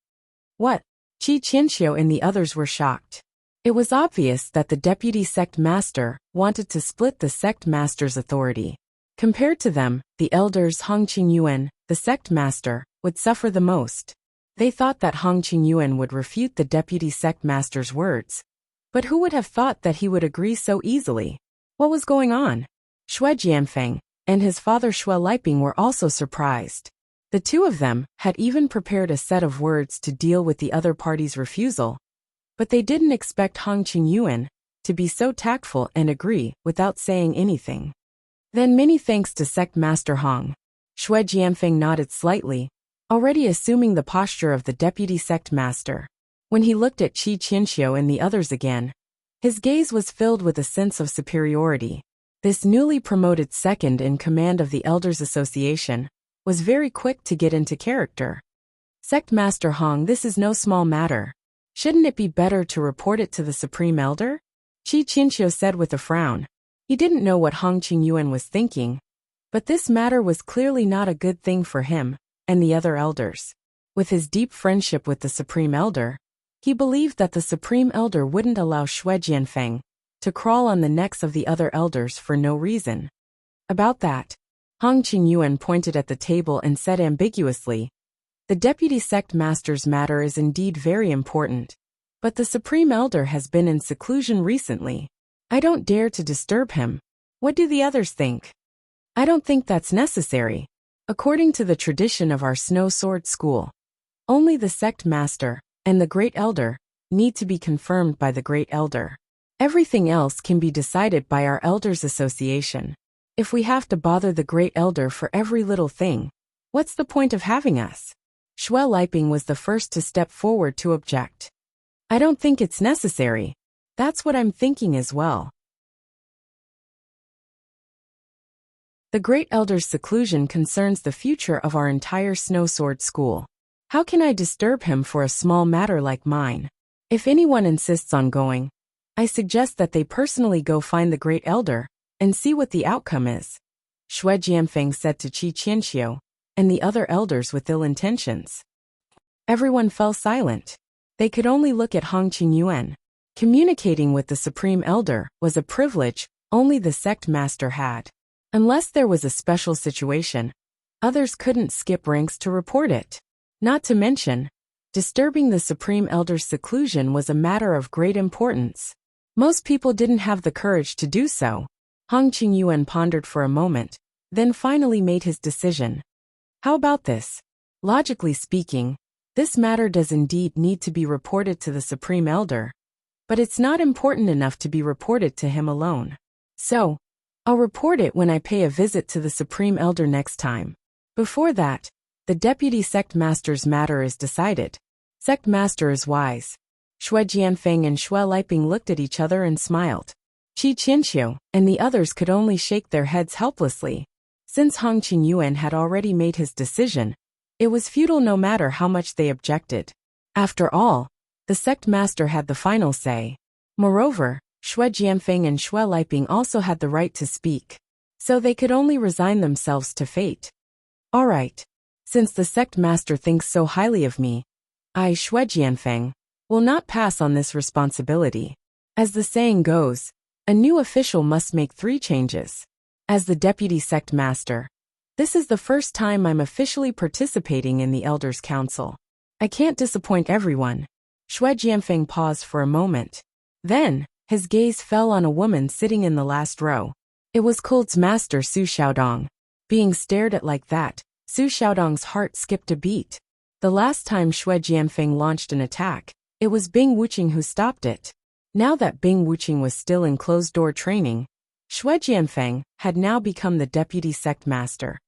What? Qi Qianxiu and the others were shocked. It was obvious that the deputy sect master wanted to split the sect master's authority. Compared to them, the elders Hong Qingyuan, the sect master, would suffer the most. They thought that Hong Qingyuan would refute the deputy sect master's words. But who would have thought that he would agree so easily? What was going on? Xue Jianfeng and his father Xue Liping were also surprised. The two of them had even prepared a set of words to deal with the other party's refusal. But they didn't expect Hong Qingyuan to be so tactful and agree without saying anything. Then many thanks to sect master Hong. Xue Jianfeng nodded slightly, already assuming the posture of the deputy sect master. When he looked at Qi Qianxiu and the others again, his gaze was filled with a sense of superiority. This newly promoted second in command of the Elders Association was very quick to get into character. Sect Master Hong, this is no small matter. Shouldn't it be better to report it to the Supreme Elder? Qi Qianxiu said with a frown. He didn't know what Hong Qingyuan was thinking, but this matter was clearly not a good thing for him and the other elders. With his deep friendship with the Supreme Elder, he believed that the Supreme Elder wouldn't allow Xue Jianfeng to crawl on the necks of the other elders for no reason. About that, Hong Qingyuan pointed at the table and said ambiguously, "The deputy sect master's matter is indeed very important, but the Supreme Elder has been in seclusion recently. I don't dare to disturb him. What do the others think?" "I don't think that's necessary. According to the tradition of our Snow Sword School, only the sect master and the Great Elder need to be confirmed by the Great Elder. Everything else can be decided by our Elders Association. If we have to bother the Great Elder for every little thing, what's the point of having us?" Xue Liping was the first to step forward to object. "I don't think it's necessary. That's what I'm thinking as well." The Great Elder's seclusion concerns the future of our entire Snow Sword School. How can I disturb him for a small matter like mine? If anyone insists on going, I suggest that they personally go find the Great Elder and see what the outcome is," Xue Jianfeng said to Qi Qianxiu and the other elders with ill intentions. Everyone fell silent. They could only look at Hong Qingyuan. Communicating with the Supreme Elder was a privilege only the sect master had. Unless there was a special situation, others couldn't skip ranks to report it. Not to mention, disturbing the Supreme Elder's seclusion was a matter of great importance. Most people didn't have the courage to do so. Hong Qingyuan pondered for a moment, then finally made his decision. "How about this? Logically speaking, this matter does indeed need to be reported to the Supreme Elder, but it's not important enough to be reported to him alone. So, I'll report it when I pay a visit to the Supreme Elder next time. Before that, the Deputy Sect Master's matter is decided. Sect Master is wise." Xue Jianfeng and Xue Liping looked at each other and smiled. Qi Qianxiu and the others could only shake their heads helplessly. Since Hong Qingyuan had already made his decision, it was futile no matter how much they objected. After all, the sect master had the final say. Moreover, Xue Jianfeng and Xue Liping also had the right to speak, so they could only resign themselves to fate. "All right. Since the sect master thinks so highly of me, I, Xue Jianfeng, will not pass on this responsibility. As the saying goes, a new official must make 3 changes. As the deputy sect master, this is the first time I'm officially participating in the Elders' Council. I can't disappoint everyone." Xue Jianfeng paused for a moment. Then, his gaze fell on a woman sitting in the last row. It was Cold's master Su Xiaodong. Being stared at like that, Su Xiaodong's heart skipped a beat. The last time Xue Jianfeng launched an attack, it was Bing Wuqing who stopped it. Now that Bing Wuqing was still in closed-door training, Xue Jianfeng had now become the deputy sect master,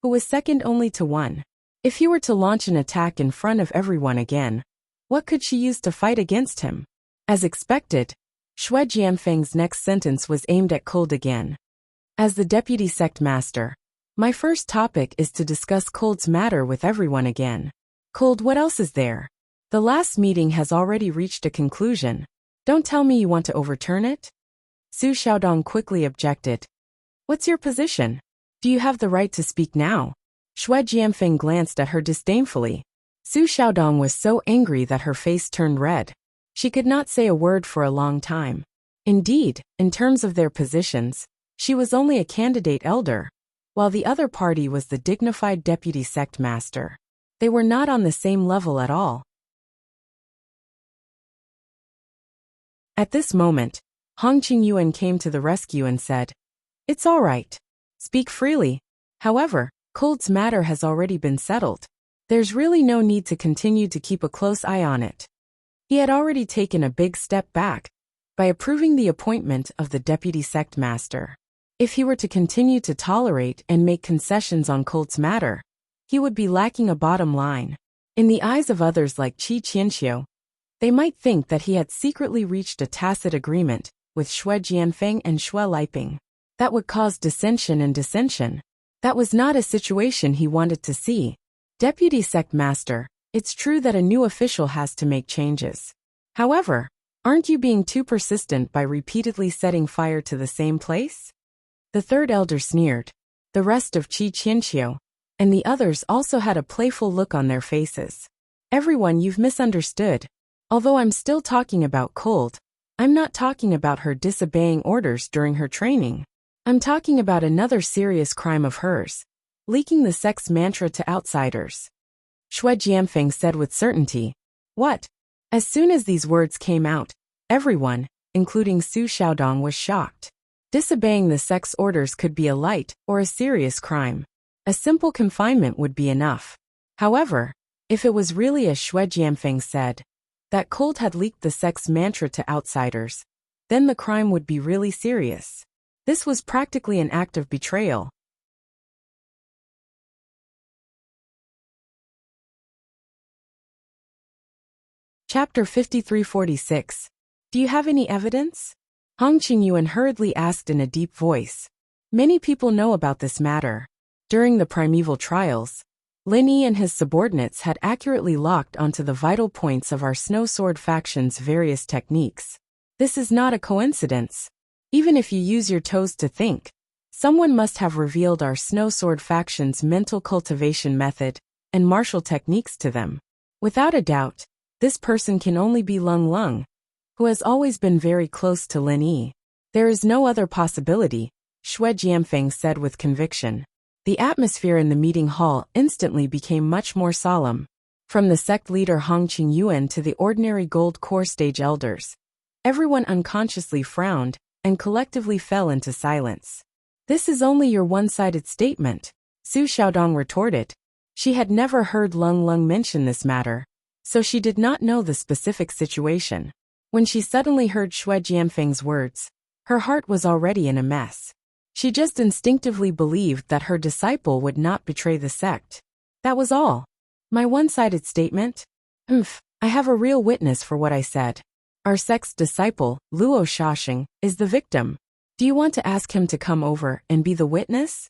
who was second only to one. If he were to launch an attack in front of everyone again, what could she use to fight against him? As expected, Xue Jianfeng's next sentence was aimed at Cold again. As the deputy sect master, my first topic is to discuss Cold's matter with everyone again. Cold, what else is there? The last meeting has already reached a conclusion. Don't tell me you want to overturn it? Su Xiaodong quickly objected. What's your position? Do you have the right to speak now? Xue Jianfeng glanced at her disdainfully. Su Xiaodong was so angry that her face turned red. She could not say a word for a long time. Indeed, in terms of their positions, she was only a candidate elder, while the other party was the dignified deputy sect master. They were not on the same level at all. At this moment, Hong Qingyuan came to the rescue and said, "It's all right. Speak freely. However, Cold's matter has already been settled. There's really no need to continue to keep a close eye on it." He had already taken a big step back by approving the appointment of the deputy sect master. If he were to continue to tolerate and make concessions on Cold's matter, he would be lacking a bottom line. In the eyes of others like Qi Qianxiu, they might think that he had secretly reached a tacit agreement with Xue Jianfeng and Xue Liping. That would cause dissension and dissension. That was not a situation he wanted to see. Deputy sect master, it's true that a new official has to make changes. However, aren't you being too persistent by repeatedly setting fire to the same place? The third elder sneered. The rest of Qi Qianxiu and the others also had a playful look on their faces. Everyone, you've misunderstood. Although I'm still talking about Cold, I'm not talking about her disobeying orders during her training. I'm talking about another serious crime of hers, leaking the sect's mantra to outsiders. Xue Jianfeng said with certainty. What? As soon as these words came out, everyone, including Su Xiaodong, was shocked. Disobeying the sect's orders could be a light or a serious crime. A simple confinement would be enough. However, if it was really as Xue Jianfeng said, that Cold had leaked the sect's mantra to outsiders, then the crime would be really serious. This was practically an act of betrayal. Chapter 5346. Do you have any evidence? Hong Qingyuan hurriedly asked in a deep voice. Many people know about this matter. During the primeval trials, Lin Yi and his subordinates had accurately locked onto the vital points of our Snow Sword faction's various techniques. This is not a coincidence. Even if you use your toes to think, someone must have revealed our Snow Sword faction's mental cultivation method and martial techniques to them. Without a doubt, this person can only be Lung Lung, who has always been very close to Lin Yi. There is no other possibility, Xue Jianfeng said with conviction. The atmosphere in the meeting hall instantly became much more solemn. From the sect leader Hong Qingyuan to the ordinary gold core stage elders, everyone unconsciously frowned and collectively fell into silence. This is only your one-sided statement, Su Xiaodong retorted. She had never heard Lung Lung mention this matter, so she did not know the specific situation. When she suddenly heard Xue Jianfeng's words, her heart was already in a mess. She just instinctively believed that her disciple would not betray the sect. That was all. My one-sided statement? I have a real witness for what I said. Our sect's disciple, Luo Shaxing, is the victim. Do you want to ask him to come over and be the witness?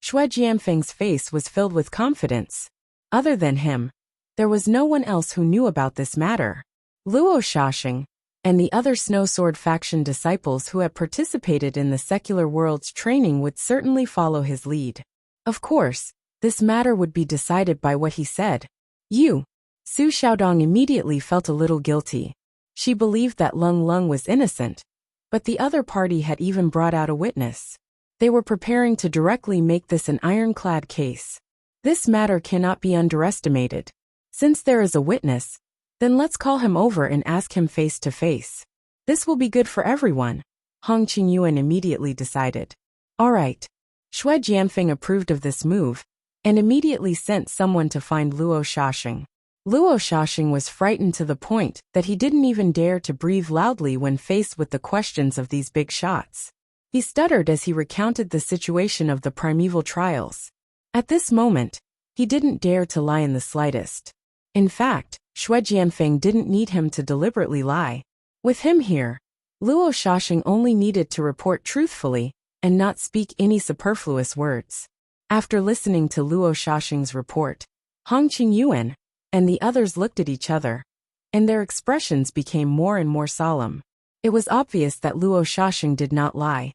Xue Jianfeng's face was filled with confidence. Other than him, there was no one else who knew about this matter. Luo Shaxing and the other Snow Sword faction disciples who had participated in the secular world's training would certainly follow his lead. Of course, this matter would be decided by what he said. Su Xiaodong immediately felt a little guilty. She believed that Lung Lung was innocent, but the other party had even brought out a witness. They were preparing to directly make this an ironclad case. This matter cannot be underestimated. Since there is a witness, then let's call him over and ask him face to face. This will be good for everyone, Hong Qingyuan immediately decided. All right. Xue Jianfeng approved of this move, and immediately sent someone to find Luo Shaxing. Luo Shaxing was frightened to the point that he didn't even dare to breathe loudly when faced with the questions of these big shots. He stuttered as he recounted the situation of the primeval trials. At this moment, he didn't dare to lie in the slightest. In fact, Xue Jianfeng didn't need him to deliberately lie. With him here, Luo Shaxing only needed to report truthfully and not speak any superfluous words. After listening to Luo Shaxing's report, Hong Qingyuan and the others looked at each other, and their expressions became more and more solemn. It was obvious that Luo Shaxing did not lie.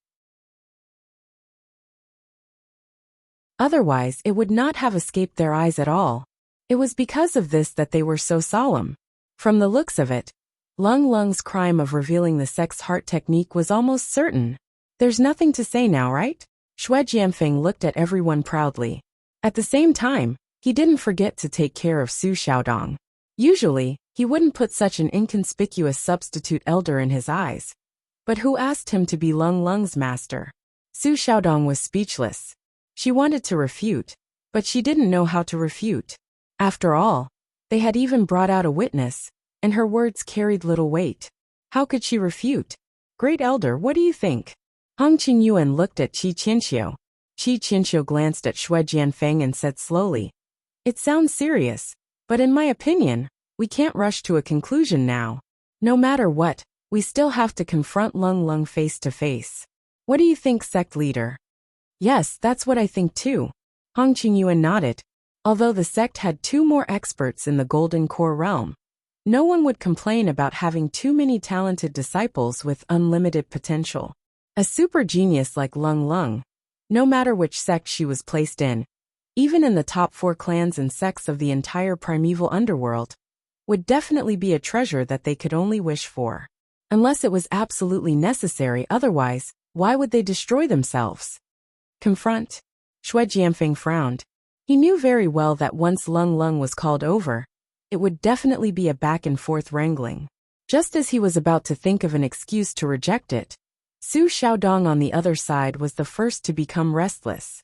Otherwise, it would not have escaped their eyes at all. It was because of this that they were so solemn. From the looks of it, Lung Lung's crime of revealing the sex heart technique was almost certain. There's nothing to say now, right? Xue Jianfeng looked at everyone proudly. At the same time, he didn't forget to take care of Su Xiaodong. Usually, he wouldn't put such an inconspicuous substitute elder in his eyes. But who asked him to be Lung Lung's master? Su Xiaodong was speechless. She wanted to refute, but she didn't know how to refute. After all, they had even brought out a witness, and her words carried little weight. How could she refute? Great elder, what do you think? Hong Qingyuan looked at Qi Qinxiu. Qi Qinxiu glanced at Xue Jianfeng and said slowly, "It sounds serious, but in my opinion, we can't rush to a conclusion now. No matter what, we still have to confront Lung Lung face to face. What do you think, sect leader?" "Yes, that's what I think too." Hong Qingyuan nodded. Although the sect had 2 more experts in the Golden Core realm, no one would complain about having too many talented disciples with unlimited potential. A super genius like Lung Lung, no matter which sect she was placed in, even in the top 4 clans and sects of the entire primeval underworld, would definitely be a treasure that they could only wish for. Unless it was absolutely necessary, otherwise, why would they destroy themselves? Confront? Xue Jianfeng frowned. He knew very well that once Lung Lung was called over, it would definitely be a back-and-forth wrangling. Just as he was about to think of an excuse to reject it, Su Xiaodong on the other side was the first to become restless.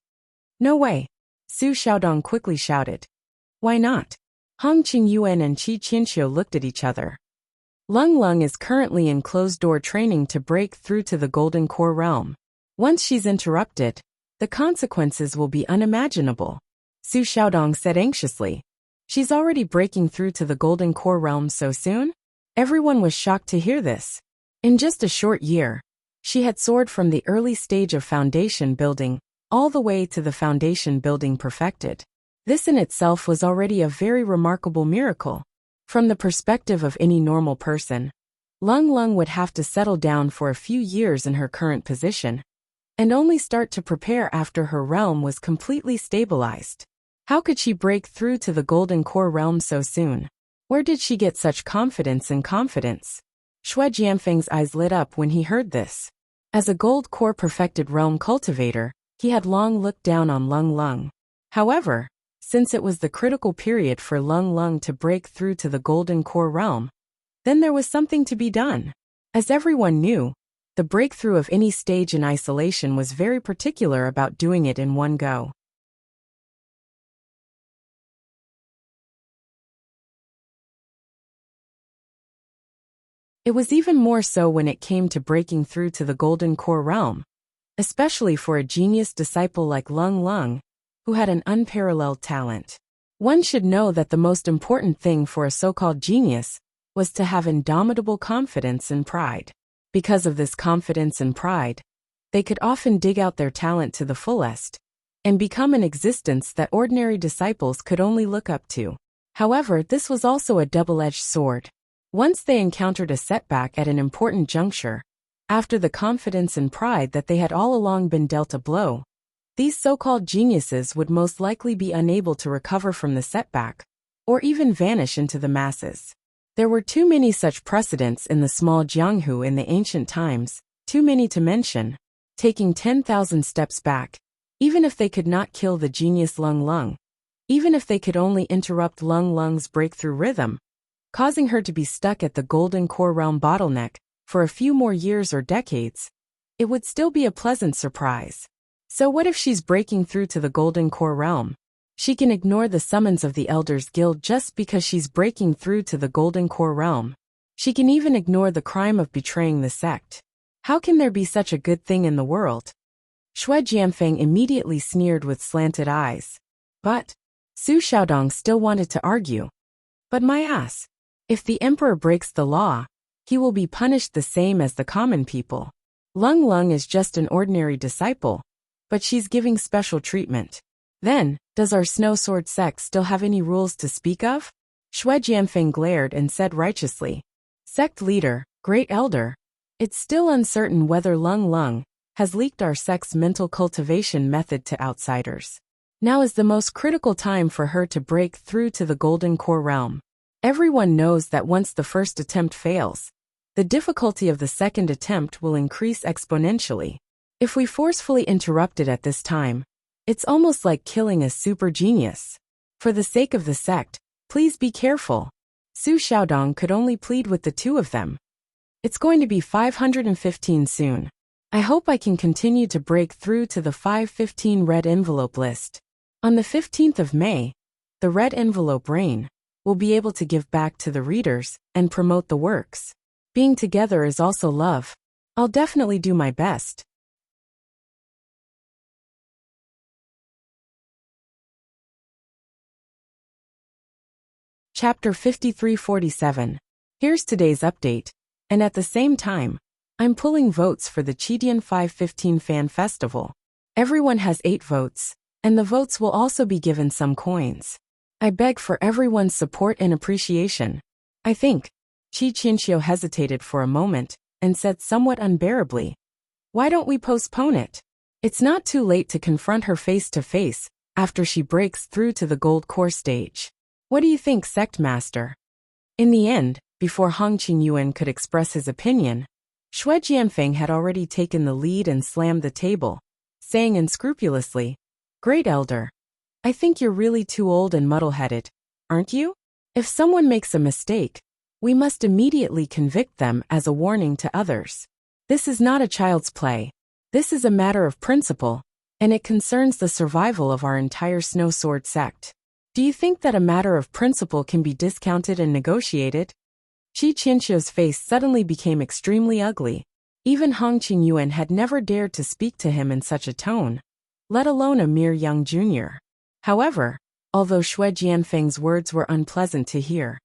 "No way!" Su Xiaodong quickly shouted. "Why not?" Hong Qingyuan and Qi Qinxiu looked at each other. Lung Lung is currently in closed-door training to break through to the Golden Core realm. Once she's interrupted, the consequences will be unimaginable. Su Xiaodong said anxiously. "She's already breaking through to the Golden Core realm so soon?" Everyone was shocked to hear this. In just a short year, she had soared from the early stage of foundation building all the way to the foundation building perfected. This in itself was already a very remarkable miracle. From the perspective of any normal person, Lung Lung would have to settle down for a few years in her current position, and only start to prepare after her realm was completely stabilized. How could she break through to the Golden Core realm so soon? Where did she get such confidence and confidence? Xue Jianfeng's eyes lit up when he heard this. As a Gold Core perfected realm cultivator, he had long looked down on Lung Lung. However, since it was the critical period for Lung Lung to break through to the Golden Core realm, then there was something to be done. As everyone knew, the breakthrough of any stage in isolation was very particular about doing it in one go. It was even more so when it came to breaking through to the Golden Core realm, especially for a genius disciple like Lung Lung, who had an unparalleled talent. One should know that the most important thing for a so-called genius was to have indomitable confidence and pride. Because of this confidence and pride, they could often dig out their talent to the fullest and become an existence that ordinary disciples could only look up to. However, this was also a double-edged sword. Once they encountered a setback at an important juncture, after the confidence and pride that they had all along been dealt a blow, these so-called geniuses would most likely be unable to recover from the setback, or even vanish into the masses. There were too many such precedents in the small Jianghu in the ancient times, too many to mention. Taking 10,000 steps back, even if they could not kill the genius Lung Lung, even if they could only interrupt Lung Lung's breakthrough rhythm, causing her to be stuck at the Golden Core realm bottleneck, for a few more years or decades, it would still be a pleasant surprise. So what if she's breaking through to the Golden Core realm? She can ignore the summons of the Elders Guild just because she's breaking through to the Golden Core realm. She can even ignore the crime of betraying the sect. How can there be such a good thing in the world? Shui Jianfeng immediately sneered with slanted eyes. But Su Xiaodong still wanted to argue. But my ass, if the emperor breaks the law, he will be punished the same as the common people. Lung Lung is just an ordinary disciple, but she's giving special treatment. Then, does our Snow Sword sect still have any rules to speak of? Shui Jianfeng glared and said righteously. Sect leader, great elder, it's still uncertain whether Lung Lung has leaked our sect's mental cultivation method to outsiders. Now is the most critical time for her to break through to the Golden Core realm. Everyone knows that once the first attempt fails, the difficulty of the second attempt will increase exponentially. If we forcefully interrupt it at this time, it's almost like killing a super genius. For the sake of the sect, please be careful. Su Xiaodong could only plead with the two of them. It's going to be 515 soon. I hope I can continue to break through to the 515 red envelope list. On the 15th of May, the red envelope reign will be able to give back to the readers and promote the works. Being together is also love. I'll definitely do my best. Chapter 5347. Here's today's update, and at the same time, I'm pulling votes for the Qidian 515 Fan Festival. Everyone has 8 votes, and the votes will also be given some coins. I beg for everyone's support and appreciation. I think. Qi Qinxiu hesitated for a moment, and said somewhat unbearably, why don't we postpone it? It's not too late to confront her face to face, after she breaks through to the Gold Core stage. What do you think, Sect Master? In the end, before Hong Qingyuan could express his opinion, Shui Jianfeng had already taken the lead and slammed the table, saying unscrupulously, Great Elder, I think you're really too old and muddle-headed, aren't you? If someone makes a mistake, we must immediately convict them as a warning to others. This is not a child's play. This is a matter of principle, and it concerns the survival of our entire Snow Sword sect. Do you think that a matter of principle can be discounted and negotiated? Qi Qinxiu's face suddenly became extremely ugly. Even Hong Qingyuan had never dared to speak to him in such a tone, let alone a mere young junior. However, although Shui Jianfeng's words were unpleasant to hear,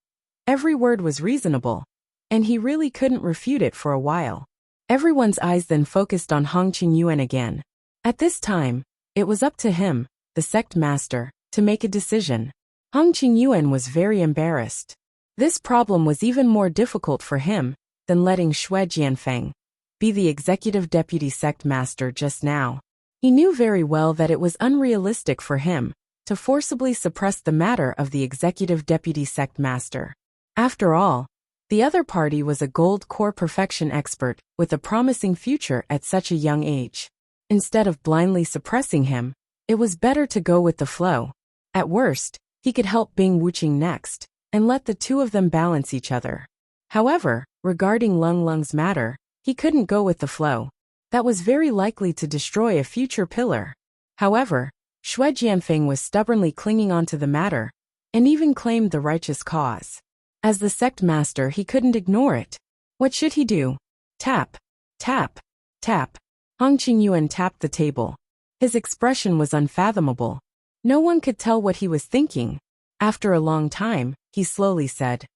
every word was reasonable, and he really couldn't refute it for a while. Everyone's eyes then focused on Hong Qingyuan again. At this time, it was up to him, the sect master, to make a decision. Hong Qingyuan was very embarrassed. This problem was even more difficult for him than letting Shui Jianfeng be the executive deputy sect master just now. He knew very well that it was unrealistic for him to forcibly suppress the matter of the executive deputy sect master. After all, the other party was a Gold Core perfection expert with a promising future at such a young age. Instead of blindly suppressing him, it was better to go with the flow. At worst, he could help Bing Wuqing next, and let the two of them balance each other. However, regarding Lung Lung's matter, he couldn't go with the flow. That was very likely to destroy a future pillar. However, Shui Jianfeng was stubbornly clinging on to the matter, and even claimed the righteous cause. As the sect master, he couldn't ignore it. What should he do? Tap, tap, tap. Hong Qingyuan tapped the table. His expression was unfathomable. No one could tell what he was thinking. After a long time, he slowly said,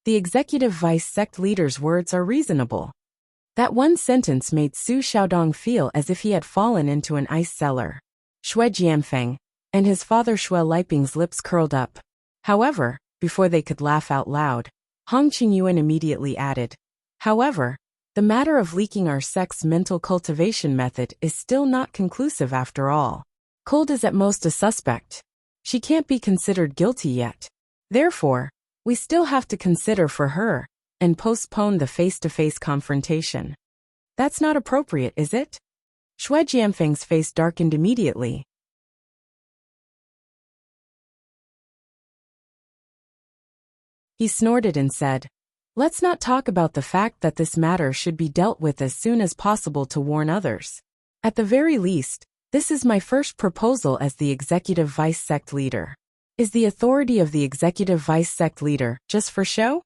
The executive vice sect leader's words are reasonable. That one sentence made Su Xiaodong feel as if he had fallen into an ice cellar. Shui Jianfeng and his father Shui Liping's lips curled up. However, before they could laugh out loud, Hong Qingyuan immediately added, However, the matter of leaking our sect's mental cultivation method is still not conclusive after all. Cold is at most a suspect. She can't be considered guilty yet. Therefore, we still have to consider for her and postpone the face-to-face confrontation. That's not appropriate, is it? Shui Jianfeng's face darkened immediately. He snorted and said, Let's not talk about the fact that this matter should be dealt with as soon as possible to warn others. At the very least, this is my first proposal as the executive vice sect leader. Is the authority of the executive vice sect leader just for show?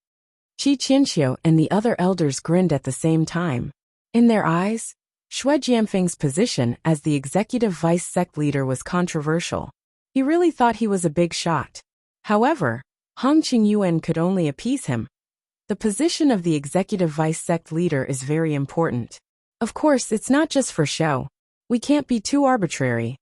Qi Qianxiu and the other elders grinned at the same time. In their eyes, Xue Jianfeng's position as the executive vice sect leader was controversial. He really thought he was a big shot. However, Hong Qingyuan could only appease him. The position of the executive vice sect leader is very important. Of course, it's not just for show. We can't be too arbitrary.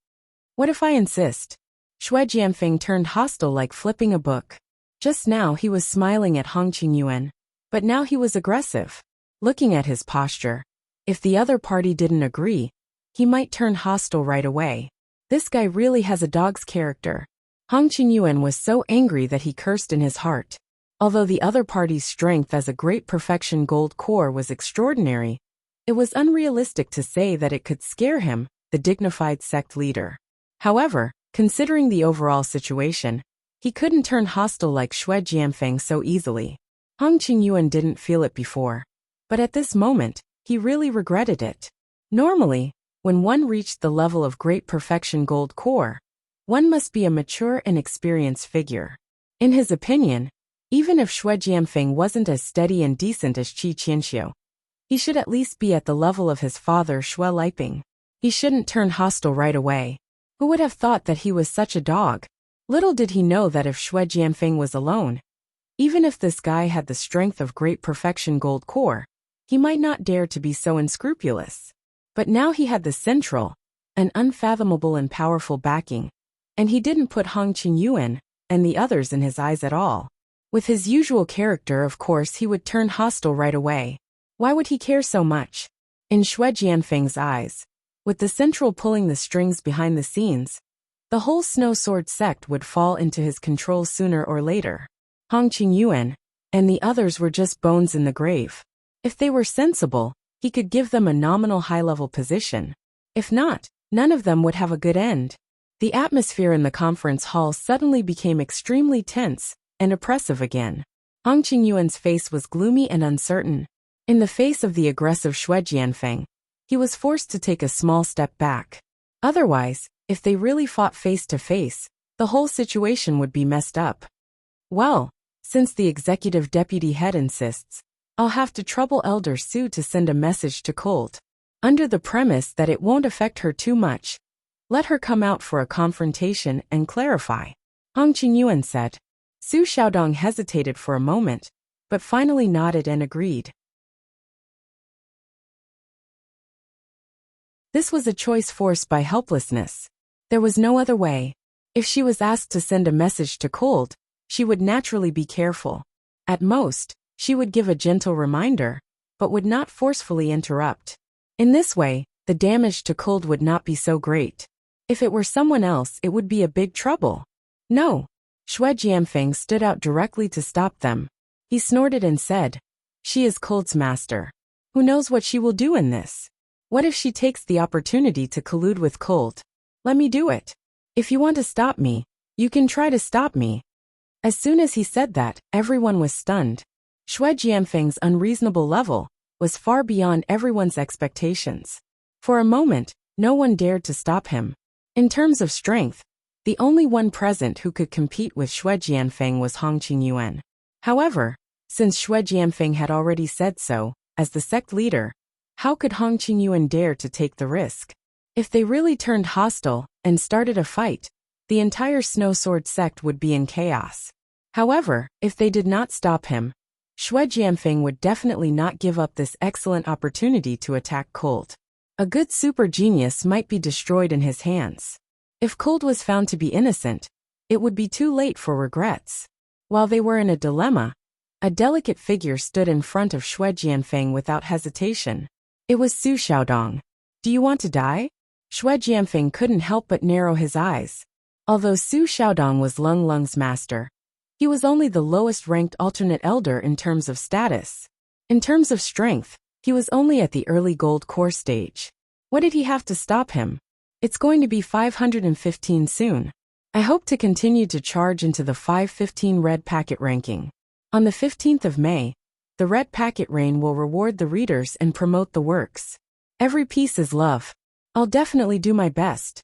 What if I insist? Xue Jianfeng turned hostile like flipping a book. Just now he was smiling at Hong Qingyuan, but now he was aggressive. Looking at his posture, if the other party didn't agree, he might turn hostile right away. This guy really has a dog's character. Hong Qingyuan was so angry that he cursed in his heart. Although the other party's strength as a great perfection gold core was extraordinary, it was unrealistic to say that it could scare him, the dignified sect leader. However, considering the overall situation, he couldn't turn hostile like Xue Jianfeng so easily. Hong Qingyuan didn't feel it before, but at this moment, he really regretted it. Normally, when one reached the level of great perfection gold core, one must be a mature and experienced figure. In his opinion, even if Xue Jianfeng wasn't as steady and decent as Qi Qianxiu, he should at least be at the level of his father Xue Liping. He shouldn't turn hostile right away. Who would have thought that he was such a dog? Little did he know that if Xue Jianfeng was alone, even if this guy had the strength of great perfection gold core, he might not dare to be so unscrupulous. But now he had the central, an unfathomable and powerful backing, and he didn't put Hong Qingyuan and the others in his eyes at all. With his usual character, of course, he would turn hostile right away. Why would he care so much? In Xue Jianfeng's eyes, with the central pulling the strings behind the scenes, the whole Snow Sword sect would fall into his control sooner or later. Hong Qingyuan and the others were just bones in the grave. If they were sensible, he could give them a nominal high-level position. If not, none of them would have a good end. The atmosphere in the conference hall suddenly became extremely tense and oppressive again. Hong Qingyuan's face was gloomy and uncertain. In the face of the aggressive Xue Jianfeng, he was forced to take a small step back. Otherwise, if they really fought face to face, the whole situation would be messed up. Well, since the executive deputy head insists, I'll have to trouble Elder Su to send a message to Colt. Under the premise that it won't affect her too much, let her come out for a confrontation and clarify. Hong Qingyuan said. Su Xiaodong hesitated for a moment, but finally nodded and agreed. This was a choice forced by helplessness. There was no other way. If she was asked to send a message to Colt, she would naturally be careful. At most, she would give a gentle reminder, but would not forcefully interrupt. In this way, the damage to Colt would not be so great. If it were someone else, it would be a big trouble. No. Xue Jianfeng stood out directly to stop them. He snorted and said, "She is Colt's master. Who knows what she will do in this? What if she takes the opportunity to collude with Colt? Let me do it. If you want to stop me, you can try to stop me." As soon as he said that, everyone was stunned. Xue Jianfeng's unreasonable level was far beyond everyone's expectations. For a moment, no one dared to stop him. In terms of strength, the only one present who could compete with Xue Jianfeng was Hong Qingyuan. However, since Xue Jianfeng had already said so, as the sect leader, how could Hong Qingyuan dare to take the risk? If they really turned hostile and started a fight, the entire Snow Sword sect would be in chaos. However, if they did not stop him, Xue Jianfeng would definitely not give up this excellent opportunity to attack Colt. A good super genius might be destroyed in his hands. If Colt was found to be innocent, it would be too late for regrets. While they were in a dilemma, a delicate figure stood in front of Xue Jianfeng without hesitation. It was Su Xiaodong. "Do you want to die?" Xue Jianfeng couldn't help but narrow his eyes. Although Su Xiaodong was Lung Lung's master, he was only the lowest-ranked alternate elder in terms of status. In terms of strength, he was only at the early gold core stage. What did he have to stop him? It's going to be 515 soon. I hope to continue to charge into the 515 red packet ranking. On the 15th of May, The red packet rain will reward the readers and promote the works. Every piece is love. I'll definitely do my best.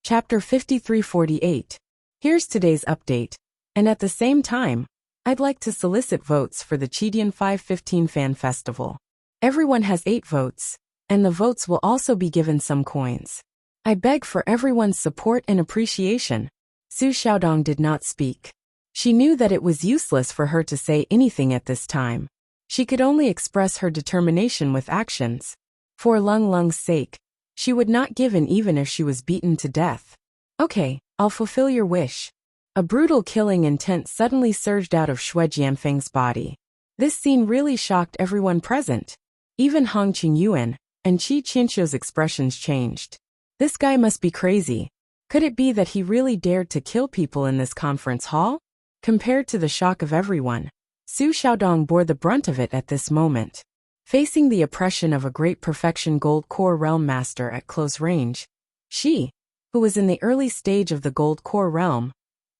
Chapter 5348. Here's today's update. And at the same time, I'd like to solicit votes for the Chidian 515 Fan Festival. Everyone has 8 votes, and the votes will also be given some coins. I beg for everyone's support and appreciation. Su Xiaodong did not speak. She knew that it was useless for her to say anything at this time. She could only express her determination with actions. For Lung Lung's sake, she would not give in even if she was beaten to death. Okay, I'll fulfill your wish. A brutal killing intent suddenly surged out of Xue Jianfeng's body. This scene really shocked everyone present. Even Hong Qingyuan and Qi Qianqiu's expressions changed. This guy must be crazy. Could it be that he really dared to kill people in this conference hall? Compared to the shock of everyone, Su Xiaodong bore the brunt of it at this moment. Facing the oppression of a great perfection Gold Core Realm Master at close range, she, who was in the early stage of the Gold Core Realm,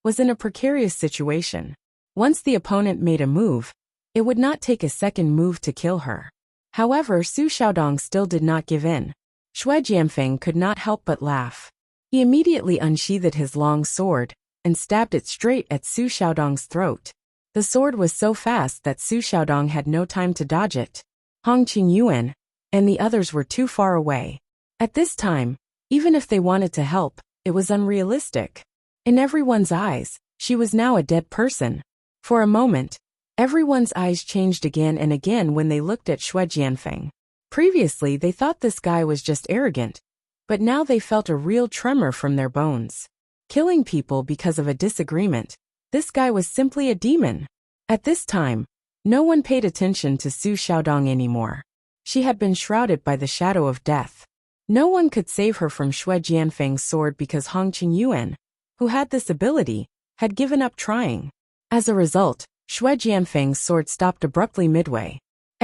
was in a precarious situation. Once the opponent made a move, it would not take a second move to kill her. However, Su Xiaodong still did not give in. Xue Jianfeng could not help but laugh. He immediately unsheathed his long sword and stabbed it straight at Su Xiaodong's throat. The sword was so fast that Su Xiaodong had no time to dodge it. Hong Qingyuan and the others were too far away. At this time, even if they wanted to help, it was unrealistic. In everyone's eyes, she was now a dead person. For a moment, everyone's eyes changed again and again when they looked at Xue Jianfeng. Previously, they thought this guy was just arrogant, but now they felt a real tremor from their bones. Killing people because of a disagreement, this guy was simply a demon. At this time, no one paid attention to Su Xiaodong anymore. She had been shrouded by the shadow of death. No one could save her from Xue Jianfeng's sword because Hong Qingyuan, who had this ability, had given up trying. As a result, Xue Jianfeng's sword stopped abruptly midway.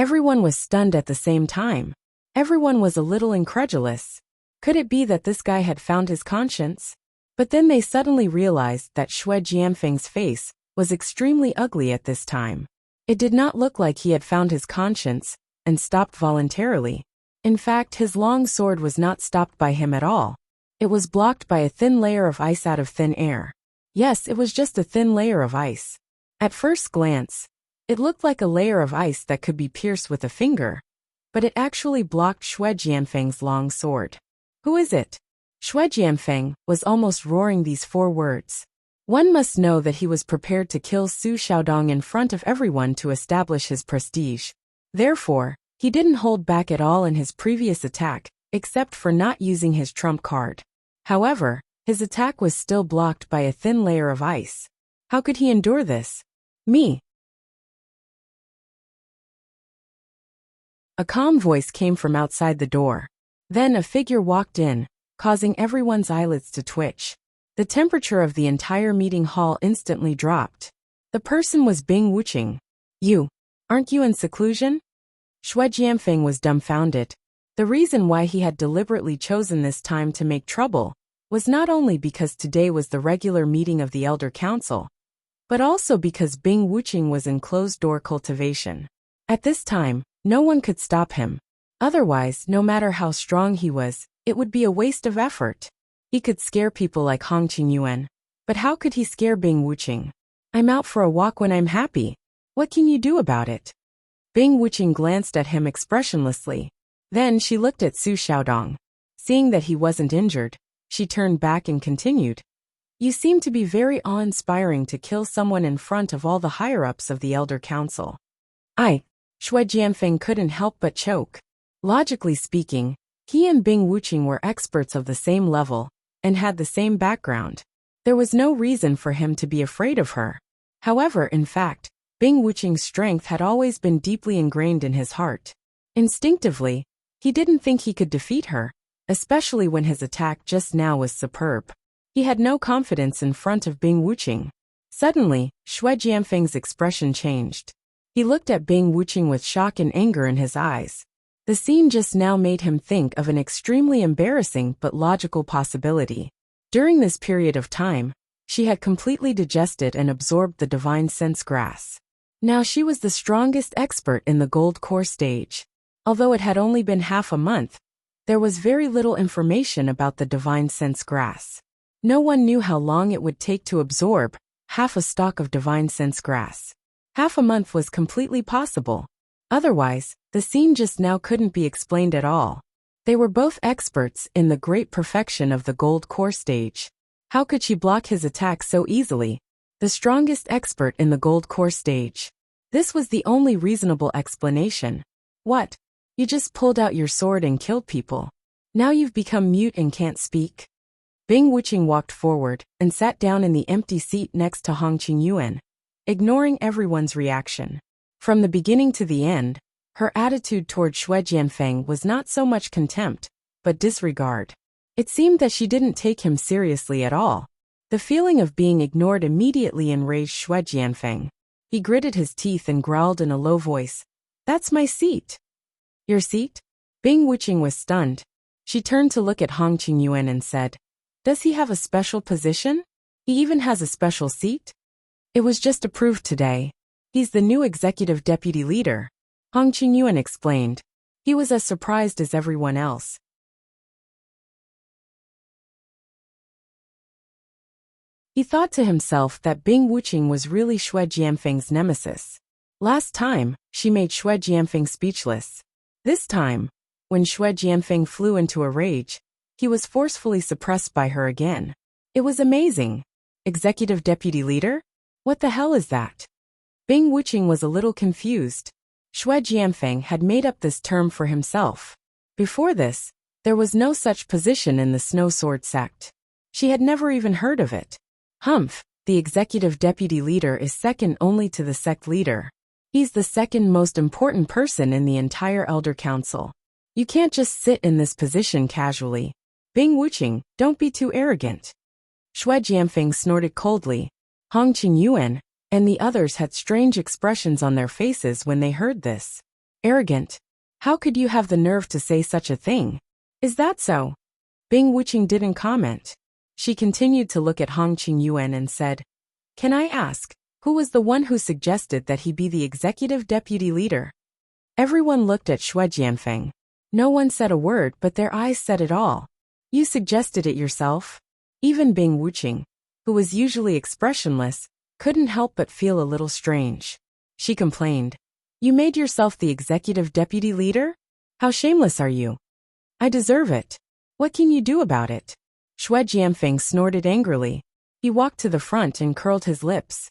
Everyone was stunned at the same time. Everyone was a little incredulous. Could it be that this guy had found his conscience? But then they suddenly realized that Xue Jianfeng's face was extremely ugly at this time. It did not look like he had found his conscience and stopped voluntarily. In fact, his long sword was not stopped by him at all. It was blocked by a thin layer of ice out of thin air. Yes, it was just a thin layer of ice. At first glance, it looked like a layer of ice that could be pierced with a finger, but it actually blocked Xue Jianfeng's long sword. Who is it? Xue Jianfeng was almost roaring these 4 words. One must know that he was prepared to kill Su Xiaodong in front of everyone to establish his prestige. Therefore, he didn't hold back at all in his previous attack, except for not using his trump card. However, his attack was still blocked by a thin layer of ice. How could he endure this? Me. A calm voice came from outside the door. Then a figure walked in, causing everyone's eyelids to twitch. The temperature of the entire meeting hall instantly dropped. The person was Bing Wuqing. You, aren't you in seclusion? Xue Jianfeng was dumbfounded. The reason why he had deliberately chosen this time to make trouble was not only because today was the regular meeting of the Elder Council, but also because Bing Wuqing was in closed-door cultivation. At this time, no one could stop him. Otherwise, no matter how strong he was, it would be a waste of effort. He could scare people like Hong Qingyuan, but how could he scare Bing Wuqing? I'm out for a walk when I'm happy. What can you do about it? Bing Wuqing glanced at him expressionlessly. Then she looked at Su Xiaodong. Seeing that he wasn't injured, she turned back and continued. You seem to be very awe-inspiring to kill someone in front of all the higher-ups of the Elder Council. Xue Jianfeng couldn't help but choke. Logically speaking, he and Bing Wuqing were experts of the same level and had the same background. There was no reason for him to be afraid of her. However, in fact, Bing Wuqing's strength had always been deeply ingrained in his heart. Instinctively, he didn't think he could defeat her, especially when his attack just now was superb. He had no confidence in front of Bing Wuqing. Suddenly, Xue Jianfeng's expression changed. He looked at Bing Wuqing with shock and anger in his eyes. The scene just now made him think of an extremely embarrassing but logical possibility. During this period of time, she had completely digested and absorbed the divine sense grass. Now she was the strongest expert in the gold core stage. Although it had only been half a month, there was very little information about the divine sense grass. No one knew how long it would take to absorb half a stalk of divine sense grass. Half a month was completely possible. Otherwise, the scene just now couldn't be explained at all. They were both experts in the great perfection of the gold core stage. How could she block his attack so easily? The strongest expert in the gold core stage. This was the only reasonable explanation. What? You just pulled out your sword and killed people. Now you've become mute and can't speak? Bing Wuqing walked forward and sat down in the empty seat next to Hong Qingyuan, ignoring everyone's reaction. From the beginning to the end, her attitude toward Xue Jianfeng was not so much contempt, but disregard. It seemed that she didn't take him seriously at all. The feeling of being ignored immediately enraged Xue Jianfeng. He gritted his teeth and growled in a low voice, "That's my seat." "Your seat?" Bing Wuqing was stunned. She turned to look at Hong Qingyuan and said, "Does he have a special position? He even has a special seat?" "It was just approved today. He's the new executive deputy leader," Hong Qingyuan explained. He was as surprised as everyone else. He thought to himself that Bing Wuqing was really Xue Jianfeng's nemesis. Last time, she made Xue Jianfeng speechless. This time, when Xue Jianfeng flew into a rage, he was forcefully suppressed by her again. It was amazing. Executive deputy leader? What the hell is that? Bing Wuqing was a little confused. Xue Jianfeng had made up this term for himself. Before this, there was no such position in the Snow Sword sect. She had never even heard of it. Humph, the executive deputy leader is second only to the sect leader. He's the second most important person in the entire Elder Council. You can't just sit in this position casually. Bing Wuqing, don't be too arrogant. Xue Jianfeng snorted coldly. Hong Qingyuan and the others had strange expressions on their faces when they heard this. Arrogant? How could you have the nerve to say such a thing? Is that so? Bing Wuqing didn't comment. She continued to look at Hong Qingyuan and said, "Can I ask, who was the one who suggested that he be the executive deputy leader?" Everyone looked at Xue Jianfeng. No one said a word, but their eyes said it all. "You suggested it yourself?" Even Bing Wuqing, who was usually expressionless, couldn't help but feel a little strange. She complained, "You made yourself the executive deputy leader? How shameless are you?" "I deserve it. What can you do about it?" Xue Jianfeng snorted angrily. He walked to the front and curled his lips.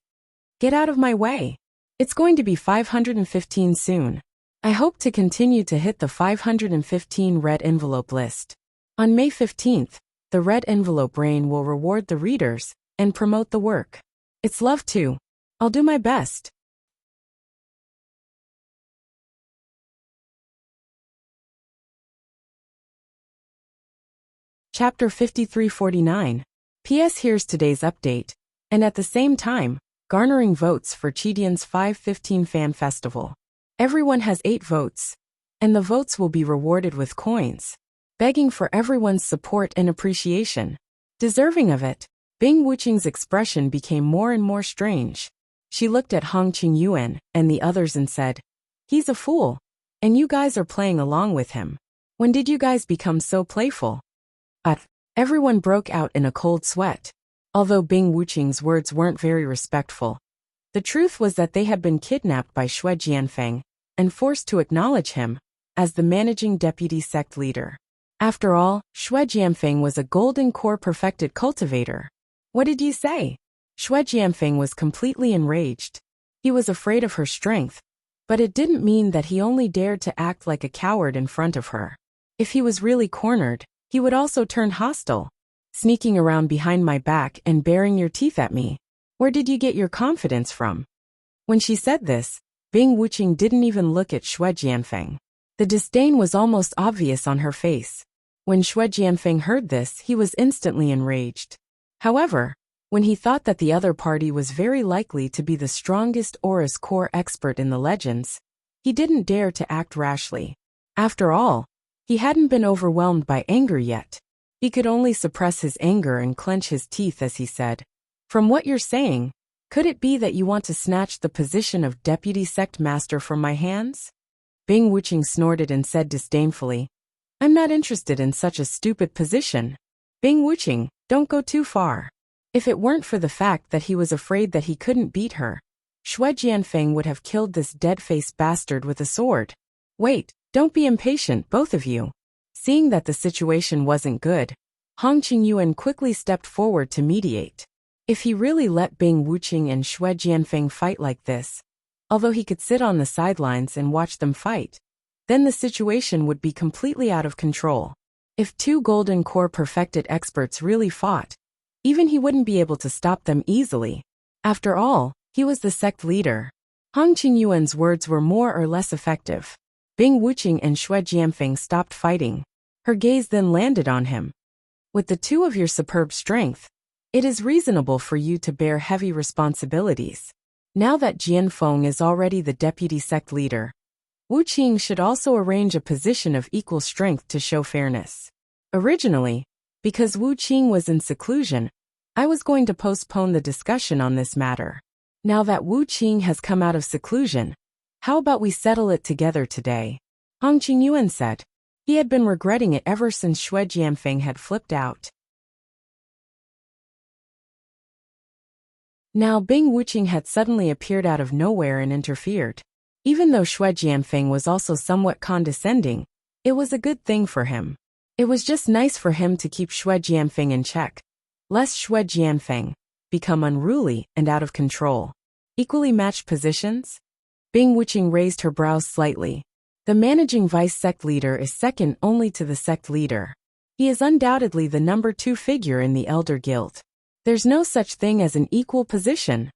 "Get out of my way. It's going to be 515 soon. I hope to continue to hit the 515 red envelope list. On May 15th, the red envelope rain will reward the readers and promote the work. It's love too. I'll do my best." Chapter 5349. P.S. Here's today's update, and at the same time, garnering votes for Chidian's 515 Fan Festival. Everyone has 8 votes, and the votes will be rewarded with coins. Begging for everyone's support and appreciation. Deserving of it. Bing Wuqing's expression became more and more strange. She looked at Hong Qingyuan and the others and said, "He's a fool, and you guys are playing along with him. When did you guys become so playful?" Everyone broke out in a cold sweat. Although Bing Wuqing's words weren't very respectful, the truth was that they had been kidnapped by Xue Jianfeng and forced to acknowledge him as the managing deputy sect leader. After all, Xue Jianfeng was a golden core perfected cultivator. "What did you say?" Xue Jianfeng was completely enraged. He was afraid of her strength, but it didn't mean that he only dared to act like a coward in front of her. If he was really cornered, he would also turn hostile. "Sneaking around behind my back and baring your teeth at me. Where did you get your confidence from?" When she said this, Bing Wuqing didn't even look at Xue Jianfeng. The disdain was almost obvious on her face. When Xue Jianfeng heard this, he was instantly enraged. However, when he thought that the other party was very likely to be the strongest Aura's core expert in the legends, he didn't dare to act rashly. After all, he hadn't been overwhelmed by anger yet. He could only suppress his anger and clench his teeth as he said, "From what you're saying, could it be that you want to snatch the position of deputy sect master from my hands?" Bing Wuqing snorted and said disdainfully, "I'm not interested in such a stupid position. Bing Wuqing, don't go too far." If it weren't for the fact that he was afraid that he couldn't beat her, Xue Jianfeng would have killed this dead-faced bastard with a sword. "Wait, don't be impatient, both of you." Seeing that the situation wasn't good, Hong Qingyuan quickly stepped forward to mediate. If he really let Bing Wuqing and Xue Jianfeng fight like this, although he could sit on the sidelines and watch them fight, then the situation would be completely out of control. If two Golden Core perfected experts really fought, even he wouldn't be able to stop them easily. After all, he was the sect leader. Hong Qingyuan's words were more or less effective. Bing Wuqing and Xue Jianfeng stopped fighting. Her gaze then landed on him. "With the two of your superb strength, it is reasonable for you to bear heavy responsibilities. Now that Jianfeng is already the deputy sect leader, Wu Qing should also arrange a position of equal strength to show fairness. Originally, because Wu Qing was in seclusion, I was going to postpone the discussion on this matter. Now that Wu Qing has come out of seclusion, how about we settle it together today?" Hong Qingyuan said. He had been regretting it ever since Xue Jianfeng had flipped out. Now Bing Wuqing had suddenly appeared out of nowhere and interfered. Even though Xue Jianfeng was also somewhat condescending, it was a good thing for him. It was just nice for him to keep Xue Jianfeng in check, lest Xue Jianfeng become unruly and out of control. Equally matched positions? Bing Wuqing raised her brows slightly. The managing vice sect leader is second only to the sect leader. He is undoubtedly the number 2 figure in the Elder Guild. There's no such thing as an equal position.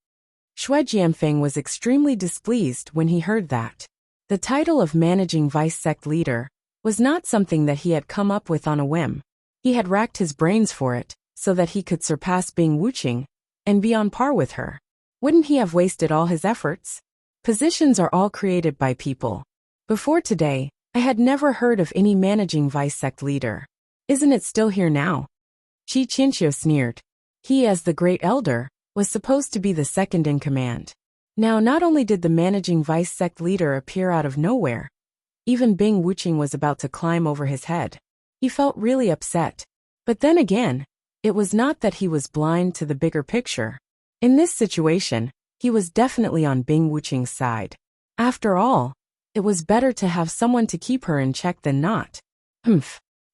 Xue Jianfeng was extremely displeased when he heard that. The title of managing vice sect leader was not something that he had come up with on a whim. He had racked his brains for it, so that he could surpass Bing Wuqing and be on par with her. Wouldn't he have wasted all his efforts? Positions are all created by people. Before today, I had never heard of any managing vice sect leader. Isn't it still here now? Qi Qinxiu sneered. He, as the great elder, was supposed to be the second in command. Now not only did the managing vice sect leader appear out of nowhere, even Bing Wuqing was about to climb over his head. He felt really upset. But then again, it was not that he was blind to the bigger picture. In this situation, he was definitely on Bing Wuqing's side. After all, it was better to have someone to keep her in check than not.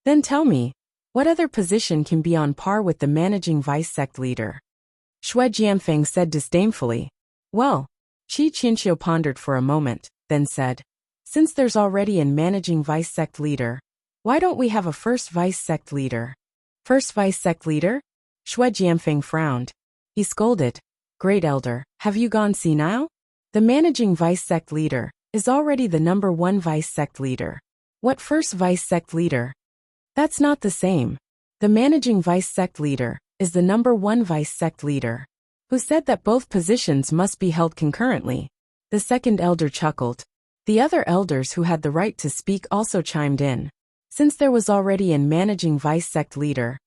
Then tell me, what other position can be on par with the managing vice sect leader? Xue Jianfeng said disdainfully. Well, Qi Qinxiu pondered for a moment, then said, since there's already a managing vice sect leader, why don't we have a first vice sect leader? First vice sect leader? Xue Jianfeng frowned. He scolded. Great elder, have you gone senile? The managing vice sect leader is already the number 1 vice sect leader. What first vice sect leader? That's not the same. The managing vice sect leader is the number 1 vice sect leader. Who said that both positions must be held concurrently? The second elder chuckled. The other elders who had the right to speak also chimed in. Since there was already a managing vice sect leader,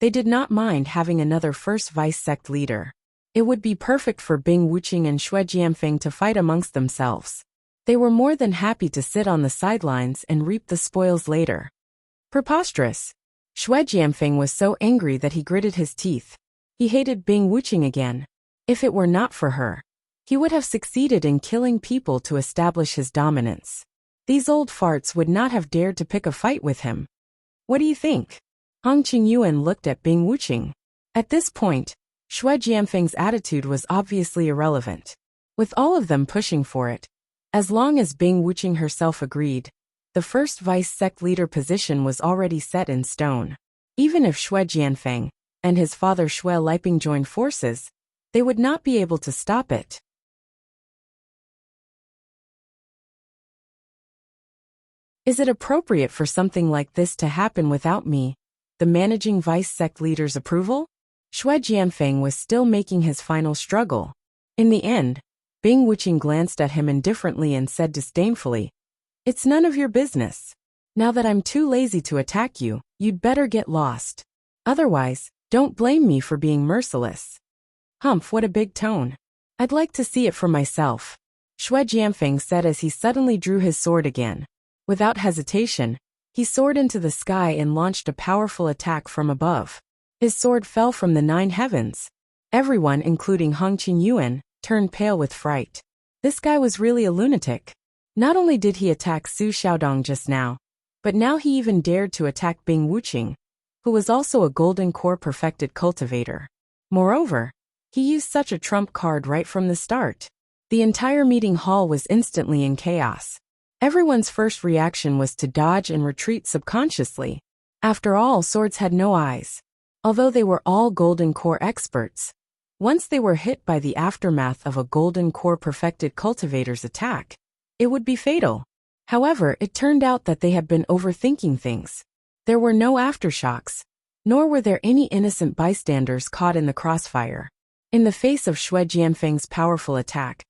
they did not mind having another first vice sect leader. It would be perfect for Bing Wuqing and Xue Jianfeng to fight amongst themselves. They were more than happy to sit on the sidelines and reap the spoils later. Preposterous. Xue Jianfeng was so angry that he gritted his teeth. He hated Bing Wuqing again. If it were not for her, he would have succeeded in killing people to establish his dominance. These old farts would not have dared to pick a fight with him. What do you think? Hong Qingyuan looked at Bing Wuqing. At this point, Xue Jianfeng's attitude was obviously irrelevant. With all of them pushing for it, as long as Bing Wuqing herself agreed, the first vice sect leader position was already set in stone. Even if Xue Jianfeng and his father Xue Liping joined forces, they would not be able to stop it. Is it appropriate for something like this to happen without me, the managing vice sect leader's approval? Xue Jianfeng was still making his final struggle. In the end, Bing Wuqing glanced at him indifferently and said disdainfully, It's none of your business. Now that I'm too lazy to attack you, you'd better get lost. Otherwise, don't blame me for being merciless. Humph, what a big tone. I'd like to see it for myself, Xue Jianfeng said as he suddenly drew his sword again. Without hesitation, he soared into the sky and launched a powerful attack from above. His sword fell from the 9 heavens. Everyone, including Hong Qingyuan, turned pale with fright. This guy was really a lunatic. Not only did he attack Su Xiaodong just now, but now he even dared to attack Bing Wuqing, who was also a golden core perfected cultivator. Moreover, he used such a trump card right from the start. The entire meeting hall was instantly in chaos. Everyone's first reaction was to dodge and retreat subconsciously. After all, swords had no eyes. Although they were all golden core experts, once they were hit by the aftermath of a golden core perfected cultivator's attack, it would be fatal. However, it turned out that they had been overthinking things. There were no aftershocks, nor were there any innocent bystanders caught in the crossfire. In the face of Xue Jianfeng's powerful attack,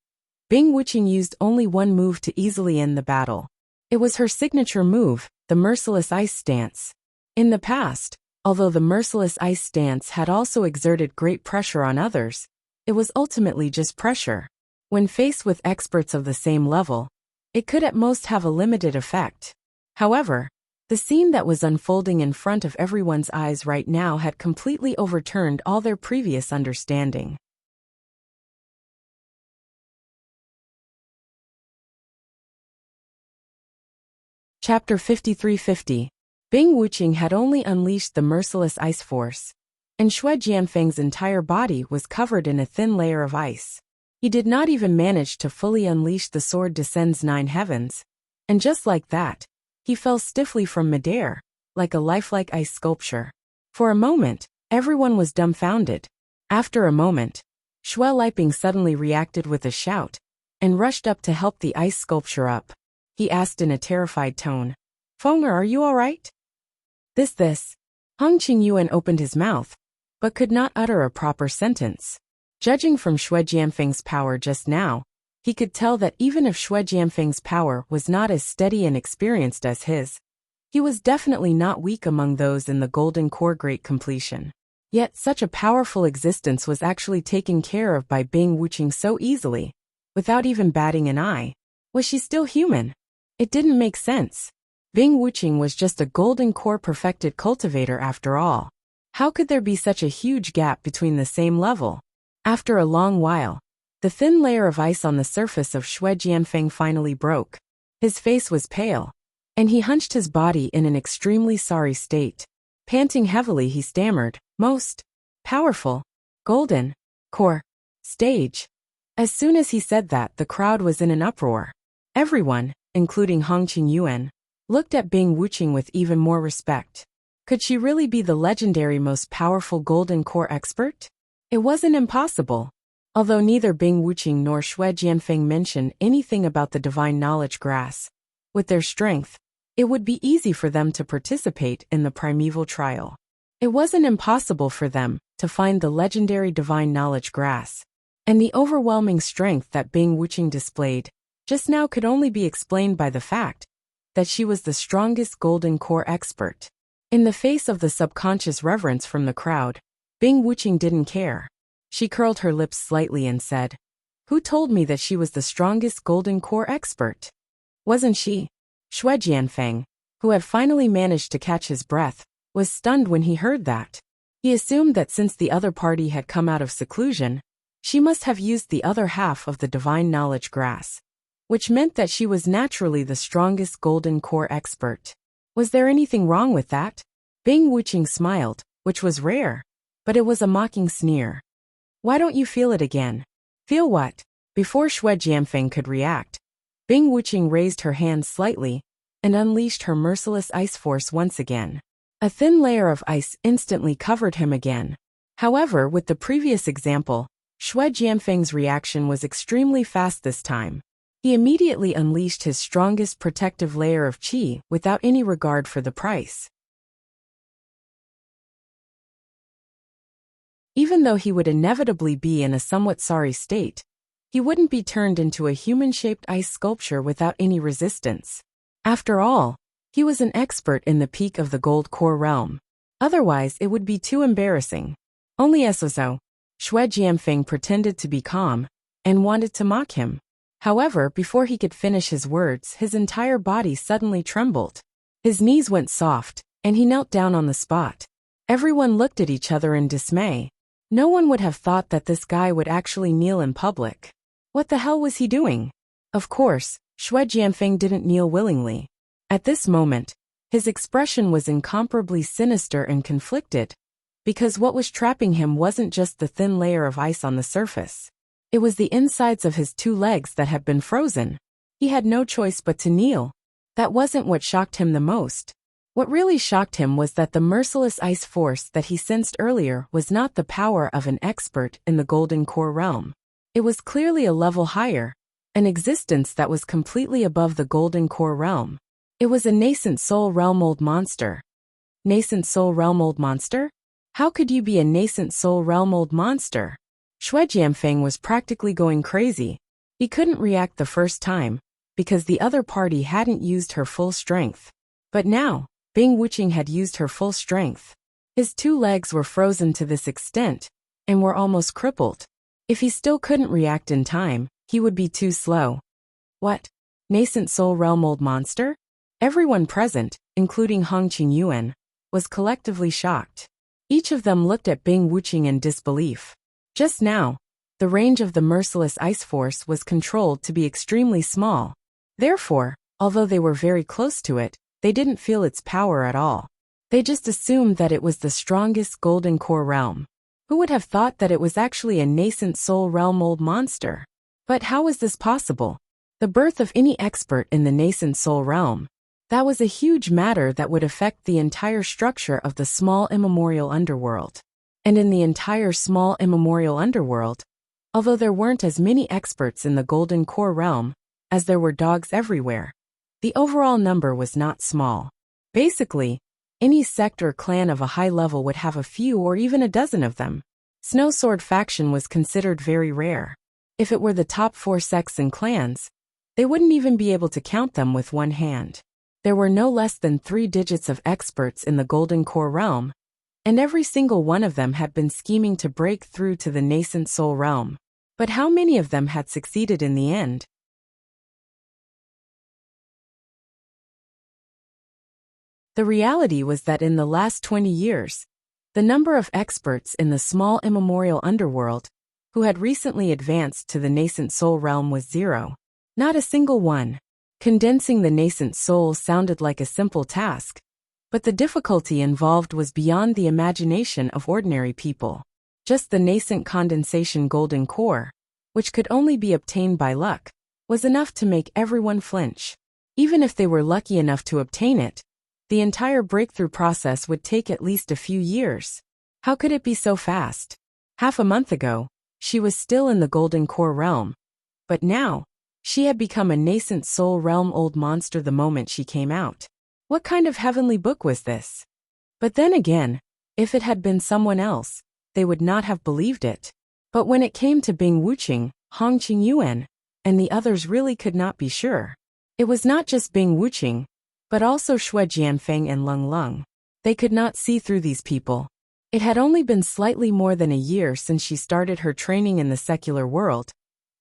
Bing Wuqing used only one move to easily end the battle. It was her signature move, the merciless ice stance. In the past, although the merciless ice stance had also exerted great pressure on others, it was ultimately just pressure. When faced with experts of the same level, it could at most have a limited effect. However, the scene that was unfolding in front of everyone's eyes right now had completely overturned all their previous understanding. Chapter 5350. Bing Wuqing had only unleashed the merciless ice force, and Xue Jianfeng's entire body was covered in a thin layer of ice. He did not even manage to fully unleash the sword descends 9 heavens, and just like that, he fell stiffly from midair, like a lifelike ice sculpture. For a moment, everyone was dumbfounded. After a moment, Xue Liping suddenly reacted with a shout, and rushed up to help the ice sculpture up. He asked in a terrified tone, "Fenger, are you all right?" This. Hong Qingyuan opened his mouth, but could not utter a proper sentence. Judging from Xue Jianfeng's power just now, he could tell that even if Xue Jianfeng's power was not as steady and experienced as his, he was definitely not weak among those in the Golden Core Great Completion. Yet such a powerful existence was actually taken care of by Bing Wuqing so easily, without even batting an eye. Was she still human? It didn't make sense. Bing Wuqing was just a Golden Core perfected cultivator after all. How could there be such a huge gap between the same level? After a long while, the thin layer of ice on the surface of Xue Jianfeng finally broke. His face was pale, and he hunched his body in an extremely sorry state. Panting heavily, he stammered, "Most powerful golden core stage." As soon as he said that, the crowd was in an uproar. Everyone, including Hong Qingyuan, looked at Bing Wuqing with even more respect. Could she really be the legendary most powerful golden core expert? It wasn't impossible. Although neither Bing Wuqing nor Xue Jianfeng mentioned anything about the divine knowledge grass, with their strength, it would be easy for them to participate in the primeval trial. It wasn't impossible for them to find the legendary divine knowledge grass, and the overwhelming strength that Bing Wuqing displayed just now could only be explained by the fact that she was the strongest golden core expert. In the face of the subconscious reverence from the crowd, Bing Wuqing didn't care. She curled her lips slightly and said, "Who told me that she was the strongest golden core expert? Wasn't she?" Xue Jianfeng, who had finally managed to catch his breath, was stunned when he heard that. He assumed that since the other party had come out of seclusion, she must have used the other half of the divine knowledge grass, which meant that she was naturally the strongest golden core expert. Was there anything wrong with that? Bing Wuqing smiled, which was rare, but it was a mocking sneer. "Why don't you feel it again?" "Feel what?" Before Xue Jianfeng could react, Bing Wuqing raised her hand slightly and unleashed her merciless ice force once again. A thin layer of ice instantly covered him again. However, with the previous example, Xue Jianfeng's reaction was extremely fast this time. He immediately unleashed his strongest protective layer of qi without any regard for the price. Even though he would inevitably be in a somewhat sorry state, he wouldn't be turned into a human-shaped ice sculpture without any resistance. After all, he was an expert in the peak of the gold core realm. Otherwise, it would be too embarrassing. Only so. Xue Jianfeng pretended to be calm and wanted to mock him. However, before he could finish his words, his entire body suddenly trembled. His knees went soft, and he knelt down on the spot. Everyone looked at each other in dismay. No one would have thought that this guy would actually kneel in public. What the hell was he doing? Of course, Xue Jianfeng didn't kneel willingly. At this moment, his expression was incomparably sinister and conflicted, because what was trapping him wasn't just the thin layer of ice on the surface. It was the insides of his 2 legs that had been frozen. He had no choice but to kneel. That wasn't what shocked him the most. What really shocked him was that the merciless ice force that he sensed earlier was not the power of an expert in the Golden Core realm. It was clearly a level higher, an existence that was completely above the Golden Core realm. It was a nascent soul realm-old monster. Nascent soul realm-old monster? How could you be a nascent soul realm-old monster? Xue Jianfeng was practically going crazy. He couldn't react the first time, because the other party hadn't used her full strength. But now, Bing Wuqing had used her full strength. His 2 legs were frozen to this extent, and were almost crippled. If he still couldn't react in time, he would be too slow. What? Nascent soul realm-old monster? Everyone present, including Hong Qingyuan, was collectively shocked. Each of them looked at Bing Wuqing in disbelief. Just now, the range of the merciless ice force was controlled to be extremely small. Therefore, although they were very close to it, they didn't feel its power at all. They just assumed that it was the strongest Golden Core realm. Who would have thought that it was actually a nascent soul realm-old monster? But how was this possible? The birth of any expert in the nascent soul realm. That was a huge matter that would affect the entire structure of the small immemorial underworld. And in the entire small immemorial underworld, although there weren't as many experts in the Golden Core realm as there were dogs everywhere, the overall number was not small. Basically, any sect or clan of a high level would have a few or even a dozen of them. Snow Sword faction was considered very rare. If it were the top 4 sects and clans, they wouldn't even be able to count them with one hand. There were no less than 3 digits of experts in the Golden Core realm, and every single one of them had been scheming to break through to the nascent soul realm. But how many of them had succeeded in the end? The reality was that in the last 20 years, the number of experts in the small immemorial underworld who had recently advanced to the nascent soul realm was 0. Not a single one. Condensing the nascent soul sounded like a simple task, but the difficulty involved was beyond the imagination of ordinary people. Just the nascent condensation golden core, which could only be obtained by luck, was enough to make everyone flinch. Even if they were lucky enough to obtain it, the entire breakthrough process would take at least a few years. How could it be so fast? Half a month ago, she was still in the Golden Core realm, but now, she had become a nascent soul realm-old monster the moment she came out. What kind of heavenly book was this? But then again, if it had been someone else, they would not have believed it. But when it came to Bing Wuqing, Hong Qingyuan, and the others really could not be sure. It was not just Bing Wuqing, but also Xue Jianfeng and Leng Leng. They could not see through these people. It had only been slightly more than a year since she started her training in the secular world,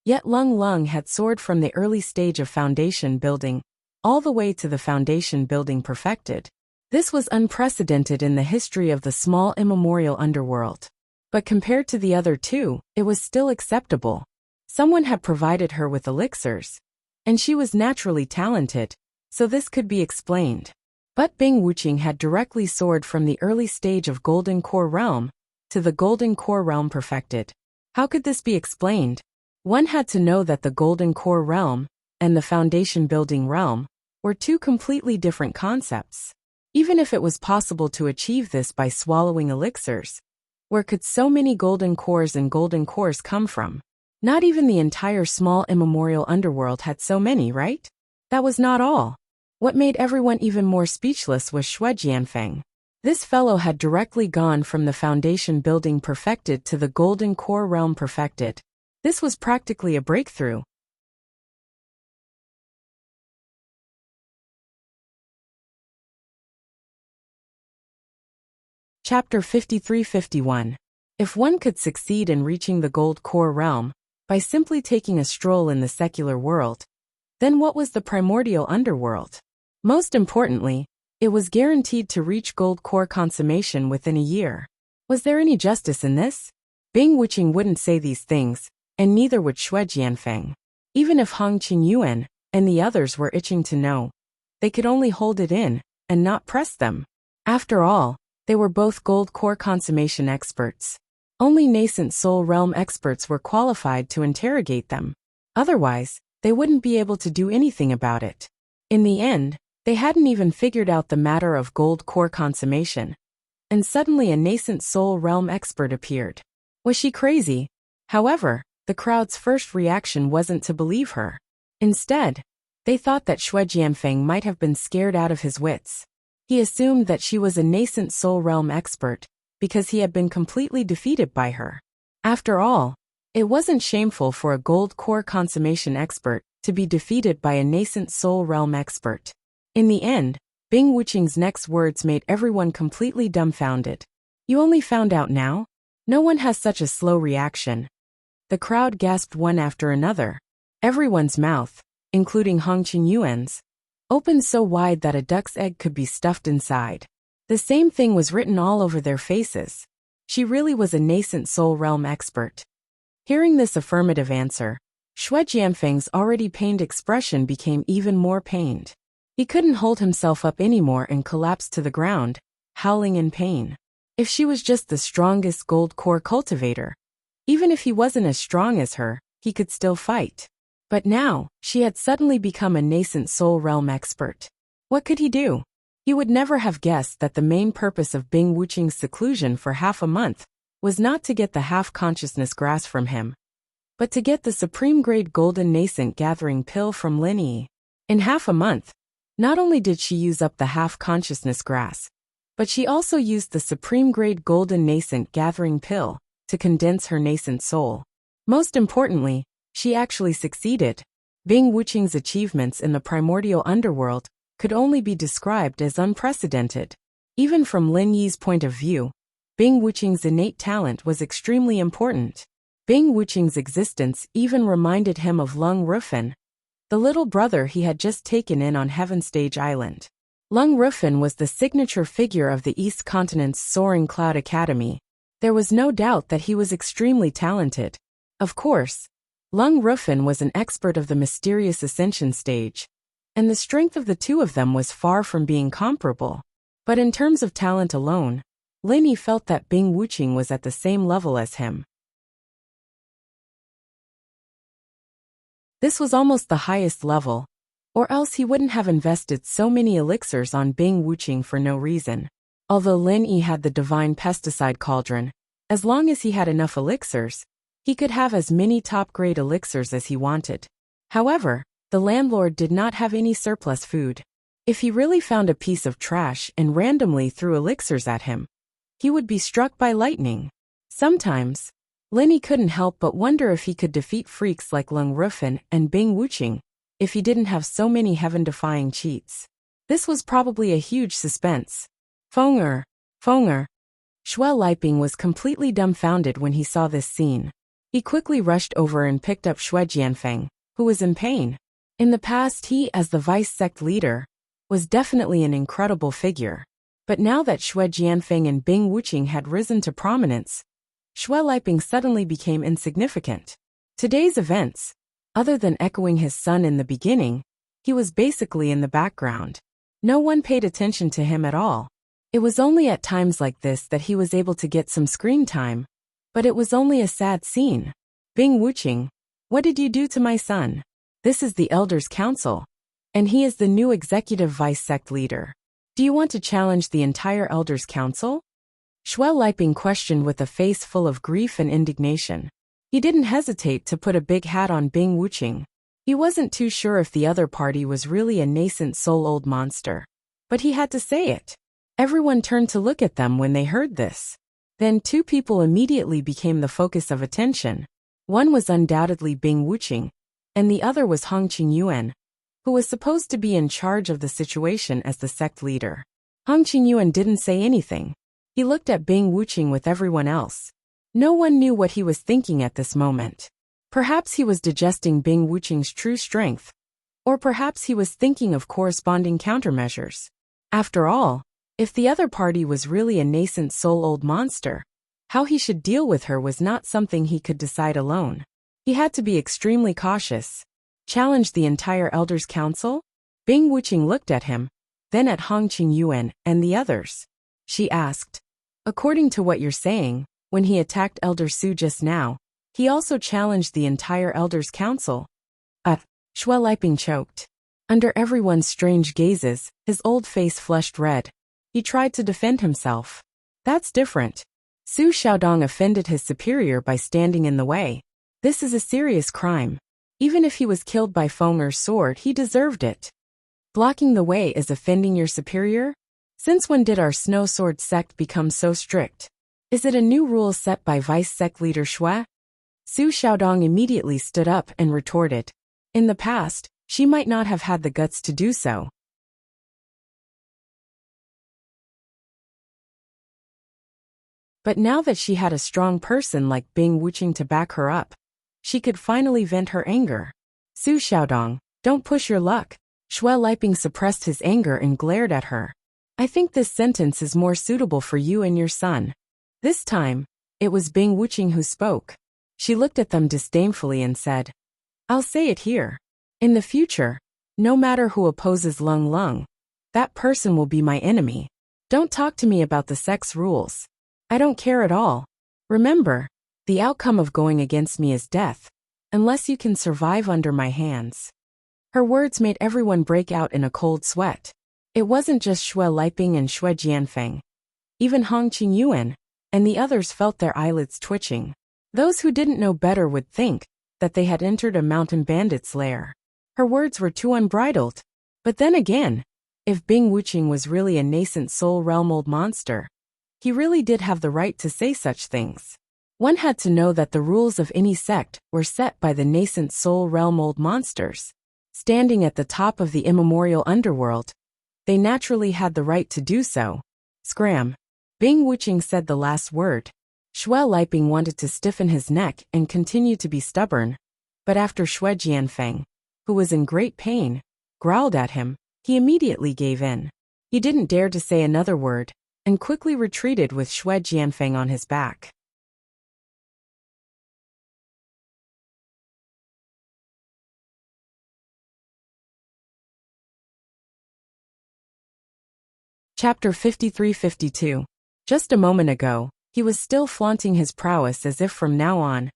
yet Leng Leng had soared from the early stage of foundation building all the way to the foundation building perfected. This was unprecedented in the history of the small immemorial underworld. But compared to the other 2, it was still acceptable. Someone had provided her with elixirs, and she was naturally talented, so this could be explained. But Bing Wuqing had directly soared from the early stage of Golden Core realm to the Golden Core realm perfected. How could this be explained? One had to know that the Golden Core realm and the foundation building realm were 2 completely different concepts. Even if it was possible to achieve this by swallowing elixirs, where could so many golden cores and golden cores come from? Not even the entire small immemorial underworld had so many, right? That was not all. What made everyone even more speechless was Xue Jianfeng. This fellow had directly gone from the foundation building perfected to the Golden Core realm perfected. This was practically a breakthrough. Chapter 53-51. If one could succeed in reaching the gold core realm by simply taking a stroll in the secular world, then what was the primordial underworld? Most importantly, it was guaranteed to reach gold core consummation within a year. Was there any justice in this? Bing Wuqing wouldn't say these things, and neither would Xue Jianfeng. Even if Hong Qingyuan and the others were itching to know, they could only hold it in and not press them. After all, they were both gold core consummation experts. Only nascent soul realm experts were qualified to interrogate them. Otherwise, they wouldn't be able to do anything about it. In the end, they hadn't even figured out the matter of gold core consummation. And suddenly a nascent soul realm expert appeared. Was she crazy? However, the crowd's first reaction wasn't to believe her. Instead, they thought that Xue Jianfeng might have been scared out of his wits. He assumed that she was a nascent soul realm expert because he had been completely defeated by her. After all, it wasn't shameful for a gold core consummation expert to be defeated by a nascent soul realm expert. In the end, Bing Wuqing's next words made everyone completely dumbfounded. You only found out now? No one has such a slow reaction. The crowd gasped one after another. Everyone's mouth, including Hong Qingyuan's, opened so wide that a duck's egg could be stuffed inside. The same thing was written all over their faces. She really was a nascent soul realm expert. Hearing this affirmative answer, Xue Jianfeng's already pained expression became even more pained. He couldn't hold himself up anymore and collapsed to the ground, howling in pain. If she was just the strongest gold core cultivator, even if he wasn't as strong as her, he could still fight. But now, she had suddenly become a nascent soul realm expert. What could he do? He would never have guessed that the main purpose of Bing Wuqing's seclusion for half a month was not to get the half-consciousness grass from him, but to get the supreme-grade golden nascent gathering pill from Lin Yi. In half a month, not only did she use up the half-consciousness grass, but she also used the supreme-grade golden nascent gathering pill to condense her nascent soul. Most importantly, she actually succeeded. Bing Wuqing's achievements in the primordial underworld could only be described as unprecedented. Even from Lin Yi's point of view, Bing Wuqing's innate talent was extremely important. Bing Wuqing's existence even reminded him of Lung Rufin, the little brother he had just taken in on Heaven Stage Island. Lung Rufin was the signature figure of the East Continent's Soaring Cloud Academy. There was no doubt that he was extremely talented. Of course, Lung Rufin was an expert of the mysterious ascension stage, and the strength of the two of them was far from being comparable. But in terms of talent alone, Lin Yi felt that Bing Wuqing was at the same level as him. This was almost the highest level, or else he wouldn't have invested so many elixirs on Bing Wuqing for no reason. Although Lin Yi had the divine pesticide cauldron, as long as he had enough elixirs, he could have as many top-grade elixirs as he wanted. However, the landlord did not have any surplus food. If he really found a piece of trash and randomly threw elixirs at him, he would be struck by lightning. Sometimes, Lin Yi couldn't help but wonder if he could defeat freaks like Lung Rufin and Bing Wuqing if he didn't have so many heaven-defying cheats. This was probably a huge suspense. Feng Er. Xue Liping was completely dumbfounded when he saw this scene. He quickly rushed over and picked up Xue Jianfeng, who was in pain. In the past, he, as the vice sect leader, was definitely an incredible figure. But now that Xue Jianfeng and Bing Wuqing had risen to prominence, Xue Liping suddenly became insignificant. Today's events, other than echoing his son in the beginning, he was basically in the background. No one paid attention to him at all. It was only at times like this that he was able to get some screen time, but it was only a sad scene. Bing Wuqing, what did you do to my son? This is the Elders' Council, and he is the new executive vice sect leader. Do you want to challenge the entire Elders' Council? Xue Liping questioned with a face full of grief and indignation. He didn't hesitate to put a big hat on Bing Wuqing. He wasn't too sure if the other party was really a nascent soul-old monster, but he had to say it. Everyone turned to look at them when they heard this. Then two people immediately became the focus of attention. One was undoubtedly Bing Wuqing, and the other was Hong Qingyuan, who was supposed to be in charge of the situation as the sect leader. Hong Qingyuan didn't say anything. He looked at Bing Wuching with everyone else. No one knew what he was thinking at this moment. Perhaps he was digesting Bing Wuching's true strength. Or perhaps he was thinking of corresponding countermeasures. After all, if the other party was really a nascent soul-old monster, how he should deal with her was not something he could decide alone. He had to be extremely cautious. Challenge the entire Elders' Council? Bing Wuching looked at him, then at Hong Qingyuan and the others. She asked, according to what you're saying, when he attacked Elder Su just now, he also challenged the entire Elders' Council. Xue Liping choked. Under everyone's strange gazes, his old face flushed red. He tried to defend himself. That's different. Su Xiaodong offended his superior by standing in the way. This is a serious crime. Even if he was killed by Fenger's sword, he deserved it. Blocking the way is offending your superior? Since when did our Snow Sword sect become so strict? Is it a new rule set by Vice Sect Leader Xue? Su Xiaodong immediately stood up and retorted. In the past, she might not have had the guts to do so. But now that she had a strong person like Bing Wuching to back her up, she could finally vent her anger. Su Xiaodong, don't push your luck. Xue Liping suppressed his anger and glared at her. I think this sentence is more suitable for you and your son. This time, it was Bing Wuching who spoke. She looked at them disdainfully and said, I'll say it here. In the future, no matter who opposes Lung Lung, that person will be my enemy. Don't talk to me about the sect's rules. I don't care at all. Remember, the outcome of going against me is death, unless you can survive under my hands. Her words made everyone break out in a cold sweat. It wasn't just Xue Liping and Xue Jianfeng. Even Hong Qingyuan and the others felt their eyelids twitching. Those who didn't know better would think that they had entered a mountain bandit's lair. Her words were too unbridled. But then again, if Bing Wuching was really a nascent soul realm-old monster, he really did have the right to say such things. One had to know that the rules of any sect were set by the nascent soul realm-old monsters. Standing at the top of the immemorial underworld, they naturally had the right to do so. Scram. Bing Wuching said the last word. Xue Liping wanted to stiffen his neck and continue to be stubborn, but after Xue Jianfeng, who was in great pain, growled at him, he immediately gave in. He didn't dare to say another word, and quickly retreated with Xue Jianfeng on his back. Chapter 53-52. Just a moment ago, he was still flaunting his prowess as if from now on,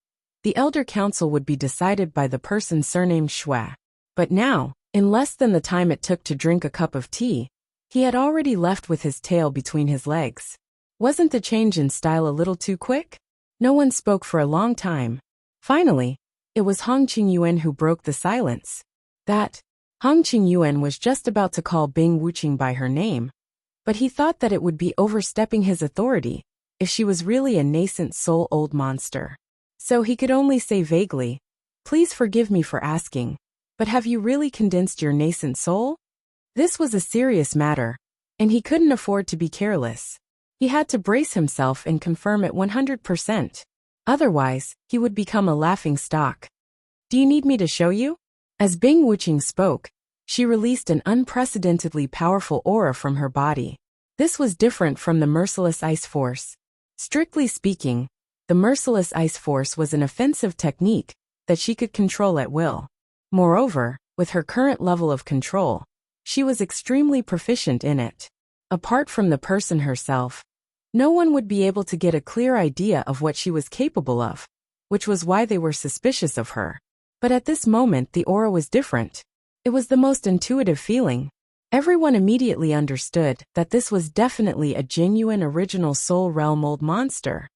the Elder Council would be decided by the person surnamed Xue. But now, in less than the time it took to drink a cup of tea, he had already left with his tail between his legs. Wasn't the change in style a little too quick? No one spoke for a long time. Finally, it was Hong Qingyuan who broke the silence. Hong Qingyuan was just about to call Bing Wuching by her name, but he thought that it would be overstepping his authority if she was really a nascent soul-old monster. So he could only say vaguely, please forgive me for asking, but have you really condensed your nascent soul? This was a serious matter, and he couldn't afford to be careless. He had to brace himself and confirm it 100%. Otherwise, he would become a laughing stock. Do you need me to show you? As Bing Wuching spoke, she released an unprecedentedly powerful aura from her body. This was different from the merciless ice force. Strictly speaking, the merciless ice force was an offensive technique that she could control at will. Moreover, with her current level of control, she was extremely proficient in it. Apart from the person herself, no one would be able to get a clear idea of what she was capable of, which was why they were suspicious of her. But at this moment the aura was different. It was the most intuitive feeling. Everyone immediately understood that this was definitely a genuine original soul realm-old monster.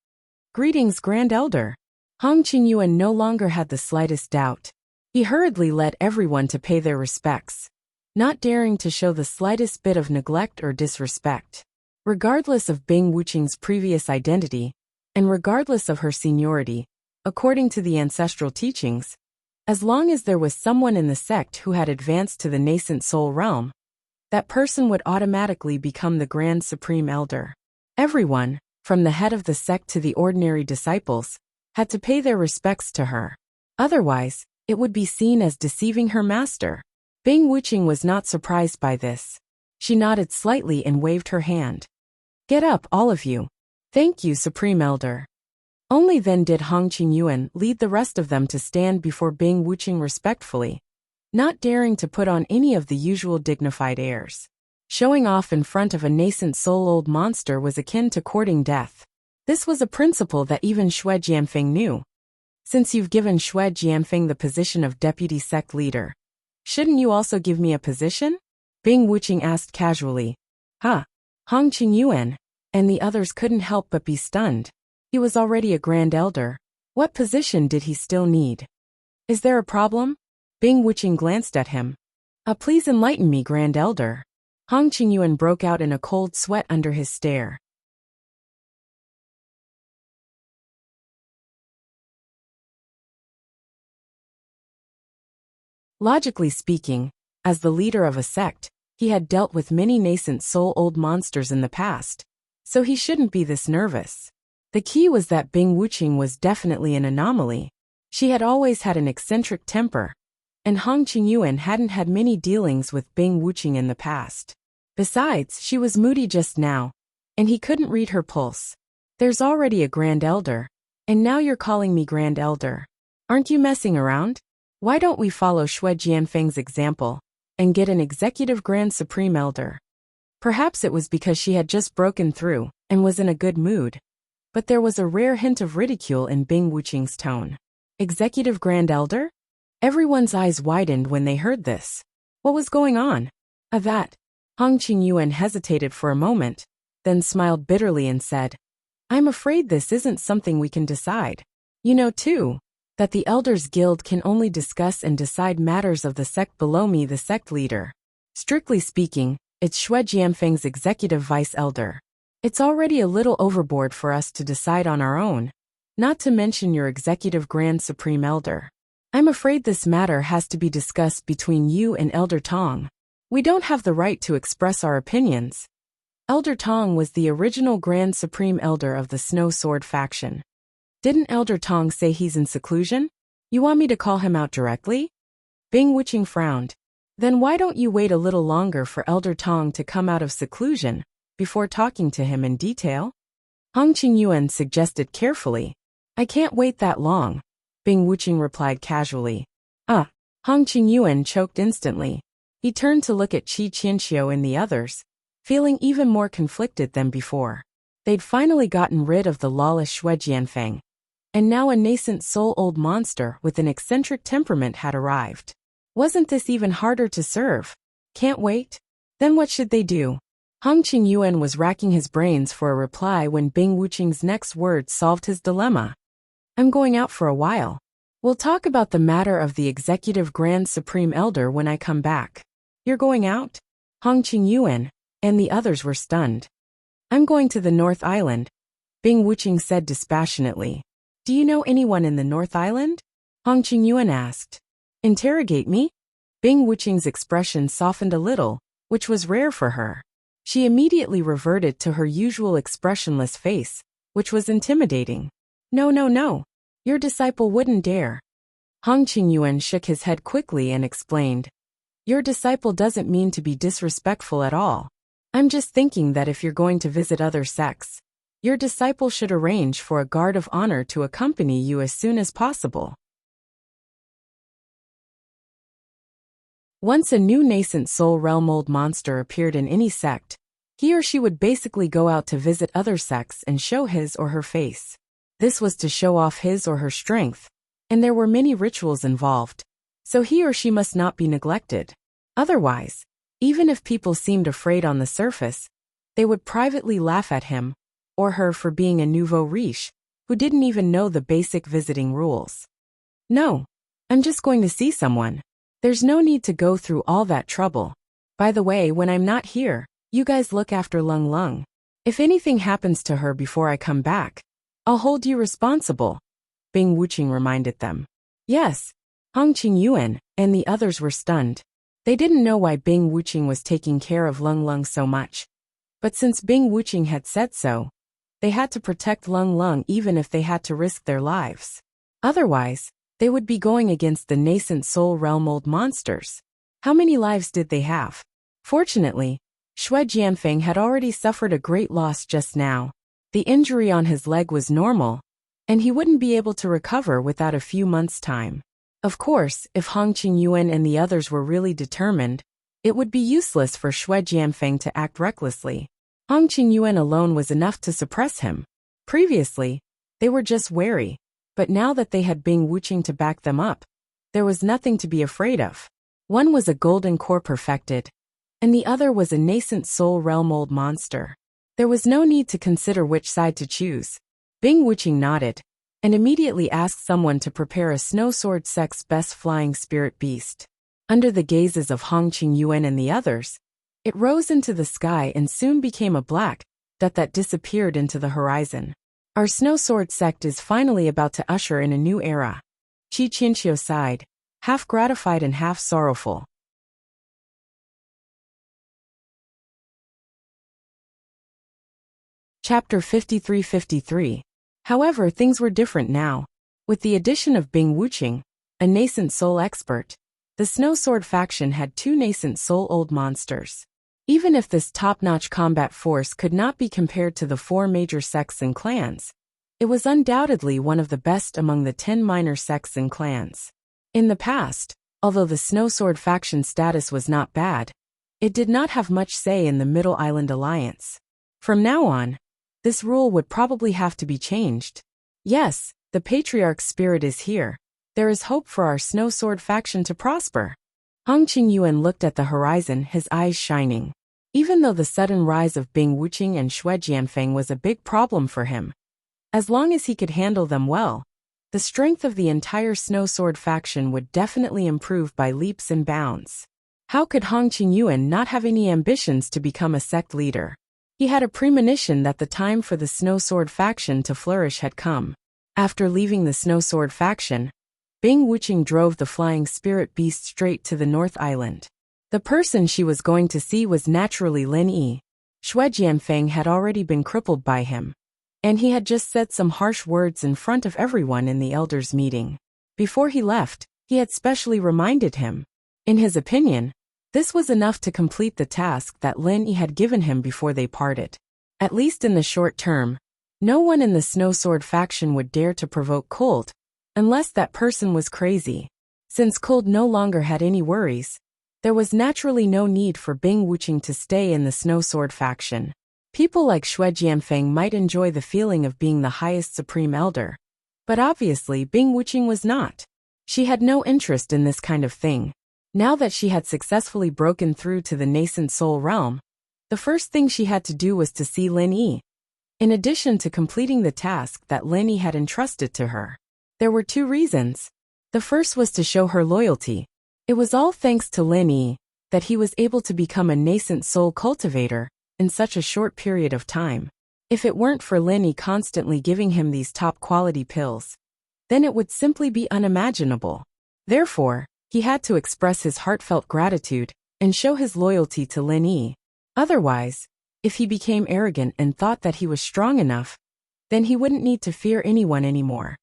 Greetings, Grand Elder. Hong Qingyuan no longer had the slightest doubt. He hurriedly led everyone to pay their respects, not daring to show the slightest bit of neglect or disrespect. Regardless of Bing Wuching's previous identity, and regardless of her seniority, according to the ancestral teachings, as long as there was someone in the sect who had advanced to the nascent soul realm, that person would automatically become the Grand Supreme Elder. Everyone, from the head of the sect to the ordinary disciples, had to pay their respects to her. Otherwise, it would be seen as deceiving her master. Bing Wuqing was not surprised by this. She nodded slightly and waved her hand. Get up, all of you. Thank you, Supreme Elder. Only then did Hong Qingyuan lead the rest of them to stand before Bing Wuqing respectfully, not daring to put on any of the usual dignified airs. Showing off in front of a nascent soul-old monster was akin to courting death. This was a principle that even Xue Jianfeng knew. Since you've given Xue Jianfeng the position of deputy sect leader, shouldn't you also give me a position? Bing Wuqing asked casually. Huh? Hong Qingyuan and the others couldn't help but be stunned. He was already a grand elder. What position did he still need? Is there a problem? Bing Wuqing glanced at him. Please enlighten me, grand elder. Hong Qingyuan broke out in a cold sweat under his stare. Logically speaking, as the leader of a sect, he had dealt with many nascent soul-old monsters in the past, so he shouldn't be this nervous. The key was that Bing Wuqing was definitely an anomaly. She had always had an eccentric temper, and Hong Qingyuan hadn't had many dealings with Bing Wuqing in the past. Besides, she was moody just now, and he couldn't read her pulse. There's already a grand elder, and now you're calling me grand elder. Aren't you messing around? Why don't we follow Xue Jianfeng's example and get an executive grand supreme elder? Perhaps it was because she had just broken through and was in a good mood, but there was a rare hint of ridicule in Bing Wuqing's tone. Executive grand elder? Everyone's eyes widened when they heard this. What was going on? That. Hong Qingyuan hesitated for a moment, then smiled bitterly and said, I'm afraid this isn't something we can decide. You know too, that the Elders Guild can only discuss and decide matters of the sect below me, the sect leader. Strictly speaking, it's Xue Jianfeng's executive vice elder. It's already a little overboard for us to decide on our own, not to mention your executive grand supreme elder. I'm afraid this matter has to be discussed between you and Elder Tong. We don't have the right to express our opinions. Elder Tong was the original grand supreme elder of the Snow Sword faction. Didn't Elder Tong say he's in seclusion? You want me to call him out directly? Bing Wuqing frowned. Then why don't you wait a little longer for Elder Tong to come out of seclusion before talking to him in detail? Hong Qingyuan suggested carefully. I can't wait that long, Bing Wuqing replied casually. Hong Qingyuan choked instantly. He turned to look at Qi Qianxiu and the others, feeling even more conflicted than before. They'd finally gotten rid of the lawless Xue Jianfeng, and now a nascent soul-old monster with an eccentric temperament had arrived. Wasn't this even harder to serve? Can't wait? Then what should they do? Hong Qingyuan was racking his brains for a reply when Bing Wuqing's next words solved his dilemma. I'm going out for a while. We'll talk about the matter of the executive grand supreme elder when I come back. You're going out? Hong Qingyuan and the others were stunned. I'm going to the North Island, Bing Wuqing said dispassionately. Do you know anyone in the North Island? Hong Qingyuan asked. Interrogate me? Bing Wuqing's expression softened a little, which was rare for her. She immediately reverted to her usual expressionless face, which was intimidating. No. Your disciple wouldn't dare. Hong Qingyuan shook his head quickly and explained. Your disciple doesn't mean to be disrespectful at all. I'm just thinking that if you're going to visit other sects, your disciple should arrange for a guard of honor to accompany you as soon as possible. Once a new nascent soul realm old monster appeared in any sect, he or she would basically go out to visit other sects and show his or her face. This was to show off his or her strength, and there were many rituals involved, so he or she must not be neglected. Otherwise, even if people seemed afraid on the surface, they would privately laugh at him or her for being a nouveau riche who didn't even know the basic visiting rules. No, I'm just going to see someone. There's no need to go through all that trouble. By the way, when I'm not here, you guys look after Lung Lung. If anything happens to her before I come back, I'll hold you responsible, Bing Wuqing reminded them. Yes, Hong Qingyuan and the others were stunned. They didn't know why Bing Wuqing was taking care of Lung Lung so much. But since Bing Wuqing had said so, they had to protect Lung Lung even if they had to risk their lives. Otherwise, they would be going against the nascent soul realm old monsters. How many lives did they have? Fortunately, Xue Jianfeng had already suffered a great loss just now. The injury on his leg was normal, and he wouldn't be able to recover without a few months' time. Of course, if Hong Qingyuan and the others were really determined, it would be useless for Xue Jianfeng to act recklessly. Hong Qingyuan alone was enough to suppress him. Previously, they were just wary, but now that they had Bing Wuqing to back them up, there was nothing to be afraid of. One was a golden core perfected, and the other was a nascent soul realm old monster. There was no need to consider which side to choose. Bing Wuqing nodded, and immediately asked someone to prepare a snow sword sect's best flying spirit beast. Under the gazes of Hong Qingyuan and the others, it rose into the sky and soon became a black dot that disappeared into the horizon. Our snow sword sect is finally about to usher in a new era. Qi Qinqiu sighed, half gratified and half sorrowful. Chapter 53-53. However, things were different now. With the addition of Bing Wuqing, a nascent soul expert, the Snow Sword faction had two nascent soul old monsters. Even if this top-notch combat force could not be compared to the 4 major sects and clans, it was undoubtedly one of the best among the 10 minor sects and clans. In the past, although the Snow Sword faction status was not bad, it did not have much say in the Middle Island Alliance. From now on, this rule would probably have to be changed. Yes, the Patriarch's spirit is here. There is hope for our Snow Sword faction to prosper. Hong Qingyuan looked at the horizon, his eyes shining. Even though the sudden rise of Bing Wuqing and Xue Jianfeng was a big problem for him, as long as he could handle them well, the strength of the entire Snow Sword faction would definitely improve by leaps and bounds. How could Hong Qingyuan not have any ambitions to become a sect leader? He had a premonition that the time for the Snow Sword faction to flourish had come. After leaving the Snow Sword faction, Bing Wuqing drove the flying spirit beast straight to the North Island. The person she was going to see was naturally Lin Yi. Xue Jianfeng had already been crippled by him, and he had just said some harsh words in front of everyone in the elders' meeting. Before he left, he had specially reminded him. In his opinion, this was enough to complete the task that Lin Yi had given him before they parted. At least in the short term, no one in the Snow Sword faction would dare to provoke Cold, unless that person was crazy. Since Cold no longer had any worries, there was naturally no need for Bing Wuqing to stay in the Snow Sword faction. People like Xue Jianfeng might enjoy the feeling of being the highest supreme elder, but obviously Bing Wuqing was not. She had no interest in this kind of thing. Now that she had successfully broken through to the nascent soul realm, the first thing she had to do was to see Lin Yi. In addition to completing the task that Lin Yi had entrusted to her, there were 2 reasons. The first was to show her loyalty. It was all thanks to Lin Yi that he was able to become a nascent soul cultivator in such a short period of time. If it weren't for Lin Yi constantly giving him these top-quality pills, then it would simply be unimaginable. Therefore, he had to express his heartfelt gratitude and show his loyalty to Lin Yi. Otherwise, if he became arrogant and thought that he was strong enough, then he wouldn't need to fear anyone anymore.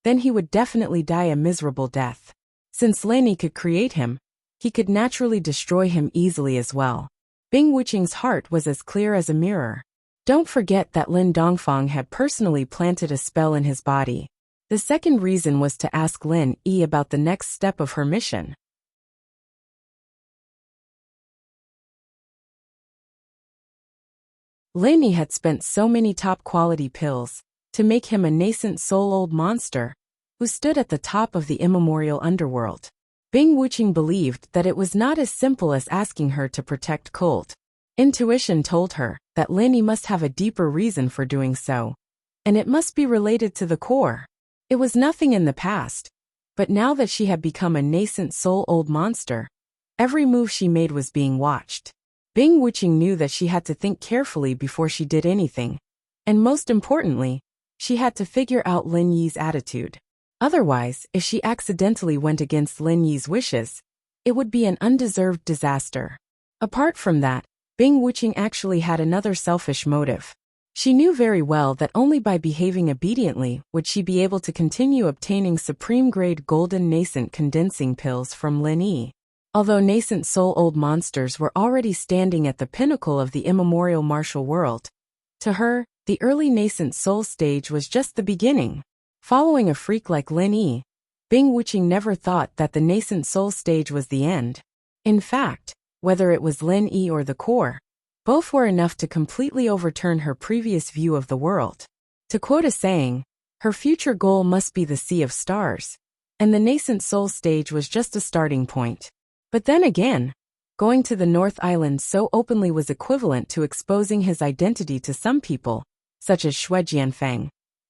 Then he would definitely die a miserable death. Since Lin Yi could create him, he could naturally destroy him easily as well. Bing Wuqing's heart was as clear as a mirror. Don't forget that Lin Dongfang had personally planted a spell in his body. The second reason was to ask Lin Yi about the next step of her mission. Lin Yi had spent so many top-quality pills to make him a nascent soul old monster who stood at the top of the immemorial underworld. Bing Wuqing believed that it was not as simple as asking her to protect Colt. Intuition told her that Lin Yi must have a deeper reason for doing so, and it must be related to the core. It was nothing in the past, but now that she had become a nascent soul old monster, every move she made was being watched. Bing Wuqing knew that she had to think carefully before she did anything, and most importantly, she had to figure out Lin Yi's attitude. Otherwise, if she accidentally went against Lin Yi's wishes, it would be an undeserved disaster. Apart from that, Bing Wuqing actually had another selfish motive. She knew very well that only by behaving obediently would she be able to continue obtaining supreme-grade golden nascent condensing pills from Lin Yi. Although nascent soul-old monsters were already standing at the pinnacle of the immemorial martial world, to her, the early nascent soul stage was just the beginning. Following a freak like Lin Yi, Bing Wuqing never thought that the nascent soul stage was the end. In fact, whether it was Lin Yi or the core, both were enough to completely overturn her previous view of the world. To quote a saying, her future goal must be the sea of stars, and the nascent soul stage was just a starting point. But then again, going to the North Island so openly was equivalent to exposing his identity to some people, such as Xue Jianfeng,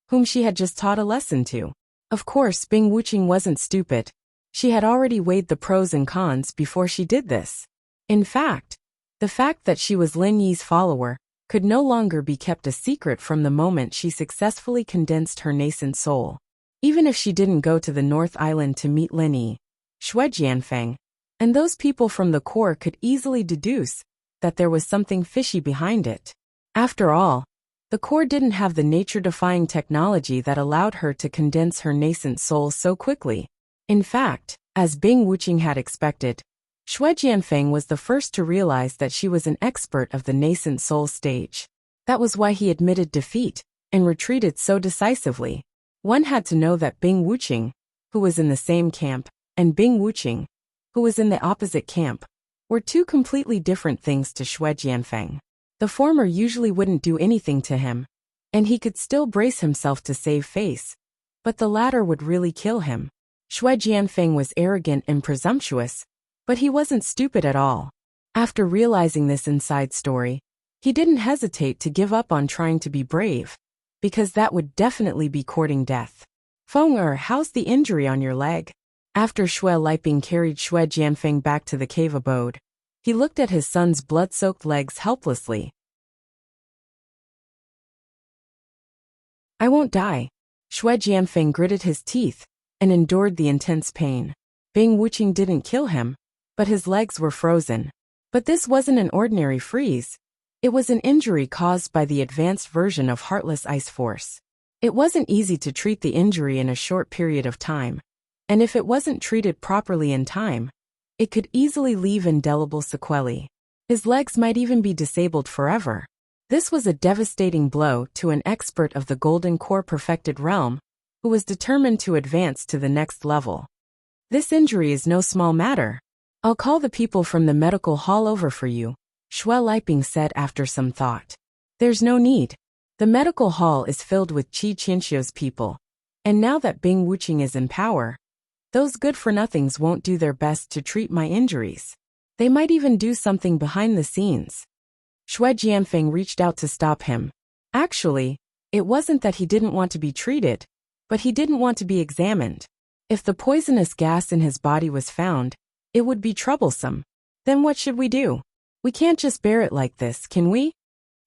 whom she had just taught a lesson to. Of course, Bing Wuqing wasn't stupid. She had already weighed the pros and cons before she did this. In fact, the fact that she was Lin Yi's follower could no longer be kept a secret from the moment she successfully condensed her nascent soul. Even if she didn't go to the North Island to meet Lin Yi, Xue Jianfeng, and those people from the core could easily deduce that there was something fishy behind it. After all, the core didn't have the nature-defying technology that allowed her to condense her nascent soul so quickly. In fact, as Bing Wuqing had expected, Xue Jianfeng was the first to realize that she was an expert of the nascent soul stage. That was why he admitted defeat and retreated so decisively. One had to know that Bing Wuqing, who was in the same camp, and Bing Wuqing, who was in the opposite camp, were two completely different things to Xue Jianfeng. The former usually wouldn't do anything to him, and he could still brace himself to save face, but the latter would really kill him. Xue Jianfeng was arrogant and presumptuous, but he wasn't stupid at all. After realizing this inside story, he didn't hesitate to give up on trying to be brave, because that would definitely be courting death. Feng how's the injury on your leg? After Xue Liping carried Xue Jianfeng back to the cave abode, he looked at his son's blood-soaked legs helplessly. I won't die. Xue Jianfeng gritted his teeth and endured the intense pain. Bing Wuqing didn't kill him, but his legs were frozen. But this wasn't an ordinary freeze. It was an injury caused by the advanced version of Heartless Ice Force. It wasn't easy to treat the injury in a short period of time, and if it wasn't treated properly in time, it could easily leave indelible sequelae. His legs might even be disabled forever. This was a devastating blow to an expert of the Golden Core Perfected Realm, who was determined to advance to the next level. This injury is no small matter. I'll call the people from the medical hall over for you, Xue Liping said after some thought. There's no need. The medical hall is filled with Qi Qianxiu's people, and now that Bing Wuqing is in power, those good-for-nothings won't do their best to treat my injuries. They might even do something behind the scenes. Xue Jianfeng reached out to stop him. Actually, it wasn't that he didn't want to be treated, but he didn't want to be examined. If the poisonous gas in his body was found, it would be troublesome. Then what should we do? We can't just bear it like this, can we?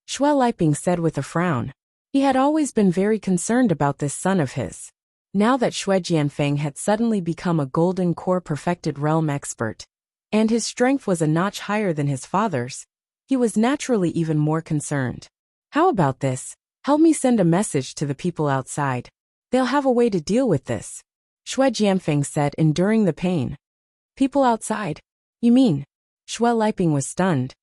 Xue Liping said with a frown. He had always been very concerned about this son of his. Now that Xue Jianfeng had suddenly become a Golden Core Perfected Realm expert, and his strength was a notch higher than his father's, he was naturally even more concerned. How about this? Help me send a message to the people outside. They'll have a way to deal with this, Xue Jianfeng said, enduring the pain. People outside? You mean? Xue Liping was stunned.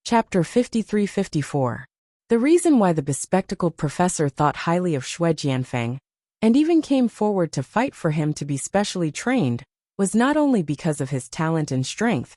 Chapter 53-54. The reason why the bespectacled professor thought highly of Xue Jianfeng, and even came forward to fight for him to be specially trained, was not only because of his talent and strength,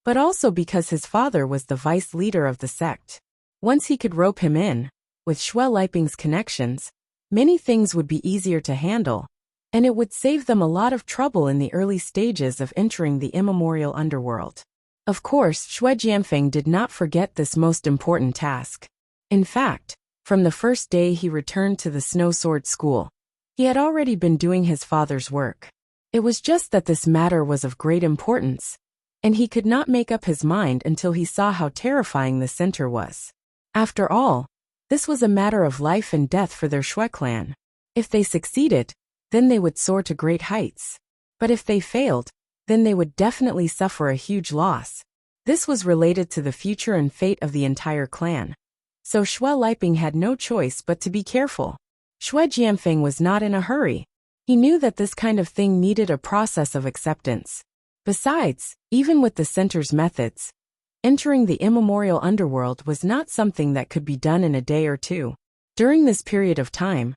but also because his father was the vice leader of the sect. Once he could rope him in, with Xue Liping's connections, many things would be easier to handle, and it would save them a lot of trouble in the early stages of entering the immemorial underworld. Of course, Xue Jianfeng did not forget this most important task. In fact, from the first day he returned to the Snow Sword School, he had already been doing his father's work. It was just that this matter was of great importance, and he could not make up his mind until he saw how terrifying the center was. After all, this was a matter of life and death for their Xue clan. If they succeeded, then they would soar to great heights. But if they failed, then they would definitely suffer a huge loss. This was related to the future and fate of the entire clan. So Xue Liping had no choice but to be careful. Xue Jianfeng was not in a hurry. He knew that this kind of thing needed a process of acceptance. Besides, even with the center's methods, entering the immemorial underworld was not something that could be done in a day or two. During this period of time,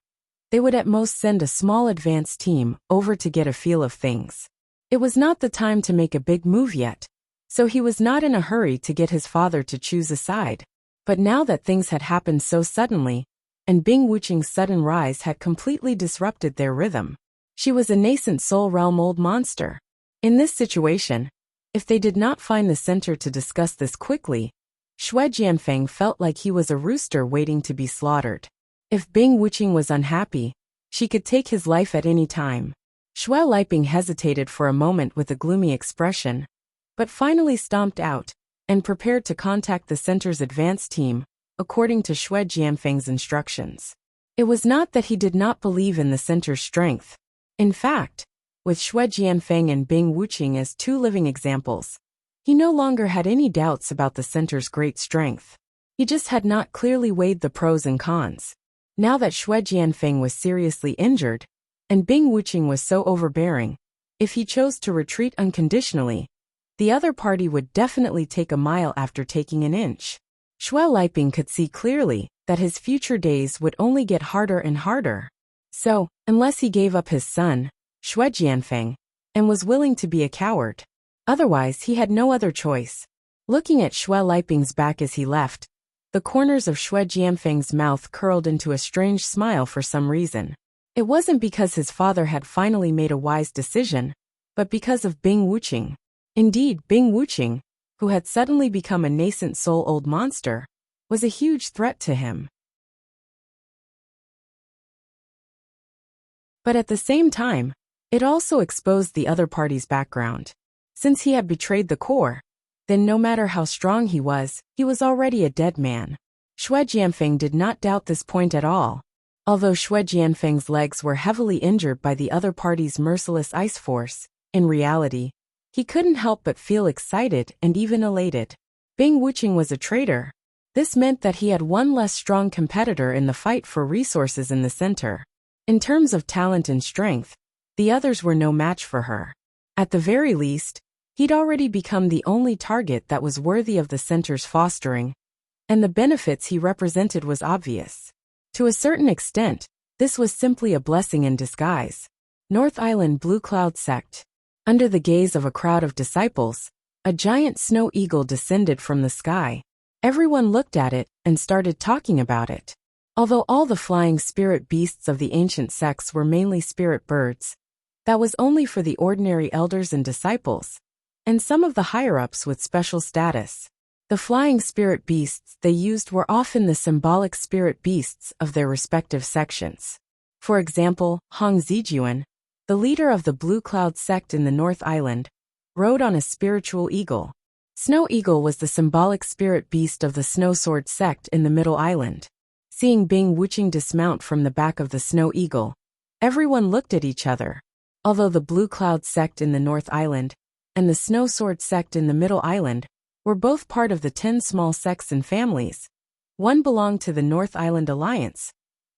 they would at most send a small advance team over to get a feel of things. It was not the time to make a big move yet, so he was not in a hurry to get his father to choose a side. But now that things had happened so suddenly, and Bing Wuqing's sudden rise had completely disrupted their rhythm. She was a nascent soul realm old monster. In this situation, if they did not find the center to discuss this quickly, Xue Jianfeng felt like he was a rooster waiting to be slaughtered. If Bing Wuqing was unhappy, she could take his life at any time. Xue Liping hesitated for a moment with a gloomy expression, but finally stomped out and prepared to contact the center's advance team, according to Xue Jianfeng's instructions. It was not that he did not believe in the center's strength. In fact, with Xue Jianfeng and Bing Wuqing as two living examples, he no longer had any doubts about the center's great strength. He just had not clearly weighed the pros and cons. Now that Xue Jianfeng was seriously injured, and Bing Wuqing was so overbearing, if he chose to retreat unconditionally, the other party would definitely take a mile after taking an inch. Xue Liping could see clearly that his future days would only get harder and harder. So, unless he gave up his son, Xue Jianfeng, and was willing to be a coward. Otherwise, he had no other choice. Looking at Xue Liping's back as he left, the corners of Xue Jianfeng's mouth curled into a strange smile for some reason. It wasn't because his father had finally made a wise decision, but because of Bing Wuqing. Indeed, Bing Wuqing, who had suddenly become a nascent soul old monster, was a huge threat to him. But at the same time, it also exposed the other party's background. Since he had betrayed the core, then no matter how strong he was already a dead man. Xue Jianfeng did not doubt this point at all. Although Xue Jianfeng's legs were heavily injured by the other party's merciless ice force, in reality, he couldn't help but feel excited and even elated. Bing Wuqing was a traitor. This meant that he had one less strong competitor in the fight for resources in the center. In terms of talent and strength, the others were no match for her. At the very least, he'd already become the only target that was worthy of the center's fostering, and the benefits he represented was obvious. To a certain extent, this was simply a blessing in disguise. North Island Blue Cloud Sect. Under the gaze of a crowd of disciples, a giant snow eagle descended from the sky. Everyone looked at it and started talking about it. Although all the flying spirit beasts of the ancient sects were mainly spirit birds, that was only for the ordinary elders and disciples, and some of the higher-ups with special status. The flying spirit beasts they used were often the symbolic spirit beasts of their respective sections. For example, Hong Zijuan, the leader of the Blue Cloud sect in the North Island, rode on a spiritual eagle. Snow Eagle was the symbolic spirit beast of the Snow Sword sect in the Middle Island. Seeing Bing Wuqing dismount from the back of the Snow Eagle, everyone looked at each other. Although the Blue Cloud sect in the North Island and the Snow Sword sect in the Middle Island were both part of the 10 small sects and families, one belonged to the North Island Alliance,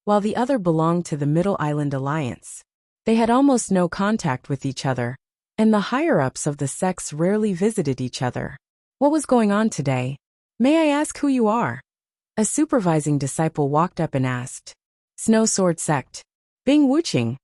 while the other belonged to the Middle Island Alliance. They had almost no contact with each other, and the higher-ups of the sects rarely visited each other. What was going on today? May I ask who you are? A supervising disciple walked up and asked. Snow Sword Sect. Bing Wuqing.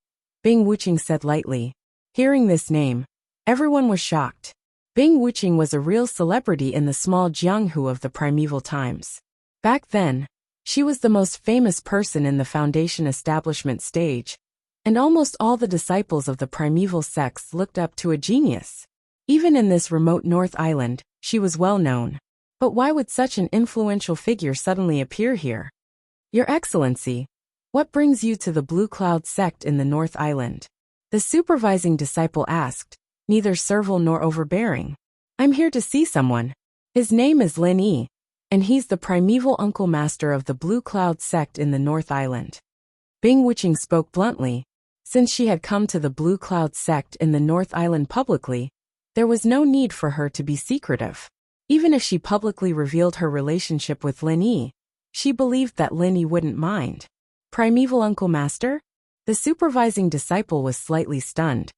Bing Wuqing said lightly. Hearing this name, everyone was shocked. Bing Wuqing was a real celebrity in the small Jianghu of the primeval times. Back then, she was the most famous person in the Foundation establishment stage, and almost all the disciples of the primeval sects looked up to a genius. Even in this remote North Island, she was well known. But why would such an influential figure suddenly appear here? Your Excellency, what brings you to the Blue Cloud sect in the North Island? The supervising disciple asked, neither servile nor overbearing. I'm here to see someone. His name is Lin Yi, and he's the primeval uncle master of the Blue Cloud sect in the North Island. Bing Wuqing spoke bluntly, Since she had come to the Blue Cloud sect in the North Island publicly, there was no need for her to be secretive. Even if she publicly revealed her relationship with Lin Yi, she believed that Lin Yi wouldn't mind. Primeval Uncle Master? The supervising disciple was slightly stunned.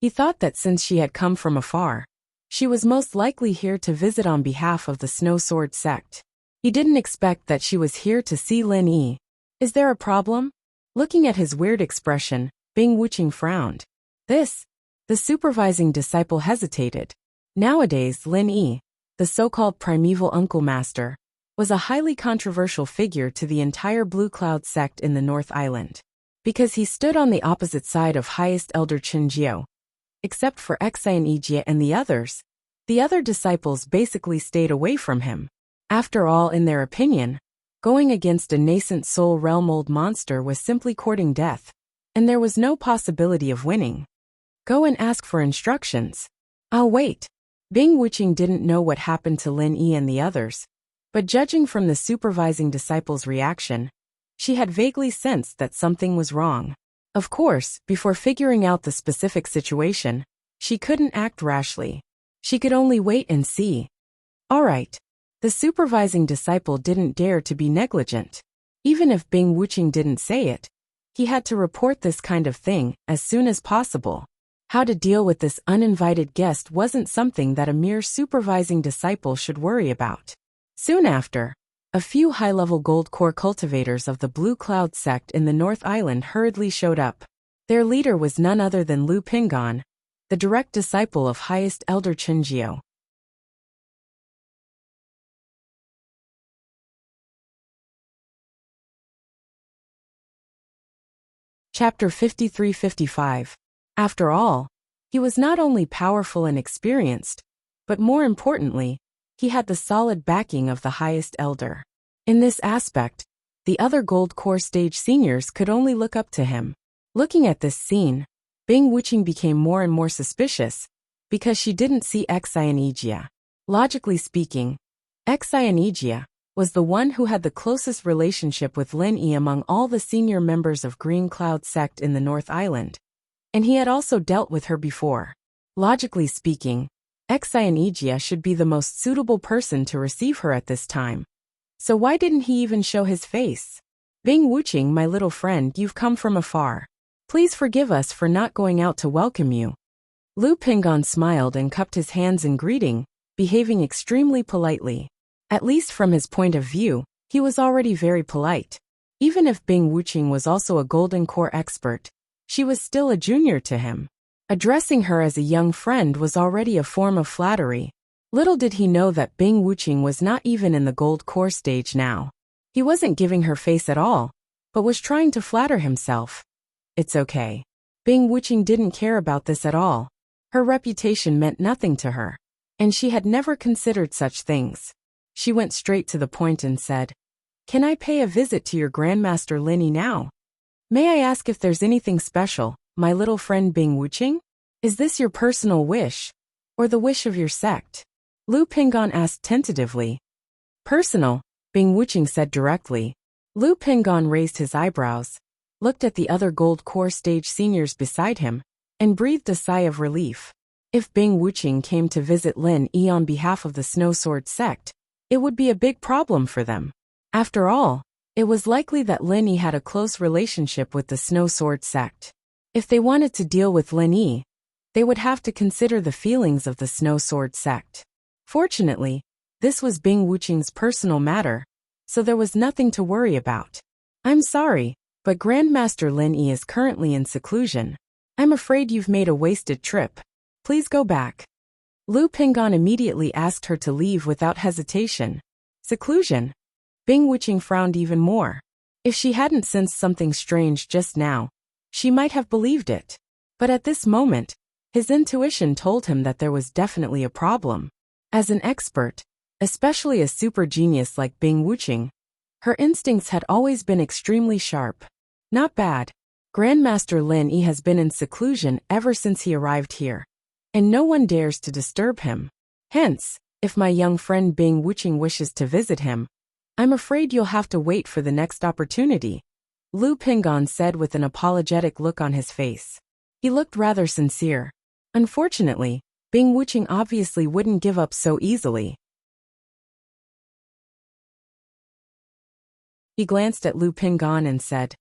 He thought that since she had come from afar, she was most likely here to visit on behalf of the Snow Sword sect. He didn't expect that she was here to see Lin Yi. Is there a problem? Looking at his weird expression, Bing Wuqing frowned. The supervising disciple hesitated. Nowadays, Lin Yi, the so-called primeval uncle master, was a highly controversial figure to the entire Blue Cloud sect in the North Island. Because he stood on the opposite side of highest elder Chen Jiao. Except for Xian Yijie and the other disciples basically stayed away from him. After all, in their opinion, going against a nascent soul realm old monster was simply courting death, and there was no possibility of winning. Go and ask for instructions. I'll wait. Bing Wuqing didn't know what happened to Lin Yi and the others, but judging from the supervising disciple's reaction, she had vaguely sensed that something was wrong. Of course, before figuring out the specific situation, she couldn't act rashly. She could only wait and see. All right. The supervising disciple didn't dare to be negligent. Even if Bing Wuqing didn't say it, he had to report this kind of thing as soon as possible. How to deal with this uninvited guest wasn't something that a mere supervising disciple should worry about. Soon after, a few high-level gold core cultivators of the Blue Cloud sect in the North Island hurriedly showed up. Their leader was none other than Lu Pingon, the direct disciple of highest elder Chen Jiao. Chapter 53-55. After all, he was not only powerful and experienced, but more importantly, he had the solid backing of the highest elder. In this aspect, the other gold core stage seniors could only look up to him. Looking at this scene, Bing Wuqing became more and more suspicious, because she didn't see Xian Yijie. Logically speaking, Xian Yijie was the one who had the closest relationship with Lin Yi among all the senior members of Green Cloud sect in the North Island, and he had also dealt with her before. Logically speaking, Xian Yijie should be the most suitable person to receive her at this time. So why didn't he even show his face? Bing Wuqing, my little friend, you've come from afar. Please forgive us for not going out to welcome you. Lu Pingon smiled and cupped his hands in greeting, behaving extremely politely. At least from his point of view, he was already very polite. Even if Bing Wuqing was also a golden core expert, she was still a junior to him. Addressing her as a young friend was already a form of flattery. Little did he know that Bing Wuqing was not even in the gold core stage now. He wasn't giving her face at all, but was trying to flatter himself. It's okay. Bing Wuqing didn't care about this at all. Her reputation meant nothing to her, and she had never considered such things. She went straight to the point and said, "Can I pay a visit to your Grandmaster Lin Yi now? May I ask if there's anything special, my little friend Bing Wuqing? Is this your personal wish, or the wish of your sect?" Lu Pingon asked tentatively. "Personal," Bing Wuqing said directly. Lu Pingon raised his eyebrows, looked at the other gold core stage seniors beside him, and breathed a sigh of relief. If Bing Wuqing came to visit Lin Yi on behalf of the Snow Sword sect, it would be a big problem for them. After all, it was likely that Lin Yi had a close relationship with the Snow Sword sect. If they wanted to deal with Lin Yi, they would have to consider the feelings of the Snow Sword sect. Fortunately, this was Bing Wuqing's personal matter, so there was nothing to worry about. "I'm sorry, but Grandmaster Lin Yi is currently in seclusion. I'm afraid you've made a wasted trip. Please go back." Lu Pingon immediately asked her to leave without hesitation. Seclusion? Bing Wuqing frowned even more. If she hadn't sensed something strange just now, she might have believed it. But at this moment, his intuition told him that there was definitely a problem. As an expert, especially a super genius like Bing Wuqing, her instincts had always been extremely sharp. Not bad. Grandmaster Lin Yi has been in seclusion ever since he arrived here, and no one dares to disturb him. Hence, if my young friend Bing Wuqing wishes to visit him, I'm afraid you'll have to wait for the next opportunity, Lu Pingon said with an apologetic look on his face. He looked rather sincere. Unfortunately, Bing Wuqing obviously wouldn't give up so easily. He glanced at Lu Pingon and said,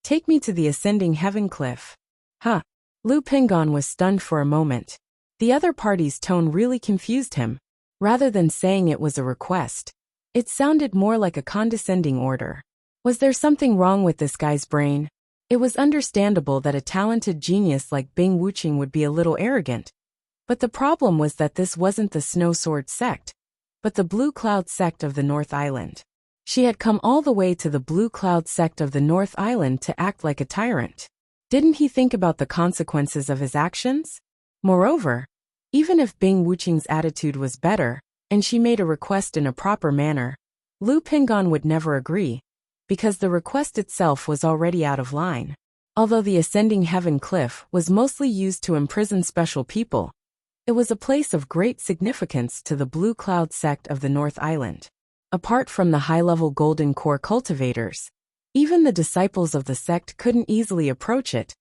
"Take me to the ascending heaven cliff." Huh. Lu Pingon was stunned for a moment. The other party's tone really confused him. Rather than saying it was a request, it sounded more like a condescending order. Was there something wrong with this guy's brain? It was understandable that a talented genius like Bing Wuqing would be a little arrogant. But the problem was that this wasn't the Snow Sword sect, but the Blue Cloud sect of the North Island. She had come all the way to the Blue Cloud sect of the North Island to act like a tyrant. Didn't he think about the consequences of his actions? Moreover, even if Bing Wuqing's attitude was better, and she made a request in a proper manner, Lu Pingon would never agree, because the request itself was already out of line. Although the Ascending Heaven Cliff was mostly used to imprison special people, it was a place of great significance to the Blue Cloud sect of the North Island. Apart from the high-level Golden Core cultivators, even the disciples of the sect couldn't easily approach it,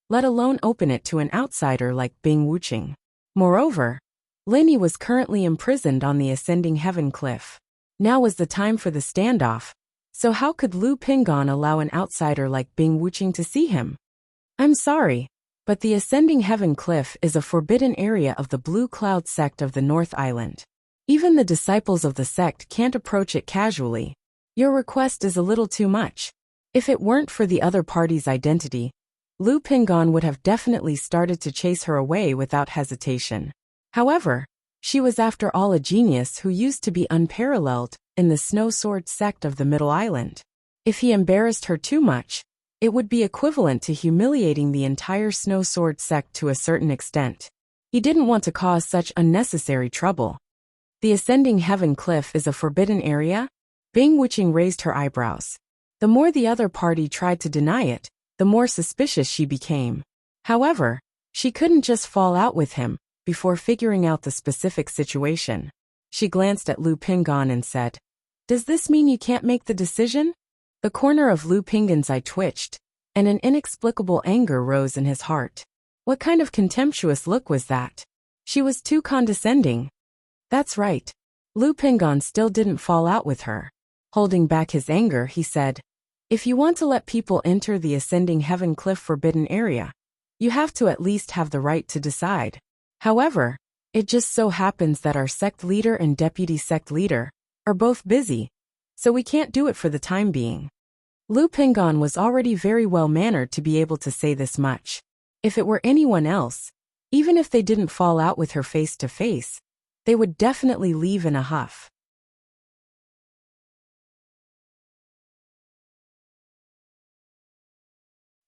let alone open it to an outsider like Bing Wuqing. Moreover, Linny was currently imprisoned on the Ascending Heaven Cliff. Now was the time for the standoff, so how could Lu Pingon allow an outsider like Bing Wuqing to see him? I'm sorry, but the Ascending Heaven Cliff is a forbidden area of the Blue Cloud sect of the North Island. Even the disciples of the sect can't approach it casually. Your request is a little too much. If it weren't for the other party's identity, Lu Pingon would have definitely started to chase her away without hesitation. However, she was after all a genius who used to be unparalleled in the Snow Sword sect of the Middle Island. If he embarrassed her too much, it would be equivalent to humiliating the entire Snow Sword sect to a certain extent. He didn't want to cause such unnecessary trouble. The Ascending Heaven Cliff is a forbidden area? Bing Wuqing raised her eyebrows. The more the other party tried to deny it, the more suspicious she became. However, she couldn't just fall out with him before figuring out the specific situation. She glanced at Lu Pingon and said, "Does this mean you can't make the decision?" The corner of Lu Pingon's eye twitched, and an inexplicable anger rose in his heart. What kind of contemptuous look was that? She was too condescending. That's right. Lu Pingon still didn't fall out with her. Holding back his anger, he said, "If you want to let people enter the Ascending Heaven Cliff forbidden area, you have to at least have the right to decide. However, it just so happens that our sect leader and deputy sect leader are both busy, so we can't do it for the time being." Lu Pingon was already very well-mannered to be able to say this much. If it were anyone else, even if they didn't fall out with her face to face, they would definitely leave in a huff.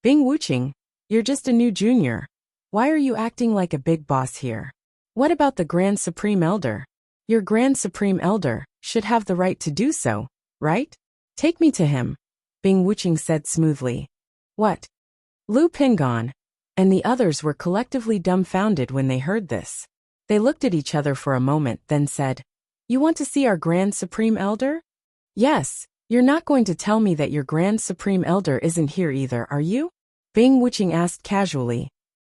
Bing Wuqing, you're just a new junior. Why are you acting like a big boss here? What about the Grand Supreme Elder? Your Grand Supreme Elder should have the right to do so, right? Take me to him, Bing Wuqing said smoothly. What? Lu Pingon and the others were collectively dumbfounded when they heard this. They looked at each other for a moment, then said, "You want to see our Grand Supreme Elder?" "Yes, you're not going to tell me that your Grand Supreme Elder isn't here either, are you?" Bing Wuqing asked casually.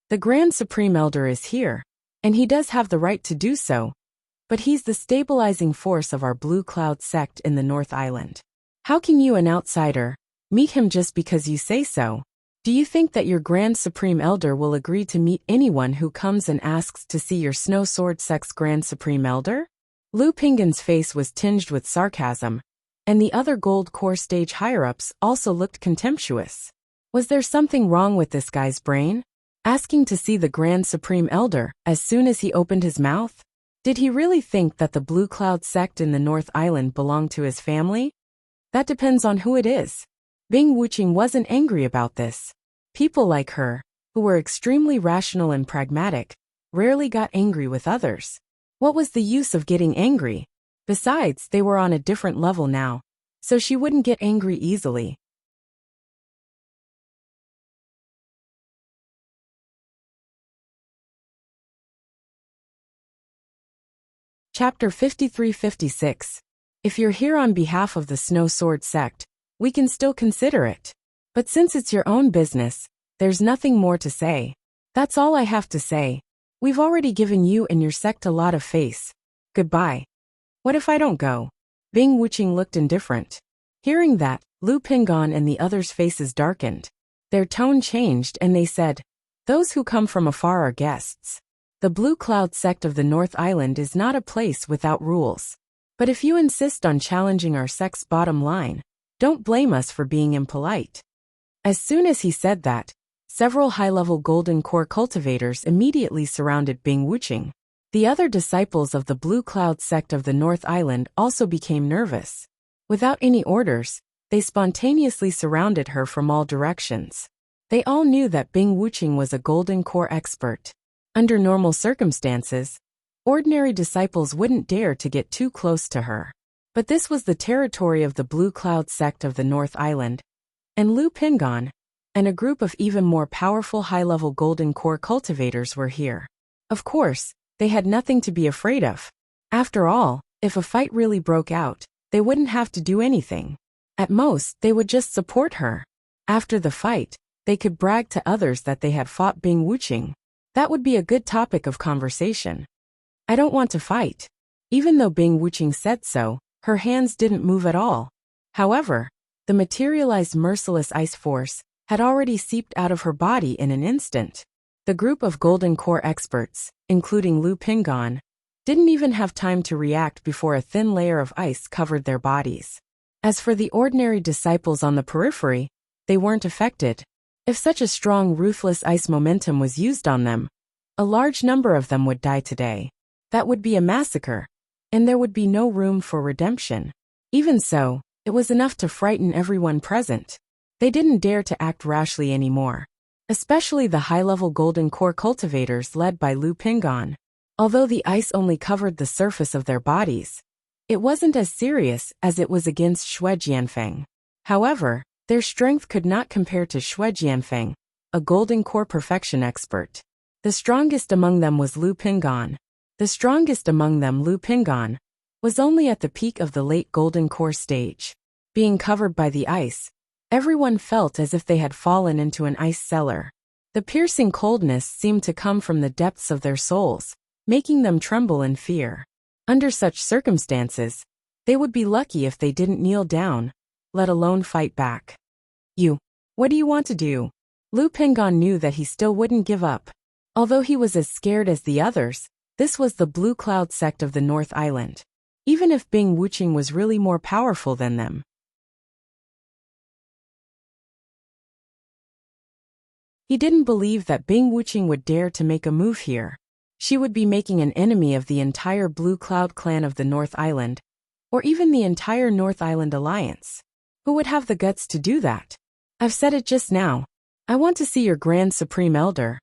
"The Grand Supreme Elder is here, and he does have the right to do so, but he's the stabilizing force of our Blue Cloud sect in the North Island. How can you, an outsider, meet him just because you say so? Do you think that your Grand Supreme Elder will agree to meet anyone who comes and asks to see your Snow Sword sect's Grand Supreme Elder?" Lu Pingon's face was tinged with sarcasm, and the other Gold Core stage higher-ups also looked contemptuous. Was there something wrong with this guy's brain? Asking to see the Grand Supreme Elder as soon as he opened his mouth? Did he really think that the Blue Cloud sect in the North Island belonged to his family? That depends on who it is. Bing Wuqing wasn't angry about this. People like her, who were extremely rational and pragmatic, rarely got angry with others. What was the use of getting angry? Besides, they were on a different level now, so she wouldn't get angry easily. Chapter 53-56. If you're here on behalf of the Snow Sword sect, we can still consider it. But since it's your own business, there's nothing more to say. That's all I have to say. We've already given you and your sect a lot of face. Goodbye. What if I don't go? Bing Wuqing looked indifferent. Hearing that, Lu Pingon and the others' faces darkened. Their tone changed and they said, "Those who come from afar are guests. The Blue Cloud sect of the North Island is not a place without rules. But if you insist on challenging our sect's bottom line, don't blame us for being impolite." As soon as he said that, several high-level golden core cultivators immediately surrounded Bing Wuqing. The other disciples of the Blue Cloud sect of the North Island also became nervous. Without any orders, they spontaneously surrounded her from all directions. They all knew that Bing Wuqing was a golden core expert. Under normal circumstances, ordinary disciples wouldn't dare to get too close to her. But this was the territory of the Blue Cloud sect of the North Island, and Lu Pingon and a group of even more powerful high-level golden core cultivators were here. Of course, they had nothing to be afraid of. After all, if a fight really broke out, they wouldn't have to do anything. At most, they would just support her. After the fight, they could brag to others that they had fought Bing Wuqing. That would be a good topic of conversation. "I don't want to fight." Even though Bing Wuqing said so, her hands didn't move at all. However, the materialized merciless ice force had already seeped out of her body in an instant. The group of golden core experts, including Lu Pingon, didn't even have time to react before a thin layer of ice covered their bodies. As for the ordinary disciples on the periphery, they weren't affected. If such a strong, ruthless ice momentum was used on them, a large number of them would die today. That would be a massacre, and there would be no room for redemption. Even so, it was enough to frighten everyone present. They didn't dare to act rashly anymore, especially the high-level golden core cultivators led by Lu Pingon. Although the ice only covered the surface of their bodies, it wasn't as serious as it was against Xue Jianfeng. However, their strength could not compare to Xue Jianfeng, a golden core perfection expert. The strongest among them was Lu Pingon. The strongest among them, Lu Pingon, was only at the peak of the late golden core stage. Being covered by the ice, everyone felt as if they had fallen into an ice cellar. The piercing coldness seemed to come from the depths of their souls, making them tremble in fear. Under such circumstances, they would be lucky if they didn't kneel down, let alone fight back. What do you want to do?" Lu Pingon knew that he still wouldn't give up. Although he was as scared as the others, this was the Blue Cloud sect of the North Island. Even if Bing Wuqing was really more powerful than them, he didn't believe that Bing Wuqing would dare to make a move here. She would be making an enemy of the entire Blue Cloud clan of the North Island, or even the entire North Island Alliance. Who would have the guts to do that? "I've said it just now. I want to see your Grand Supreme Elder,"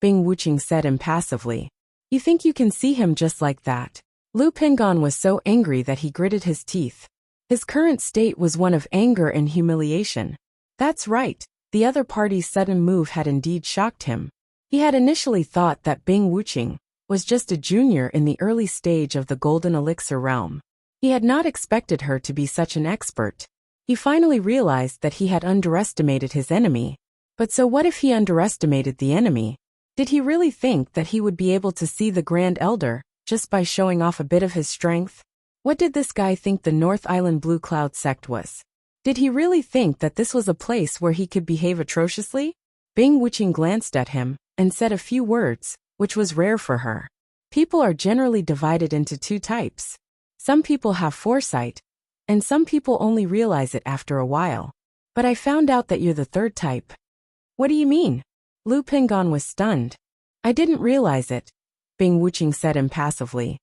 Bing Wuqing said impassively. "You think you can see him just like that?" Lu Pingon was so angry that he gritted his teeth. His current state was one of anger and humiliation. That's right, the other party's sudden move had indeed shocked him. He had initially thought that Bing Wuqing was just a junior in the early stage of the Golden Elixir realm. He had not expected her to be such an expert. He finally realized that he had underestimated his enemy. But so what if he underestimated the enemy? Did he really think that he would be able to see the Grand Elder just by showing off a bit of his strength? What did this guy think the North Island Blue Cloud sect was? Did he really think that this was a place where he could behave atrociously? Bing Wuqing glanced at him and said a few words, which was rare for her. People are generally divided into two types. Some people have foresight, and some people only realize it after a while. But I found out that you're the third type. What do you mean? Lu Pingon was stunned. I didn't realize it, Bing Wuqing said impassively.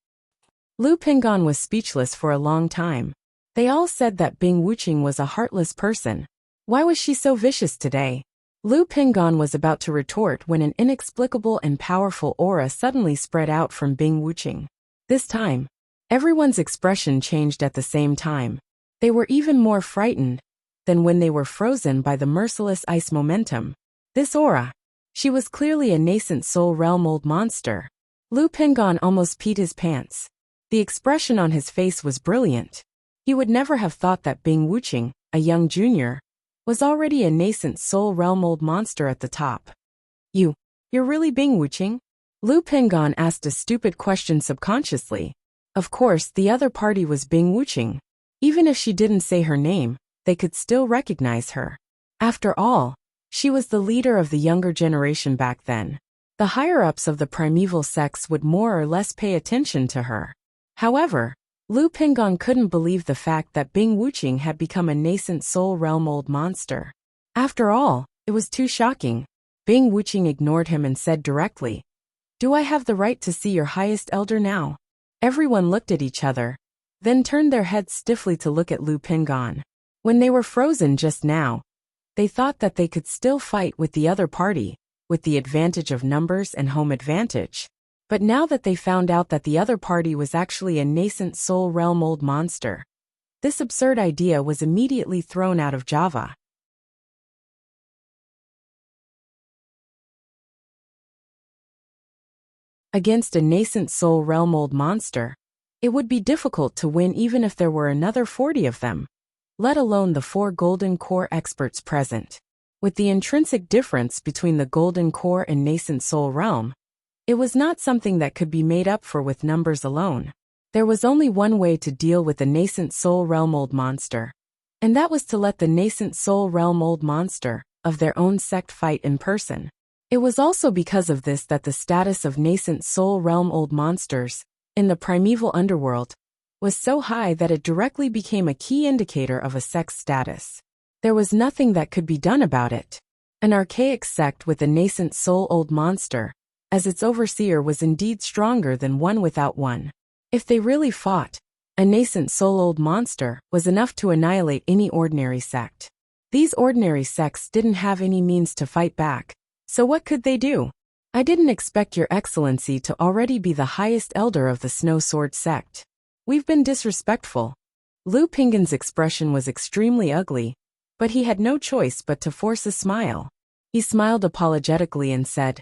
Lu Pingon was speechless for a long time. They all said that Bing Wuqing was a heartless person. Why was she so vicious today? Lu Pingon was about to retort when an inexplicable and powerful aura suddenly spread out from Bing Wuqing. This time, everyone's expression changed at the same time. They were even more frightened than when they were frozen by the merciless ice momentum. This aura. She was clearly a nascent soul realm old monster. Lu Pingon almost peed his pants. The expression on his face was brilliant. He would never have thought that Bing Wuqing, a young junior, was already a nascent soul realm old monster at the top. You're really Bing Wuqing? Lu Pingon asked a stupid question subconsciously. Of course, the other party was Bing Wuqing. Even if she didn't say her name, they could still recognize her. After all, she was the leader of the younger generation back then. The higher-ups of the primeval sects would more or less pay attention to her. However, Lu Pingon couldn't believe the fact that Bing Wuqing had become a nascent soul realm old monster. After all, it was too shocking. Bing Wuqing ignored him and said directly, "Do I have the right to see your highest elder now?" Everyone looked at each other, then turned their heads stiffly to look at Lu Pingon. When they were frozen just now, they thought that they could still fight with the other party, with the advantage of numbers and home advantage. But now that they found out that the other party was actually a nascent soul realm old monster, this absurd idea was immediately thrown out of Java. Against a nascent soul realm old monster, it would be difficult to win even if there were another 40 of them, let alone the 4 golden core experts present. With the intrinsic difference between the golden core and nascent soul realm, it was not something that could be made up for with numbers alone. There was only one way to deal with the nascent soul realm old monster, and that was to let the nascent soul realm old monster of their own sect fight in person. It was also because of this that the status of nascent soul realm old monsters in the primeval underworld was so high that it directly became a key indicator of a sect's status. There was nothing that could be done about it. An archaic sect with a nascent soul old monster as its overseer was indeed stronger than one without one. If they really fought, a nascent soul old monster was enough to annihilate any ordinary sect. These ordinary sects didn't have any means to fight back, so what could they do? I didn't expect your excellency to already be the highest elder of the Snow Sword sect. We've been disrespectful. Lu Pingon's expression was extremely ugly, but he had no choice but to force a smile. He smiled apologetically and said,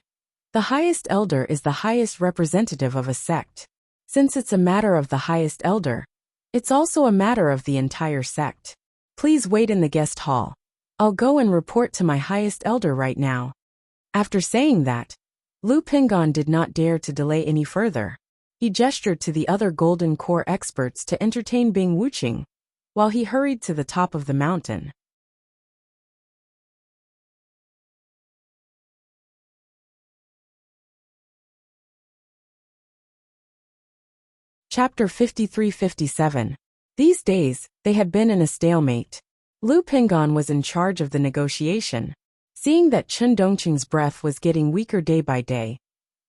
"The highest elder is the highest representative of a sect. Since it's a matter of the highest elder, it's also a matter of the entire sect. Please wait in the guest hall. I'll go and report to my highest elder right now." After saying that, Lu Pingon did not dare to delay any further. He gestured to the other golden core experts to entertain Bing Wuqing, while he hurried to the top of the mountain. Chapter 53-57. These days, they had been in a stalemate. Lu Pingon was in charge of the negotiation. Seeing that Chen Dongqing's breath was getting weaker day by day,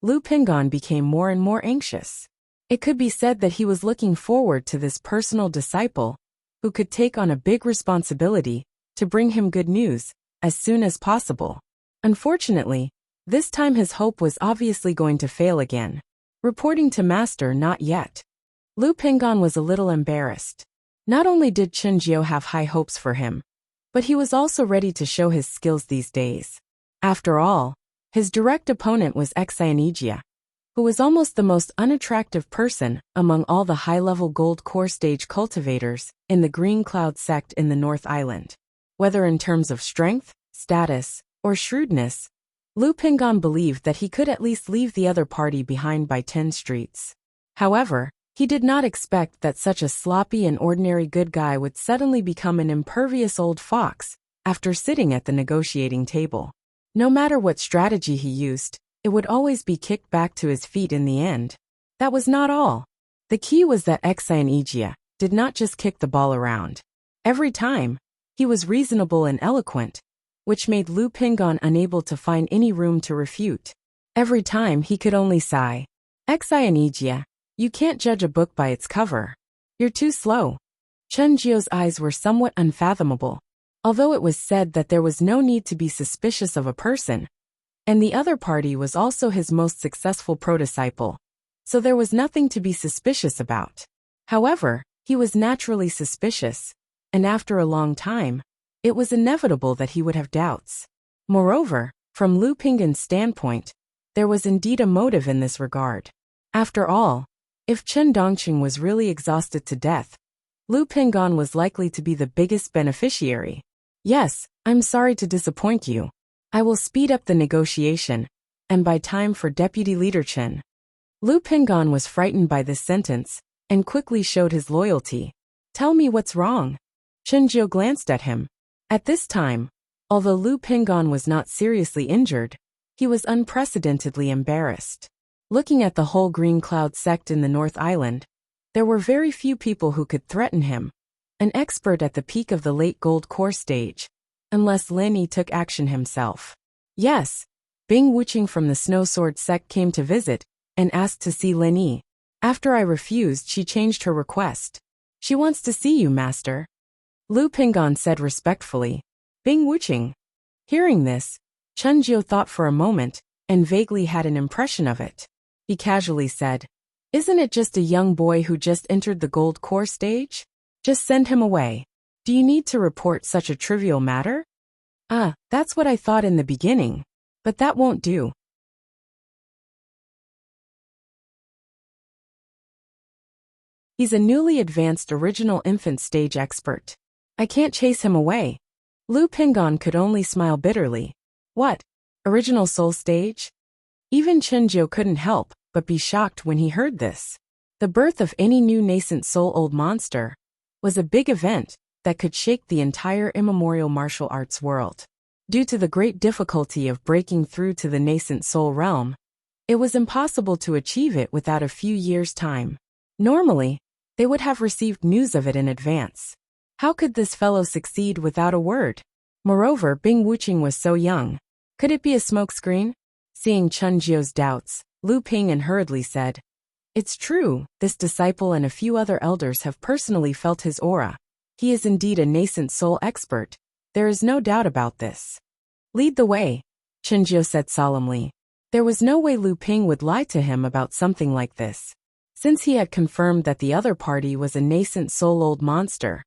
Lu Pingon became more and more anxious. It could be said that he was looking forward to this personal disciple, who could take on a big responsibility to bring him good news as soon as possible. Unfortunately, this time his hope was obviously going to fail again. Reporting to Master, not yet. Lu Pingon was a little embarrassed. Not only did Chen Jiao have high hopes for him, but he was also ready to show his skills these days. After all, his direct opponent was Xianijia, who was almost the most unattractive person among all the high-level gold core stage cultivators in the Green Cloud sect in the North Island. Whether in terms of strength, status, or shrewdness, Lu Pingon believed that he could at least leave the other party behind by 10 streets. However, he did not expect that such a sloppy and ordinary good guy would suddenly become an impervious old fox after sitting at the negotiating table. No matter what strategy he used, it would always be kicked back to his feet in the end. That was not all. The key was that Xianijia did not just kick the ball around. Every time, he was reasonable and eloquent, which made Lu Pingon unable to find any room to refute. Every time he could only sigh. Xianijia, you can't judge a book by its cover. You're too slow. Chen Jiao's eyes were somewhat unfathomable. Although it was said that there was no need to be suspicious of a person, and the other party was also his most successful pro-disciple, so there was nothing to be suspicious about. However, he was naturally suspicious, and after a long time, it was inevitable that he would have doubts. Moreover, from Lu Pingon's standpoint, there was indeed a motive in this regard. After all, if Chen Dongqing was really exhausted to death, Lu Pingon was likely to be the biggest beneficiary. Yes, I'm sorry to disappoint you. I will speed up the negotiation, and buy time for Deputy Leader Chen. Lu Pingon was frightened by this sentence, and quickly showed his loyalty. Tell me what's wrong. Chen Jiu glanced at him. At this time, although Lu Pingon was not seriously injured, he was unprecedentedly embarrassed. Looking at the whole Green Cloud sect in the North Island, there were very few people who could threaten him, an expert at the peak of the late Gold Core stage, unless Lin Yi took action himself. Yes, Bing Wuqing from the Snow Sword sect came to visit, and asked to see Lin Yi. After I refused, she changed her request. She wants to see you, master. Lu Pingon said respectfully. Bing Wuqing. Hearing this, Chen Jiu thought for a moment, and vaguely had an impression of it. He casually said, Isn't it just a young boy who just entered the Gold Core stage? Just send him away. Do you need to report such a trivial matter? That's what I thought in the beginning. But that won't do. He's a newly advanced original infant stage expert. I can't chase him away. Lu Pingon could only smile bitterly. What? Original soul stage? Even Chen Jiu couldn't help but be shocked when he heard this. The birth of any new nascent soul old monster was a big event that could shake the entire immemorial martial arts world. Due to the great difficulty of breaking through to the nascent soul realm, it was impossible to achieve it without a few years' time. Normally, they would have received news of it in advance. How could this fellow succeed without a word? Moreover, Bing Wuqing was so young. Could it be a smokescreen? Seeing Chen Jiu's doubts, Lu Ping hurriedly said, It's true, this disciple and a few other elders have personally felt his aura. He is indeed a nascent soul expert. There is no doubt about this. Lead the way, Chen Jiu said solemnly. There was no way Lu Ping would lie to him about something like this. Since he had confirmed that the other party was a nascent soul old monster,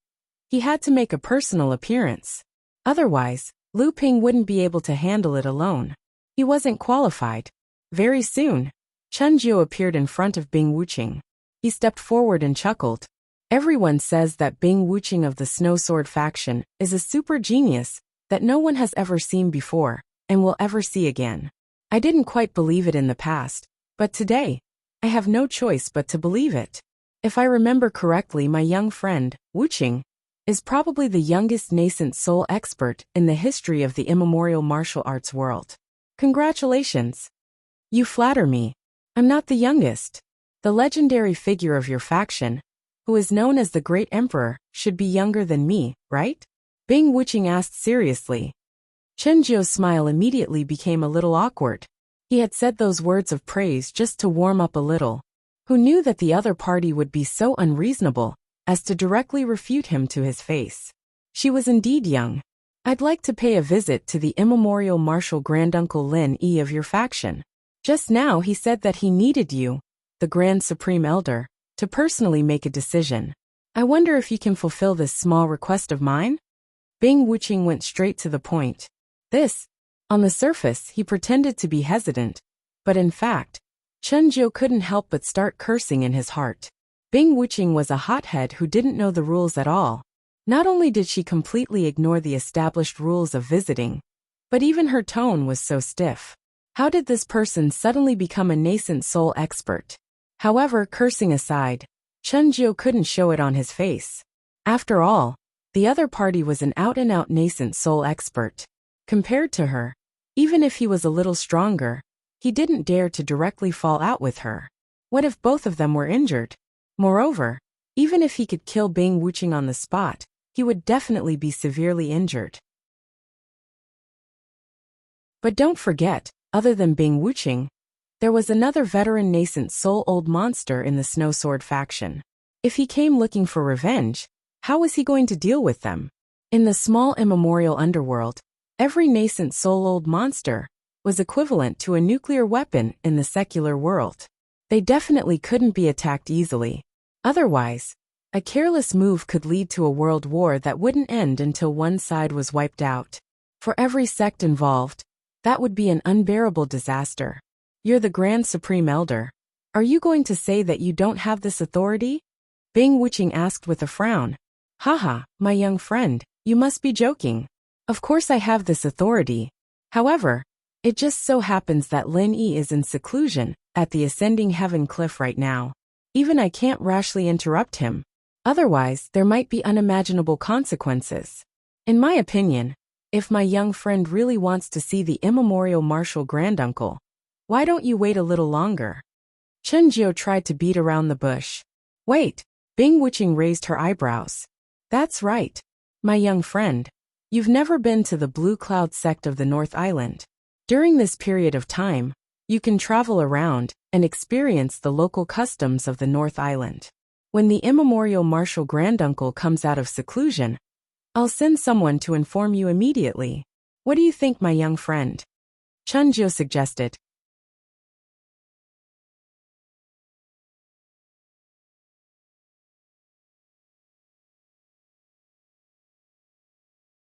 he had to make a personal appearance. Otherwise, Lu Ping wouldn't be able to handle it alone. He wasn't qualified. Very soon, Chen Jiu appeared in front of Bing Wuqing. He stepped forward and chuckled. Everyone says that Bing Wuqing of the Snow Sword faction is a super genius that no one has ever seen before and will ever see again. I didn't quite believe it in the past, but today, I have no choice but to believe it. If I remember correctly, my young friend, Wuqing, is probably the youngest nascent soul expert in the history of the immemorial martial arts world. Congratulations. You flatter me. I'm not the youngest. The legendary figure of your faction, who is known as the Great Emperor, should be younger than me, right? Bing Wuqing asked seriously. Chen Jiu's smile immediately became a little awkward. He had said those words of praise just to warm up a little. Who knew that the other party would be so unreasonable as to directly refute him to his face? She was indeed young. I'd like to pay a visit to the immemorial martial granduncle Lin Yi of your faction. Just now he said that he needed you, the Grand Supreme Elder, to personally make a decision. I wonder if you can fulfill this small request of mine? Bing Wuqing went straight to the point. On the surface, he pretended to be hesitant, but in fact, Chen Jiu couldn't help but start cursing in his heart. Bing Wuqing was a hothead who didn't know the rules at all. Not only did she completely ignore the established rules of visiting, but even her tone was so stiff. How did this person suddenly become a nascent soul expert? However, cursing aside, Chen Jiu couldn't show it on his face. After all, the other party was an out-and-out nascent soul expert. Compared to her, even if he was a little stronger, he didn't dare to directly fall out with her. What if both of them were injured? Moreover, even if he could kill Bing Wuqing on the spot, he would definitely be severely injured. But don't forget, other than Bing Wuqing, there was another veteran nascent soul old monster in the Snow Sword faction. If he came looking for revenge, how was he going to deal with them? In the small immemorial underworld, every nascent soul old monster was equivalent to a nuclear weapon in the secular world. They definitely couldn't be attacked easily. Otherwise, a careless move could lead to a world war that wouldn't end until one side was wiped out. For every sect involved, that would be an unbearable disaster. You're the Grand Supreme Elder. Are you going to say that you don't have this authority? Bing Wuching asked with a frown. Haha, my young friend, you must be joking. Of course I have this authority. However, it just so happens that Lin Yi is in seclusion at the ascending heaven cliff right now. Even I can't rashly interrupt him. Otherwise, there might be unimaginable consequences. In my opinion, if my young friend really wants to see the immemorial martial granduncle, why don't you wait a little longer? Chen Jiu tried to beat around the bush. Wait, Bing Wuching raised her eyebrows. That's right. My young friend, you've never been to the Blue Cloud sect of the North Island. During this period of time, you can travel around and experience the local customs of the North Island. When the immemorial martial granduncle comes out of seclusion, I'll send someone to inform you immediately. What do you think, my young friend? Chen Jiu suggested.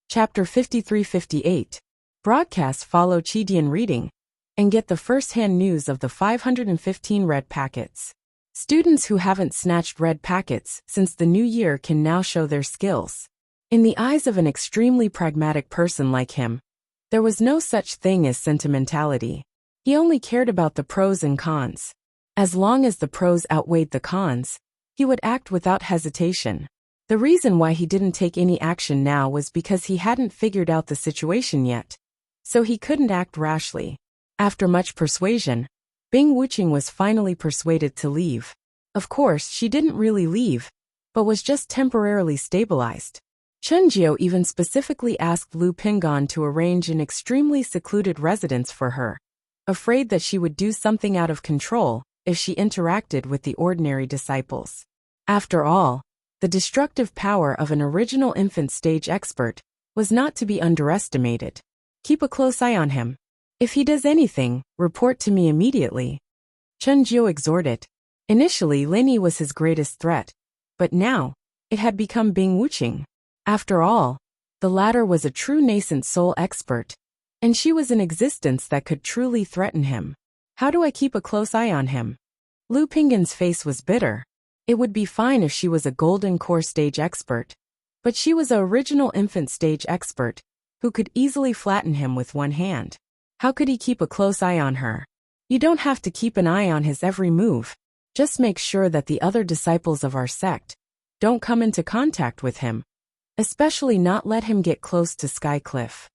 Chapter 53-58. Broadcast. Follow Chidian reading and get the first-hand news of the 515 red packets. Students who haven't snatched red packets since the new year can now show their skills. In the eyes of an extremely pragmatic person like him, there was no such thing as sentimentality. He only cared about the pros and cons. As long as the pros outweighed the cons, he would act without hesitation. The reason why he didn't take any action now was because he hadn't figured out the situation yet, so he couldn't act rashly. After much persuasion, Bing Wuching was finally persuaded to leave. Of course, she didn't really leave, but was just temporarily stabilized. Chen Jiu even specifically asked Lu Pingan to arrange an extremely secluded residence for her, afraid that she would do something out of control if she interacted with the ordinary disciples. After all, the destructive power of an original infant stage expert was not to be underestimated. Keep a close eye on him. If he does anything, report to me immediately. Chen Jiu exhorted. Initially, Lin Yi was his greatest threat, but now, it had become Bing Wuching. After all, the latter was a true nascent soul expert, and she was in existence that could truly threaten him. How do I keep a close eye on him? Lu Pingan's face was bitter. It would be fine if she was a golden core stage expert, but she was an original infant stage expert who could easily flatten him with one hand. How could he keep a close eye on her? You don't have to keep an eye on his every move. Just make sure that the other disciples of our sect don't come into contact with him, especially not let him get close to Sky Cliff.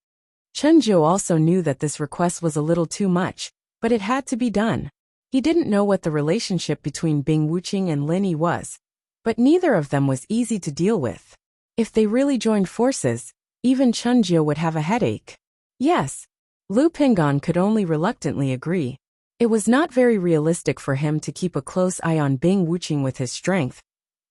Chen Jiu also knew that this request was a little too much, but it had to be done. He didn't know what the relationship between Bing Wuching and Lin Yi was, but neither of them was easy to deal with. If they really joined forces, even Chen Jiu would have a headache. Yes, Lu Pingan could only reluctantly agree. It was not very realistic for him to keep a close eye on Bing Wuching with his strength,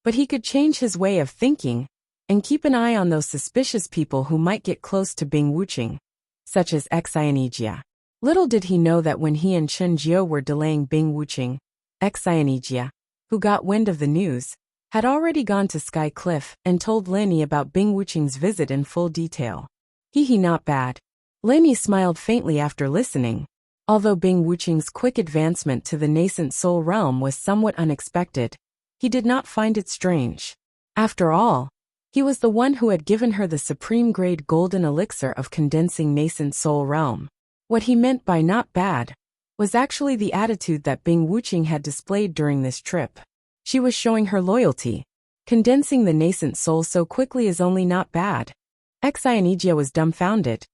but he could change his way of thinking and keep an eye on those suspicious people who might get close to Bing Wuching, such as Xianijia. Little did he know that when he and Chen Jiu were delaying Bing Wuching, Xianijia, who got wind of the news, had already gone to Sky Cliff and told Lin Yi about Bing Wuching's visit in full detail. He not bad. Lin Yi smiled faintly after listening. Although Bing Wuching's quick advancement to the nascent soul realm was somewhat unexpected, he did not find it strange. After all, he was the one who had given her the supreme grade golden elixir of condensing nascent soul realm. What he meant by not bad was actually the attitude that Bing Wuching had displayed during this trip. She was showing her loyalty. Condensing the nascent soul so quickly is only not bad. Xianijia was dumbfounded.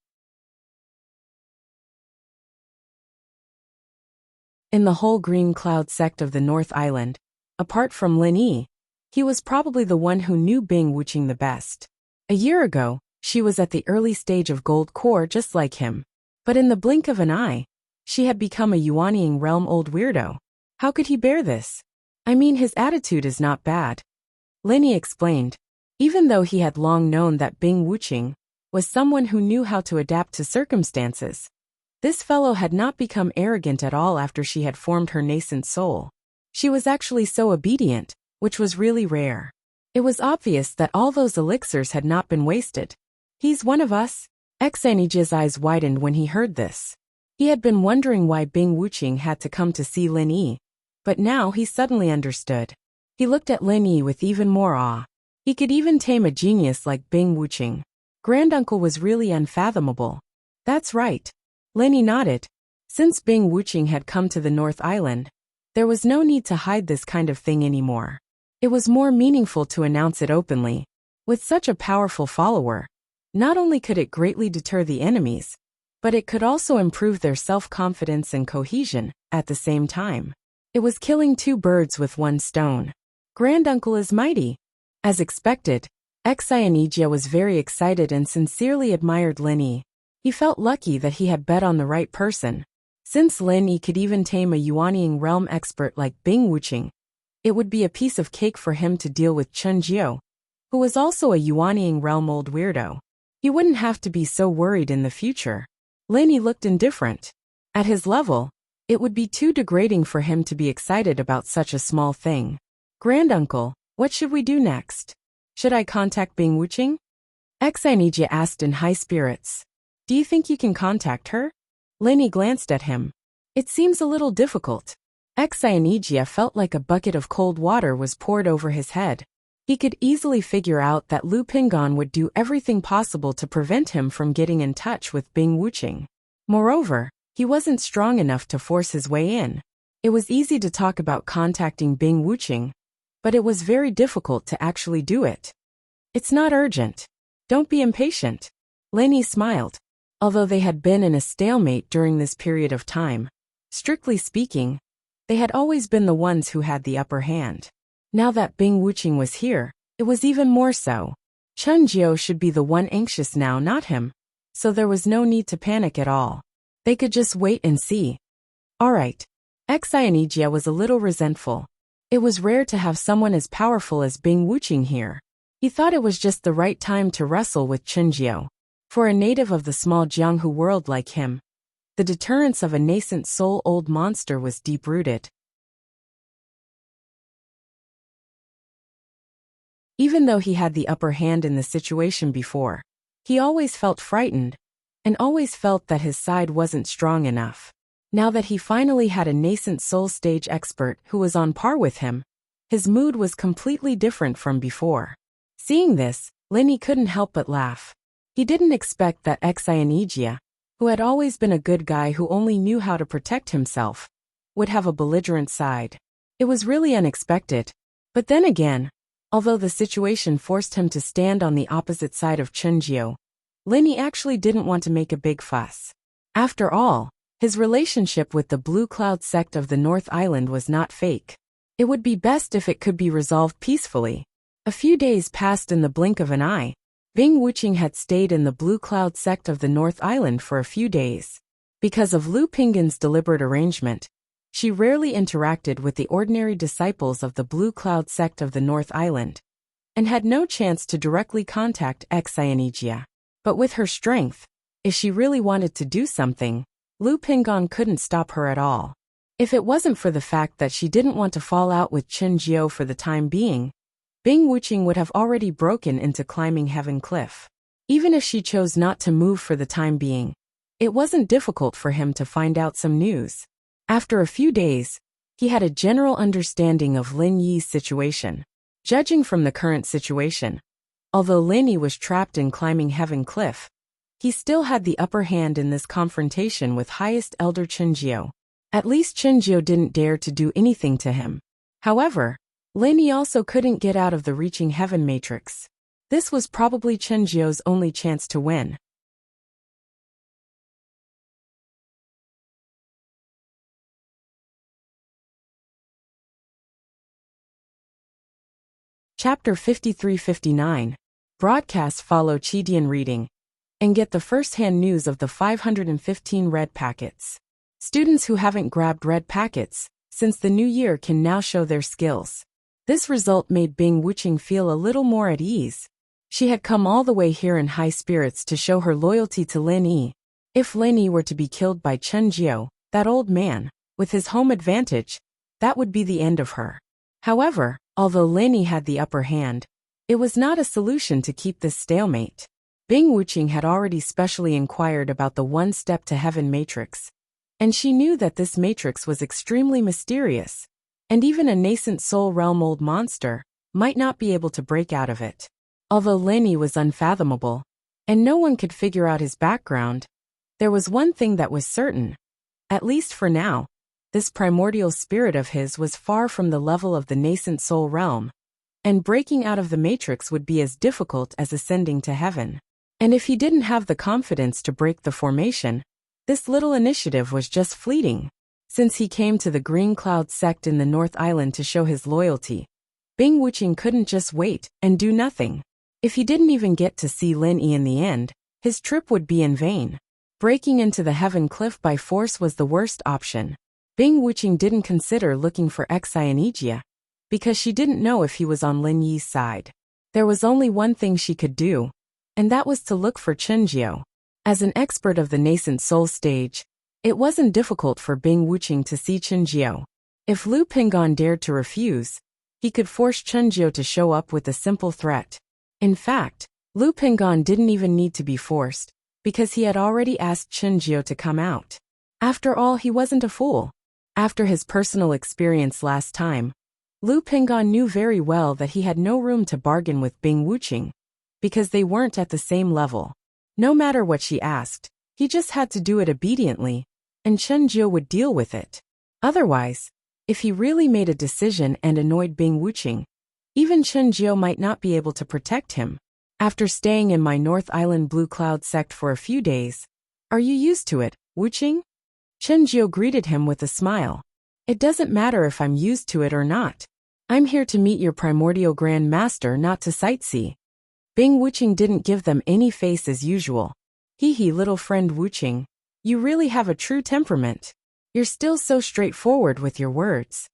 In the whole Green Cloud sect of the North Island, apart from Lin Yi, he was probably the one who knew Bing Wuching the best. A year ago, she was at the early stage of gold core just like him. But in the blink of an eye, she had become a Yuanying realm old weirdo. How could he bear this? I mean, his attitude is not bad. Lin Yi explained. Even though he had long known that Bing Wuching was someone who knew how to adapt to circumstances, this fellow had not become arrogant at all after she had formed her nascent soul. She was actually so obedient, which was really rare. It was obvious that all those elixirs had not been wasted. He's one of us. Xianijia's eyes widened when he heard this. He had been wondering why Bing Wuching had to come to see Lin Yi, but now he suddenly understood. He looked at Lin Yi with even more awe. He could even tame a genius like Bing Wuqing. Granduncle was really unfathomable. That's right. Lin Yi nodded. Since Bing Wuqing had come to the North Island, there was no need to hide this kind of thing anymore. It was more meaningful to announce it openly. With such a powerful follower, not only could it greatly deter the enemies, but it could also improve their self-confidence and cohesion at the same time. It was killing two birds with one stone. Granduncle is mighty. As expected, Xianijia was very excited and sincerely admired Lin Yi. He felt lucky that he had bet on the right person. Since Lin Yi could even tame a Yuanying realm expert like Bing Wuqing, it would be a piece of cake for him to deal with Chen Jiao, who was also a Yuanying realm old weirdo. He wouldn't have to be so worried in the future. Lin Yi looked indifferent. At his level, it would be too degrading for him to be excited about such a small thing. Granduncle, what should we do next? Should I contact Bing Wuqing? Xianijia asked in high spirits. Do you think you can contact her? Lin Yi glanced at him. It seems a little difficult. Xianijia felt like a bucket of cold water was poured over his head. He could easily figure out that Lu Pingon would do everything possible to prevent him from getting in touch with Bing Wuqing. Moreover, he wasn't strong enough to force his way in. It was easy to talk about contacting Bing Wuqing, but it was very difficult to actually do it. It's not urgent. Don't be impatient. Lin Yi smiled. Although they had been in a stalemate during this period of time, strictly speaking, they had always been the ones who had the upper hand. Now that Bing Wuqing was here, it was even more so. Chen Jiao should be the one anxious now, not him, so there was no need to panic at all. They could just wait and see. Alright. Xianijia was a little resentful. It was rare to have someone as powerful as Bing Wuqing here. He thought it was just the right time to wrestle with Chen Jiao. For a native of the small Jianghu world like him, the deterrence of a nascent soul-old monster was deep-rooted. Even though he had the upper hand in the situation before, he always felt frightened, and always felt that his side wasn't strong enough. Now that he finally had a nascent soul stage expert who was on par with him, his mood was completely different from before. Seeing this, Lin Yi couldn't help but laugh. He didn't expect that Xianijia, who had always been a good guy who only knew how to protect himself, would have a belligerent side. It was really unexpected. But then again, although the situation forced him to stand on the opposite side of Chen Jiao, Lin Yi actually didn't want to make a big fuss. After all, his relationship with the Blue Cloud sect of the North Island was not fake. It would be best if it could be resolved peacefully. A few days passed in the blink of an eye. Bing Wuqing had stayed in the Blue Cloud sect of the North Island for a few days. Because of Lu Pingon's deliberate arrangement, she rarely interacted with the ordinary disciples of the Blue Cloud sect of the North Island, and had no chance to directly contact Xianijia. But with her strength, if she really wanted to do something, Lu Pingon couldn't stop her at all. If it wasn't for the fact that she didn't want to fall out with Chen Jiao for the time being, Bing Wuqing would have already broken into climbing Heaven Cliff. Even if she chose not to move for the time being, it wasn't difficult for him to find out some news. After a few days, he had a general understanding of Lin Yi's situation. Judging from the current situation, although Lin Yi was trapped in climbing Heaven Cliff, he still had the upper hand in this confrontation with highest elder Chen Jiao. At least Chen Jiao didn't dare to do anything to him. However, Lin Yi also couldn't get out of the reaching heaven matrix. This was probably Chen Jiao's only chance to win. Chapter 53-59. Broadcasts follow Chidian reading. And get the first-hand news of the 515 red packets. Students who haven't grabbed red packets since the new year can now show their skills. This result made Bing Wuqing feel a little more at ease. She had come all the way here in high spirits to show her loyalty to Lin Yi. If Lin Yi were to be killed by Chen Jiao, that old man, with his home advantage, that would be the end of her. However, although Lin Yi had the upper hand, it was not a solution to keep this stalemate. Bing Wuqing had already specially inquired about the one-step to heaven matrix, and she knew that this matrix was extremely mysterious. and even a nascent soul realm old monster might not be able to break out of it. Although Lin Yi was unfathomable, and no one could figure out his background, there was one thing that was certain. At least for now, this primordial spirit of his was far from the level of the nascent soul realm, and breaking out of the matrix would be as difficult as ascending to heaven. And if he didn't have the confidence to break the formation, this little initiative was just fleeting. Since he came to the Green Cloud sect in the North Island to show his loyalty, Bing Wuqing couldn't just wait and do nothing. If he didn't even get to see Lin Yi in the end, his trip would be in vain. Breaking into the Heaven Cliff by force was the worst option. Bing Wuqing didn't consider looking for Xianijia, because she didn't know if he was on Lin Yi's side. There was only one thing she could do, and that was to look for Chenjiu. As an expert of the nascent soul stage, it wasn't difficult for Bing Wuqing to see Chenjiu. If Lu Pingon dared to refuse, he could force Chenjiu to show up with a simple threat. In fact, Lu Pingon didn't even need to be forced, because he had already asked Chenjiu to come out. After all, he wasn't a fool. After his personal experience last time, Lu Pingon knew very well that he had no room to bargain with Bing Wuqing, because they weren't at the same level. No matter what she asked, he just had to do it obediently, and Chenjiu would deal with it. Otherwise, if he really made a decision and annoyed Bing Wuqing, even Chenjiu might not be able to protect him. After staying in my North Island Blue Cloud sect for a few days, are you used to it, Wuqing? Chenjiu greeted him with a smile. It doesn't matter if I'm used to it or not. I'm here to meet your primordial Grand Master, not to sightsee. Bing Wuqing didn't give them any face as usual. Hee little friend Wuqing, you really have a true temperament. You're still so straightforward with your words.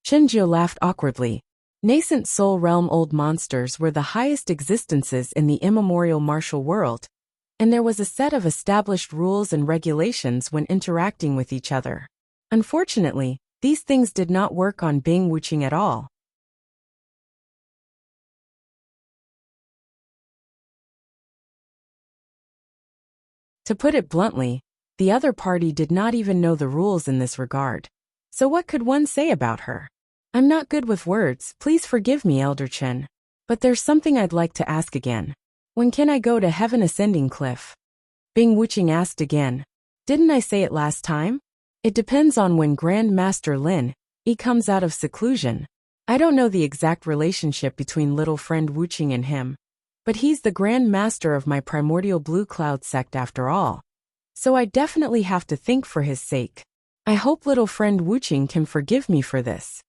Chenjiu laughed awkwardly. Nascent soul realm old monsters were the highest existences in the immemorial martial world, and there was a set of established rules and regulations when interacting with each other. Unfortunately, these things did not work on Bing Wuqing at all. To put it bluntly, the other party did not even know the rules in this regard. So what could one say about her? I'm not good with words, please forgive me, Elder Chen. But there's something I'd like to ask again. When can I go to Heaven Ascending Cliff? Bing Wuqing asked again. Didn't I say it last time? It depends on when Grand Master Lin Yi comes out of seclusion. I don't know the exact relationship between little friend Wuqing and him, but he's the Grand Master of my primordial Blue Cloud sect after all. So I definitely have to think for his sake. I hope little friend Wuqing can forgive me for this.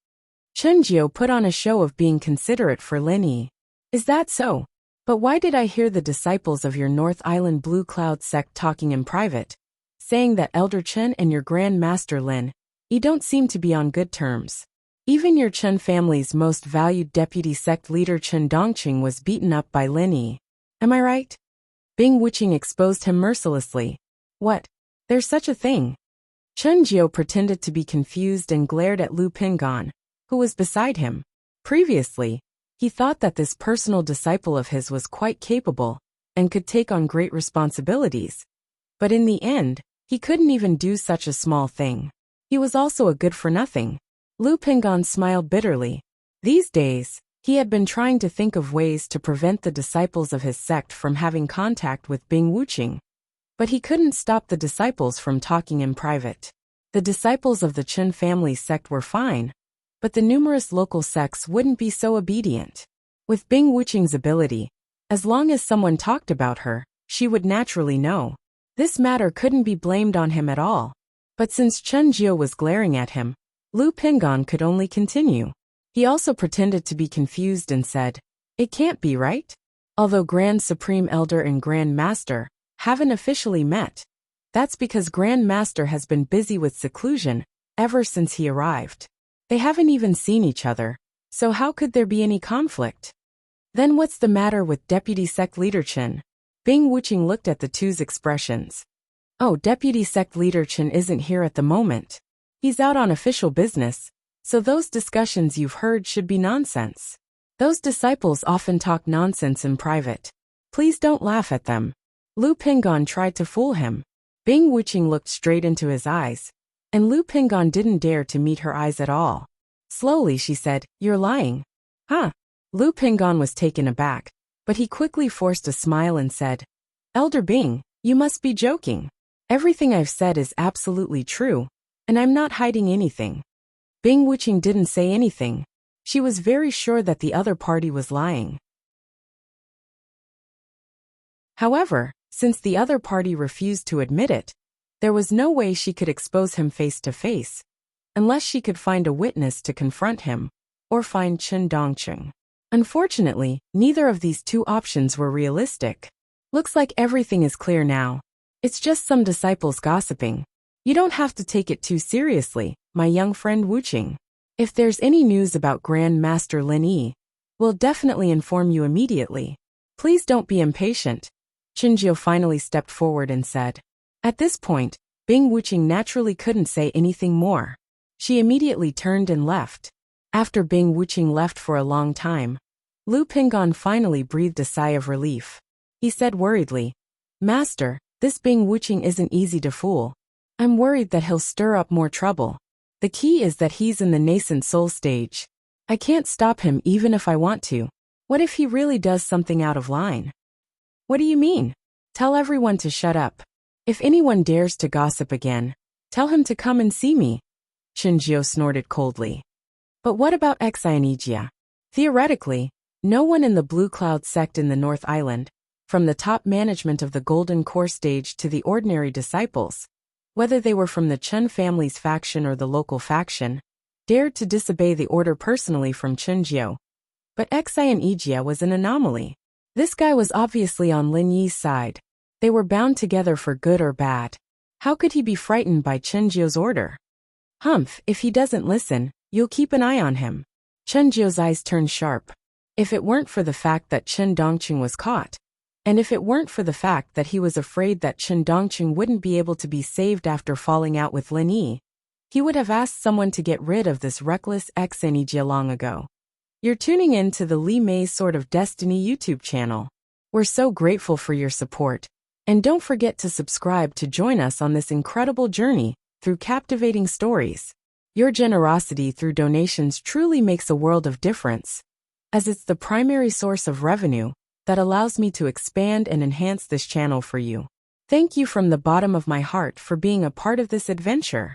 Chenjiu put on a show of being considerate for Lin Yi. Is that so? But why did I hear the disciples of your North Island Blue Cloud sect talking in private, saying that Elder Chen and your Grand Master Lin Yi don't seem to be on good terms? Even your Chen family's most valued deputy sect leader Chen Dongqing was beaten up by Lin Yi. Am I right? Bing Wuqing exposed him mercilessly. What? There's such a thing? Chenjiu pretended to be confused and glared at Lu Pingon, who was beside him. Previously, he thought that this personal disciple of his was quite capable and could take on great responsibilities. But in the end, he couldn't even do such a small thing. He was also a good-for-nothing. Lu Pingon smiled bitterly. These days, he had been trying to think of ways to prevent the disciples of his sect from having contact with Bing Wuqing. But he couldn't stop the disciples from talking in private. The disciples of the Chen family sect were fine, but the numerous local sects wouldn't be so obedient. With Bing Wuqing's ability, as long as someone talked about her, she would naturally know. This matter couldn't be blamed on him at all. But since Chenjiu was glaring at him, Lu Pingon could only continue. He also pretended to be confused and said, "It can't be right? Although Grand Supreme Elder and Grand Master haven't officially met. That's because Grand Master has been busy with seclusion ever since he arrived. They haven't even seen each other, so how could there be any conflict? Then what's the matter with Deputy Sect Leader Chen?" Bing Wuqing looked at the two's expressions. Oh, Deputy Sect Leader Chen isn't here at the moment. He's out on official business, so those discussions you've heard should be nonsense. Those disciples often talk nonsense in private. Please don't laugh at them. Lu Pingon tried to fool him. Bing Wuqing looked straight into his eyes, and Lu Pingon didn't dare to meet her eyes at all. Slowly she said, "You're lying." Huh? Lu Pingon was taken aback, but he quickly forced a smile and said, "Elder Bing, you must be joking. Everything I've said is absolutely true, and I'm not hiding anything." Bing Wuqing didn't say anything. She was very sure that the other party was lying. However, since the other party refused to admit it, there was no way she could expose him face to face, unless she could find a witness to confront him, or find Chen Dongqing. Unfortunately, neither of these two options were realistic. Looks like everything is clear now. It's just some disciples gossiping. You don't have to take it too seriously, my young friend Wuqing. If there's any news about Grand Master Lin Yi, we'll definitely inform you immediately. Please don't be impatient. Qinjiu finally stepped forward and said. At this point, Bing Wuqing naturally couldn't say anything more. She immediately turned and left. After Bing Wuqing left for a long time, Lu Pingon finally breathed a sigh of relief. He said worriedly, "Master, this Bing Wuqing isn't easy to fool. I'm worried that he'll stir up more trouble. The key is that he's in the nascent soul stage. I can't stop him even if I want to. What if he really does something out of line?" "What do you mean?" "Tell everyone to shut up. If anyone dares to gossip again, tell him to come and see me." Qinjiu snorted coldly. But what about Xianijia? Theoretically, no one in the Blue Cloud sect in the North Island, from the top management of the Golden Core stage to the ordinary disciples, whether they were from the Chen family's faction or the local faction, dared to disobey the order personally from Qinjiu. But Xianijia was an anomaly. This guy was obviously on Lin Yi's side. They were bound together for good or bad. How could he be frightened by Qinjiu's order? Humph, if he doesn't listen, you'll keep an eye on him. Qinjiu's eyes turned sharp. If it weren't for the fact that Chen Dongqing was caught, and if it weren't for the fact that he was afraid that Chen Dongqing wouldn't be able to be saved after falling out with Lin Yi, he would have asked someone to get rid of this reckless Xianijia long ago. You're tuning in to the Li Mei's Sword of Destiny YouTube channel. We're so grateful for your support. And don't forget to subscribe to join us on this incredible journey through captivating stories. Your generosity through donations truly makes a world of difference, as it's the primary source of revenue that allows me to expand and enhance this channel for you. Thank you from the bottom of my heart for being a part of this adventure.